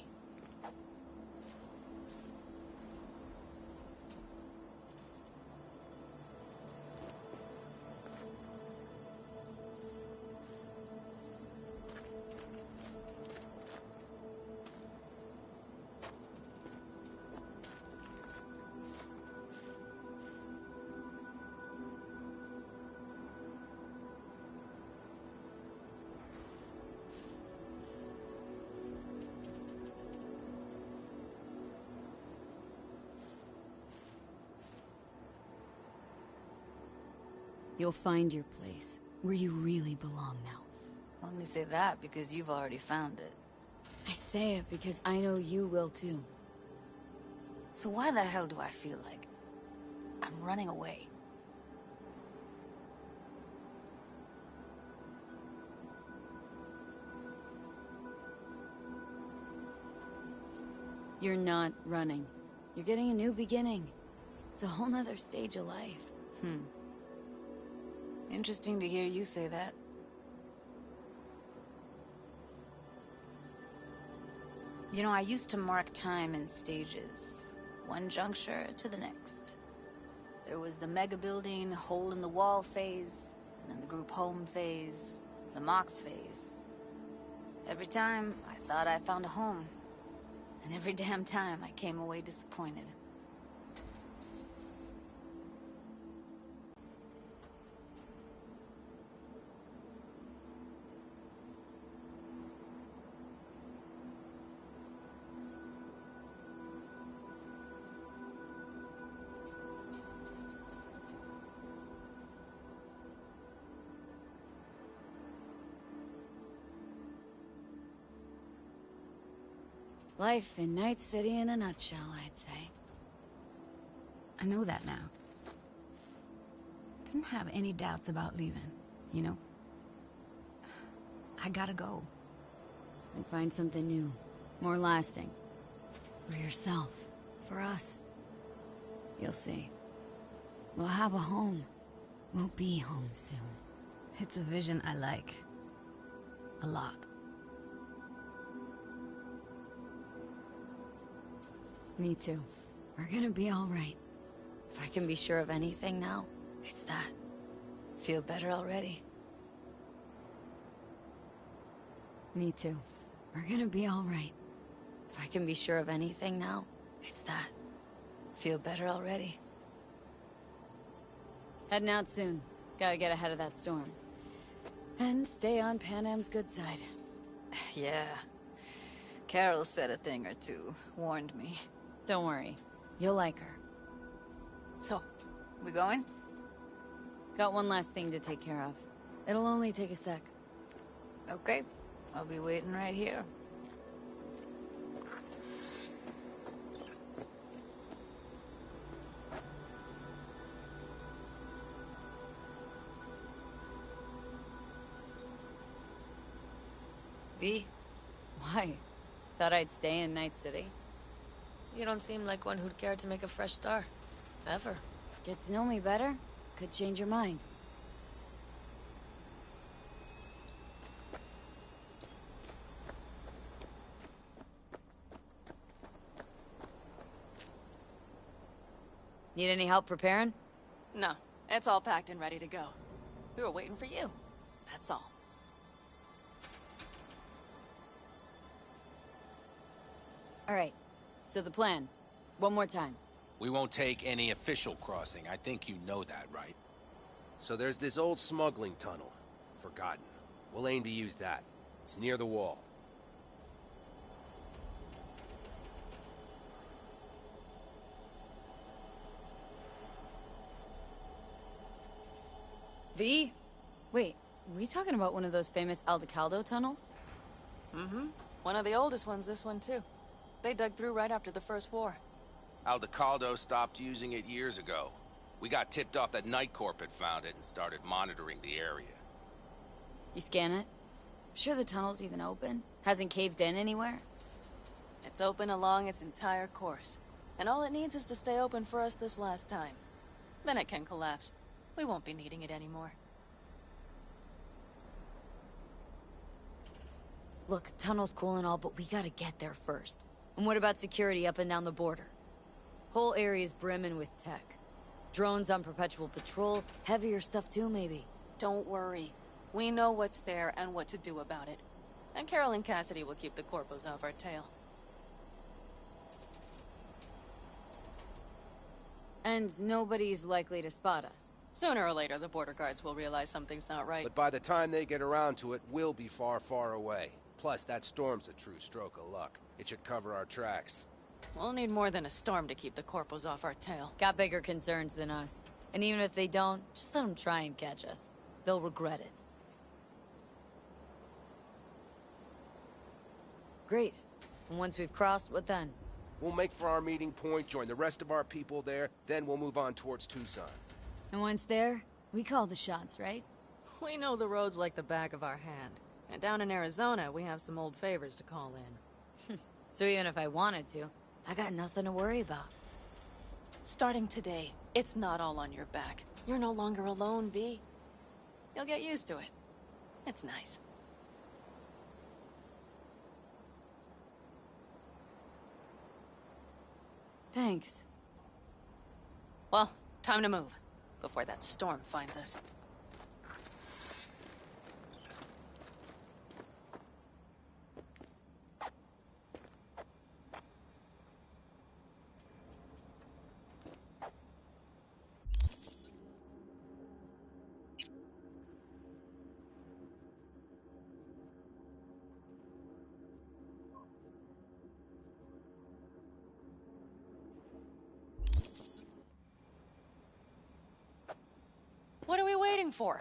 You'll find your place, where you really belong now. Only say that because you've already found it. I say it because I know you will too. So why the hell do I feel like I'm running away? You're not running. You're getting a new beginning. It's a whole nother stage of life. Interesting to hear you say that. You know, I used to mark time in stages. One juncture to the next. There was the mega building, hole-in-the-wall phase, and then the group home phase, the Mox phase. Every time, I thought I found a home. And every damn time, I came away disappointed. Life in Night City in a nutshell, I'd say. I know that now. Didn't have any doubts about leaving, you know? I gotta go. And find something new, more lasting. For yourself, for us. You'll see. We'll have a home. We'll be home soon. It's a vision I like. A lot. Me too. We're gonna be all right. If I can be sure of anything now, it's that. Feel better already? Me too. We're gonna be alright. If I can be sure of anything now, it's that. Feel better already. Heading out soon. Gotta get ahead of that storm. And stay on Panam's good side. Yeah. Carol said a thing or two, warned me. Don't worry. You'll like her. So, we going? Got one last thing to take care of. It'll only take a sec. Okay. I'll be waiting right here. V? Why? Thought I'd stay in Night City? You don't seem like one who'd care to make a fresh start. Ever. Get to know me better? Could change your mind. Need any help preparing? No, it's all packed and ready to go. We were waiting for you. That's all. Alright, so the plan. One more time. We won't take any official crossing. I think you know that, right? So there's this old smuggling tunnel. Forgotten. We'll aim to use that. It's near the wall. V? Wait, were we talking about one of those famous Aldecaldo tunnels? Mm-hmm. One of the oldest ones, this one too. They dug through right after the First War. Aldecaldo stopped using it years ago. We got tipped off that Night Corp had found it and started monitoring the area. You scan it? Sure the tunnel's even open? Hasn't caved in anywhere? It's open along its entire course. And all it needs is to stay open for us this last time. Then it can collapse. We won't be needing it anymore. Look, tunnel's cool and all, but we gotta get there first. And what about security up and down the border? Whole area's brimming with tech. Drones on perpetual patrol, heavier stuff too, maybe. Don't worry. We know what's there and what to do about it. And Carol and Cassidy will keep the corpos off our tail. And nobody's likely to spot us. Sooner or later, the border guards will realize something's not right. But by the time they get around to it, we'll be far, far away. Plus, that storm's a true stroke of luck. It should cover our tracks. We'll need more than a storm to keep the corpos off our tail. Got bigger concerns than us. And even if they don't, just let them try and catch us. They'll regret it. Great. And once we've crossed, what then? We'll make for our meeting point, join the rest of our people there, then we'll move on towards Tucson. And once there, we call the shots, right? We know the roads like the back of our hand. And down in Arizona, we have some old favors to call in. So even if I wanted to, I got nothing to worry about. Starting today, it's not all on your back. You're no longer alone, V. You'll get used to it. It's nice. Thanks. Well, time to move, before that storm finds us. What are we waiting for?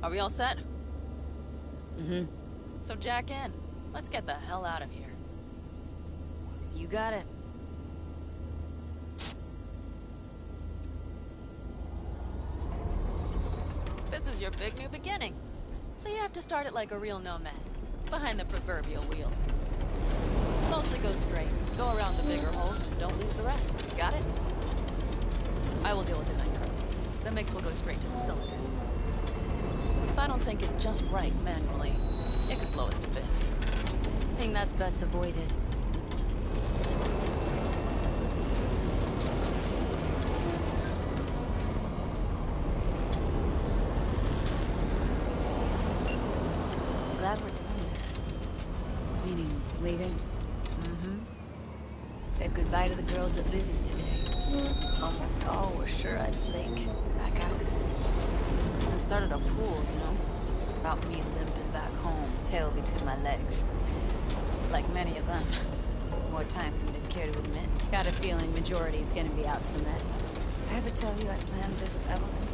Are we all set? Mm-hmm. So jack in. Let's get the hell out of here. You got it. This is your big new beginning. So you have to start it like a real nomad. Behind the proverbial wheel. Mostly go straight. Go around the bigger holes and don't lose the rest. Got it? I will deal with the nitro. The mix will go straight to the cylinders. If I don't sync it just right manually, it could blow us to bits. I think that's best avoided. Glad we're doing this. Meaning, leaving? Mm-hmm. Said goodbye to the girls at Lizzie's today. Almost all were sure I'd flake. Back out. I started a pool, you know? About me limping back home, tail between my legs. Like many of them. More times than they'd care to admit. Got a feeling majority's gonna be out some ends. I ever tell you I planned this with Evelyn?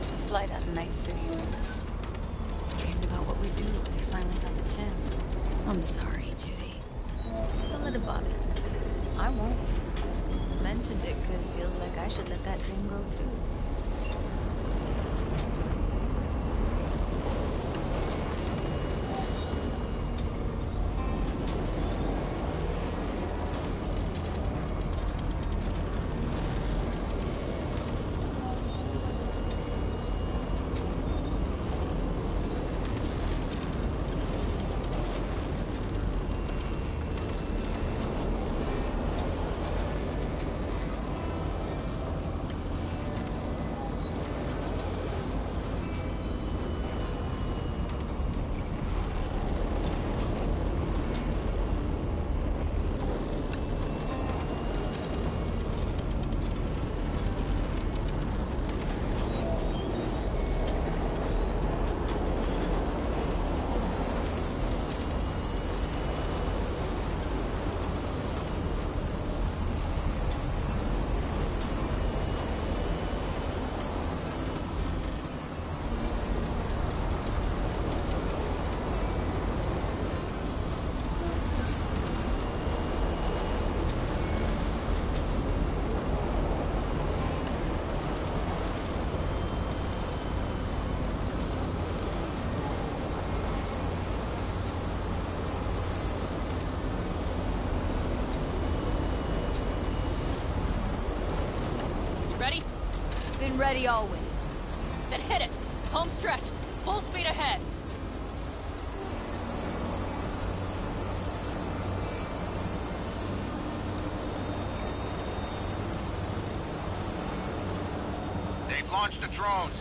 A flight out of Night City with us. Dreamed about what we'd do when we finally got the chance. I'm sorry, Judy. Don't let it bother you. I won't. Mentioned it because feels like I should let that dream grow too. Ready? Been ready always. Then hit it! Home stretch! Full speed ahead! They've launched the drones.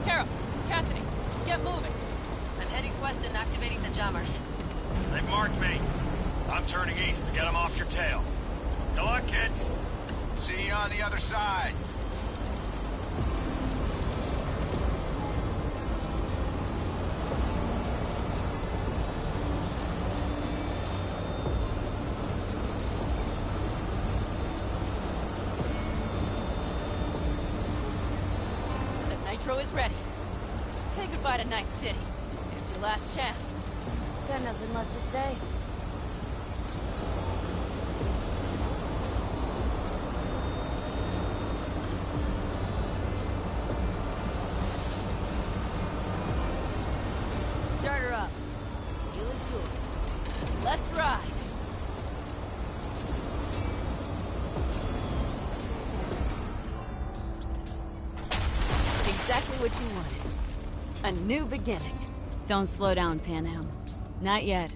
Tara, Cassidy, get moving. I'm heading west and activating the jammers. They've marked me. I'm turning east to get them off your tail. Good luck, kids. See you on the other side. The nitro is ready. Say goodbye to Night City. It's your last chance. Got nothing left to say. Start her up. Deal is yours. Let's ride. Exactly what you wanted. A new beginning. Don't slow down, Panam. Not yet.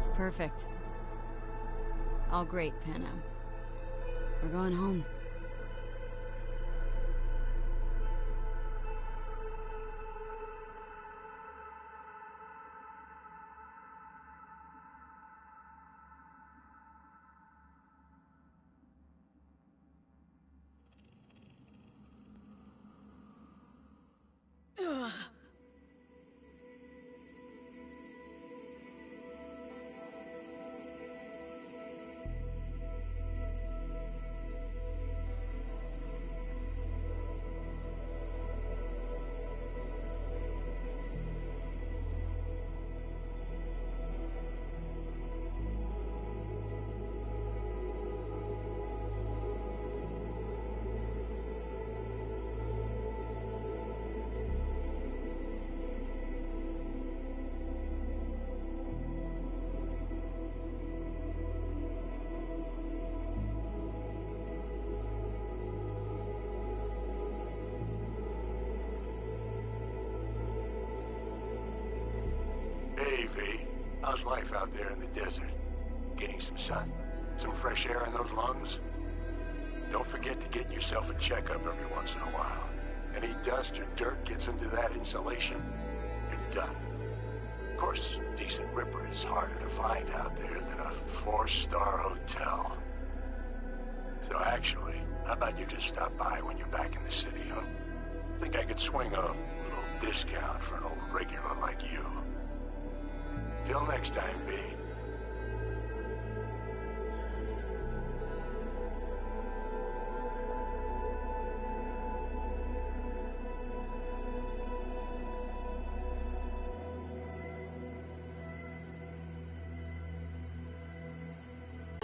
It's perfect. All great, Panam. We're going home. Hey, V. How's life out there in the desert? Getting some sun? Some fresh air in those lungs? Don't forget to get yourself a checkup every once in a while. Any dust or dirt gets into that insulation, you're done. Of course, decent ripper is harder to find out there than a 4-star hotel. So actually, how about you just stop by when you're back in the city, huh? Think I could swing a little discount for an old regular like you. Till next time, V.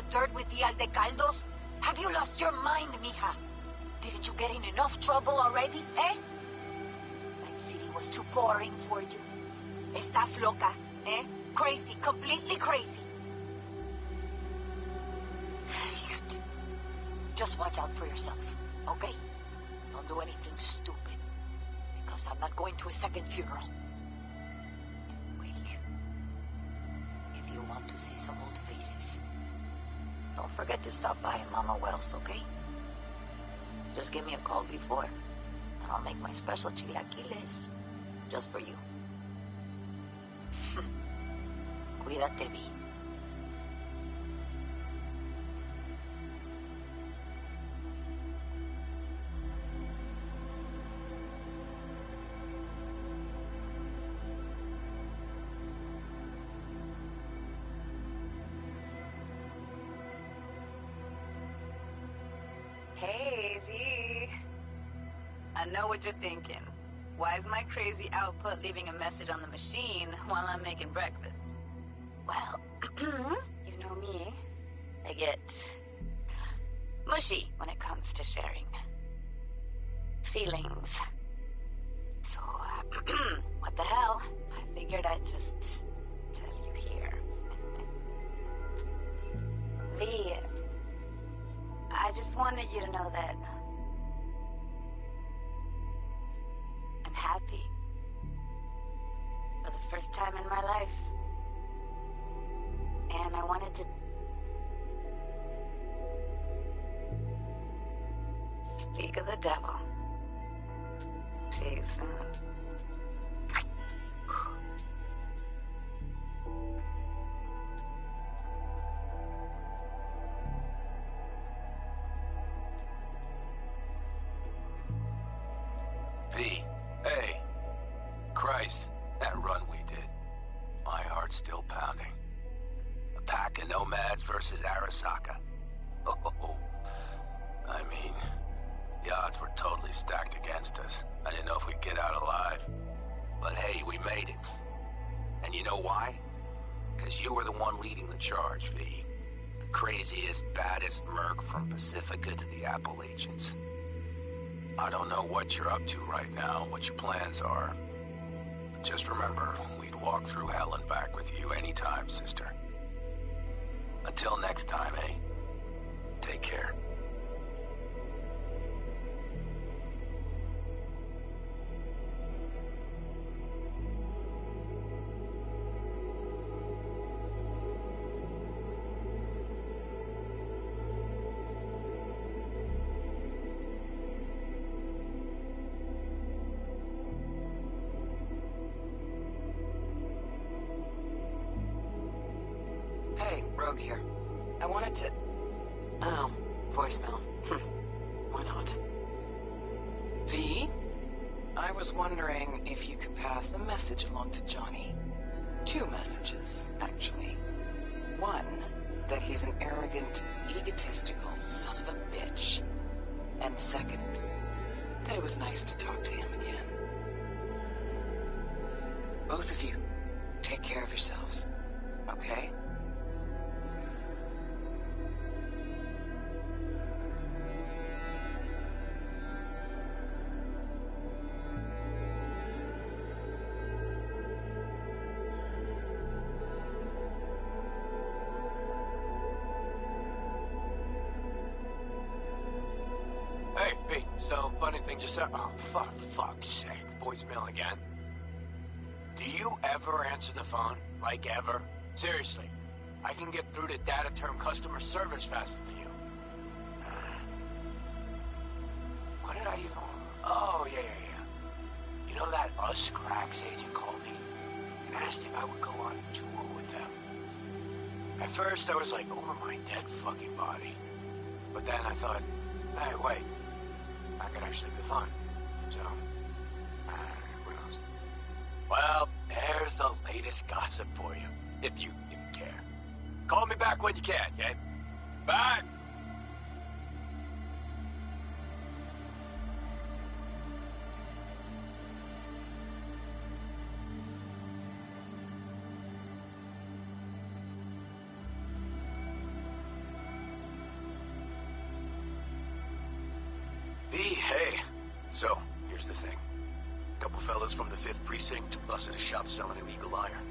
Dirt with the Aldecaldos? Have you lost your mind, mija? Didn't you get in enough trouble already, eh? Night City was too boring for you. Estás loca, eh? Crazy, completely crazy. Just watch out for yourself, okay? Don't do anything stupid, because I'm not going to a second funeral. Well, if you want to see some old faces, don't forget to stop by Mama Wells, okay? Just give me a call before, and I'll make my special chilaquiles just for you. Cuídate, Vi. Hey, V. I know what you're thinking. Why is my crazy output leaving a message on the machine while I'm making breakfast? Well, you know me. I get mushy when it comes to sharing feelings. So, what the hell? I figured I'd just tell you here. V, I just wanted you to know that happy. For the first time in my life. And I wanted to... speak of the devil. See you soon. V, hey. Christ, that run we did. My heart's still pounding. A pack of nomads versus Arasaka. Oh, I mean, the odds were totally stacked against us. I didn't know if we'd get out alive. But hey, we made it. And you know why? Because you were the one leading the charge, V. The craziest, baddest merc from Pacifica to the Appalachians. I don't know what you're up to right now, what your plans are. But just remember, we'd walk through hell and back with you anytime, sister. Until next time, eh? Take care. Hey, Rogue here. I wanted to... Oh, voicemail. Why not? V? I was wondering if you could pass the message along to Johnny. 2 messages, actually. One, that he's an arrogant, egotistical son of a bitch. And second, that it was nice to talk to him again. Both of you, take care of yourselves, okay? Hey, B, so funny thing just said. Oh, fuck's sake. Voicemail again. Do you ever answer the phone? Like ever? Seriously. I can get through to data term customer service faster than you. What did I even... Oh, yeah. You know that Us Cracks agent called me and asked if I would go on tour with them. At first, I was like, over my dead fucking body. But then I thought, hey, wait. I could actually be fun. So, who knows? Well, there's the latest gossip for you, if you care. Call me back when you can, okay? Bye! Hey. So, here's the thing. A couple fellas from the 5th Precinct busted a shop selling illegal iron.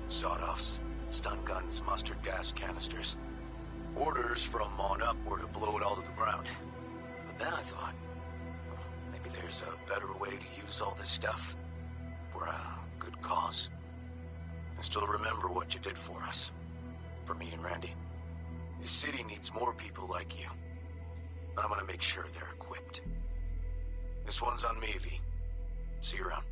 Sawed-offs, stun guns, mustard gas canisters. Orders from on up were to blow it all to the ground. But then I thought, well, maybe there's a better way to use all this stuff for a good cause. I still remember what you did for us. For me and Randy. This city needs more people like you. I'm gonna make sure they're equipped. This one's on me, V. See you around.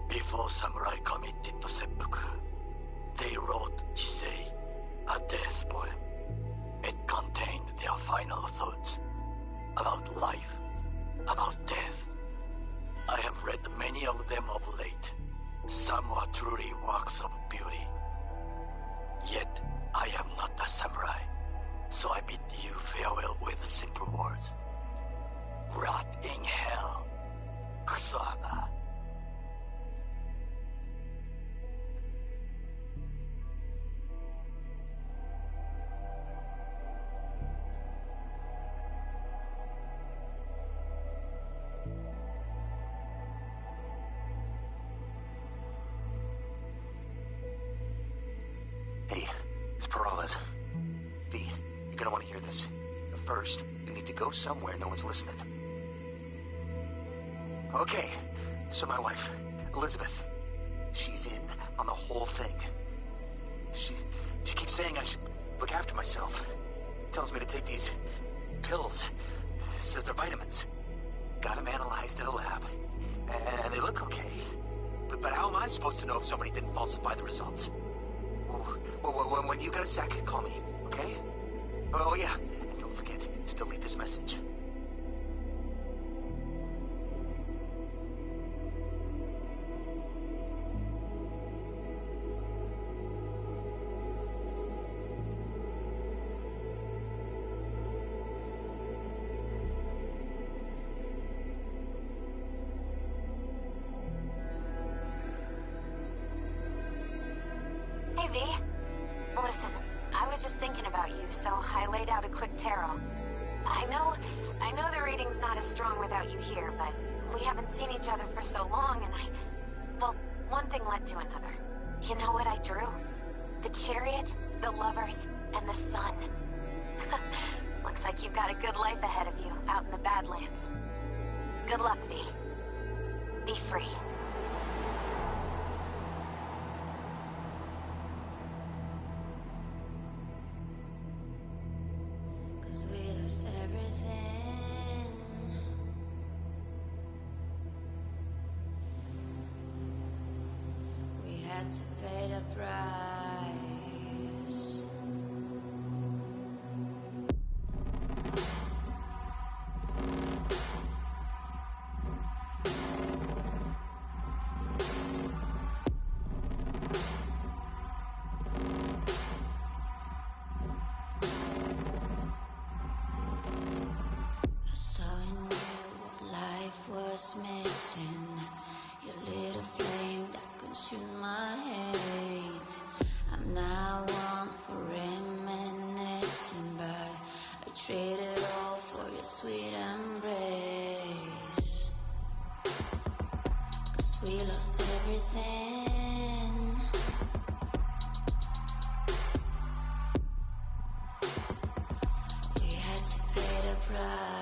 Before samurai committed to seppuku, they wrote Jisei, a death poem. It contained their final thoughts about life, about death. I have read many of them of late. Some are truly works of beauty. Yet, I am not a samurai, so I bid you farewell with simple words. Rot in hell, Kusama. this. But first, you need to go somewhere no one's listening. Okay, so my wife, Elizabeth, she's in on the whole thing. She keeps saying I should look after myself. Tells me to take these pills. Says they're vitamins. Got them analyzed in a lab. And they look okay. But how am I supposed to know if somebody didn't falsify the results? Well, when you got a sec, call me, okay? Oh yeah, and don't forget to delete this message. Hey, V. Listen, I was just thinking about you, so I laid out a quick tarot. I know the reading's not as strong without you here, but we haven't seen each other for so long, and well, one thing led to another. You know what I drew? The chariot, the lovers, and the sun. Looks like you've got a good life ahead of you, out in the Badlands. Good luck, V. Be free. Cause we lost everything. We had to pay the price. I saw in you what life was missing. You lit a flame that consumed my hate. I'm now one for reminiscing, but I traded all for your sweet embrace. Cause we lost everything. We had to pay the price.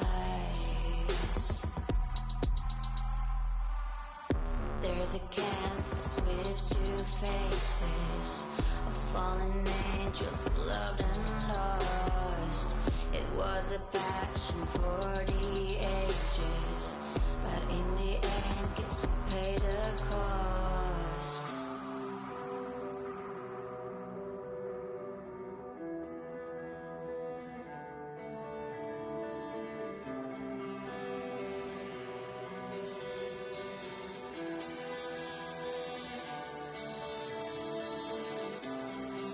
There's a canvas with two faces of fallen angels who loved and lost. It was a passion for the ages, but in the end, guess we paid the cost.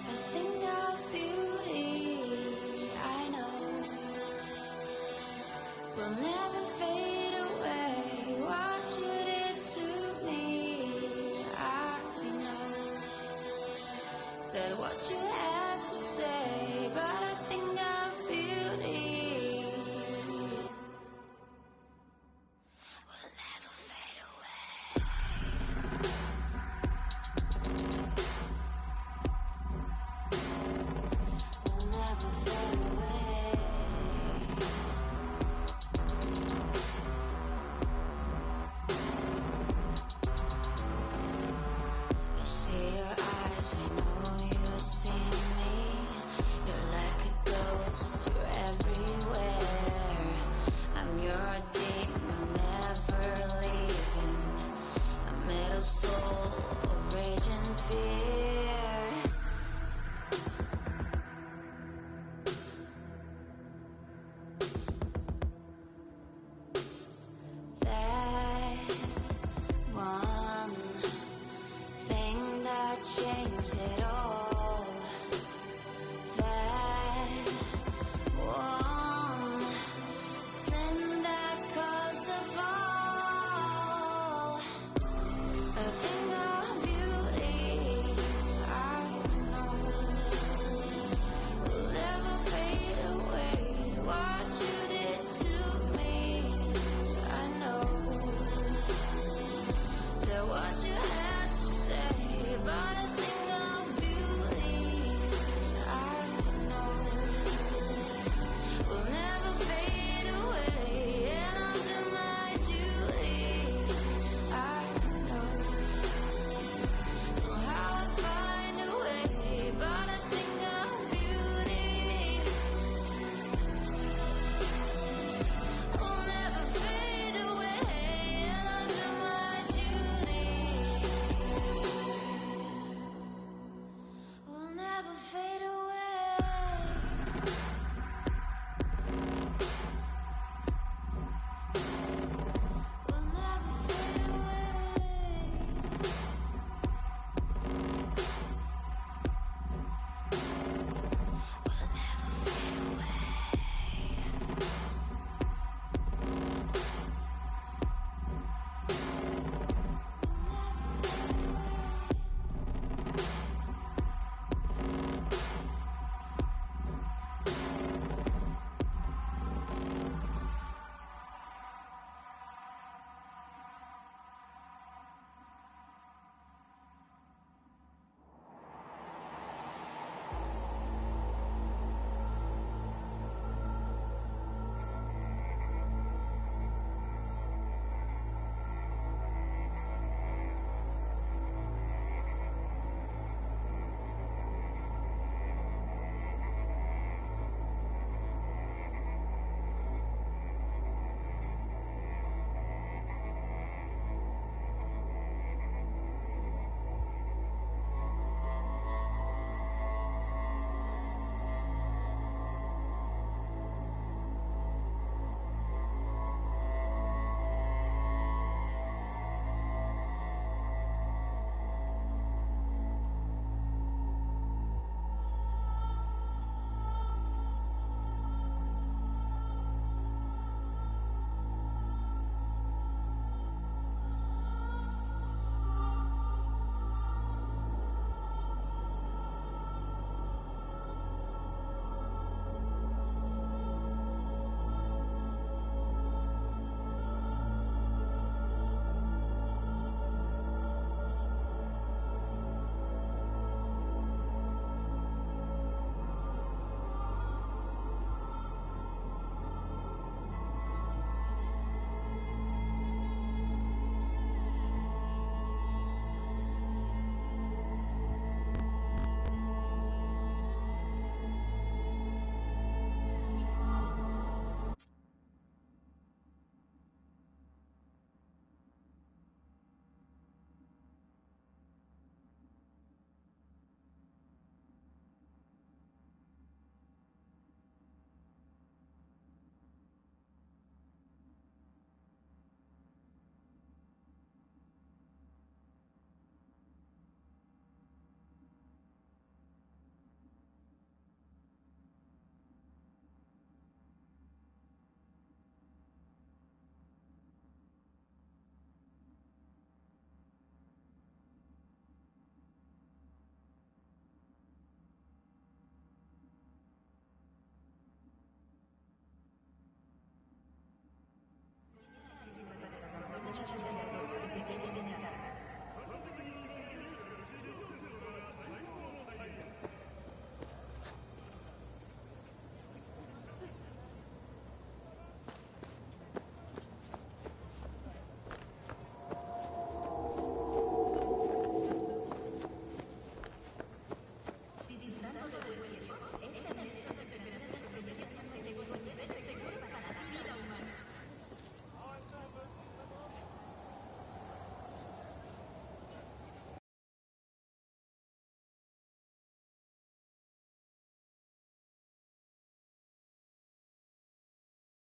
A thing of beauty, I know, will never fade away. What you did to me, I know. Said what you had to say, but a thing of beauty will never fade away. Will never fade away. I see your eyes, I know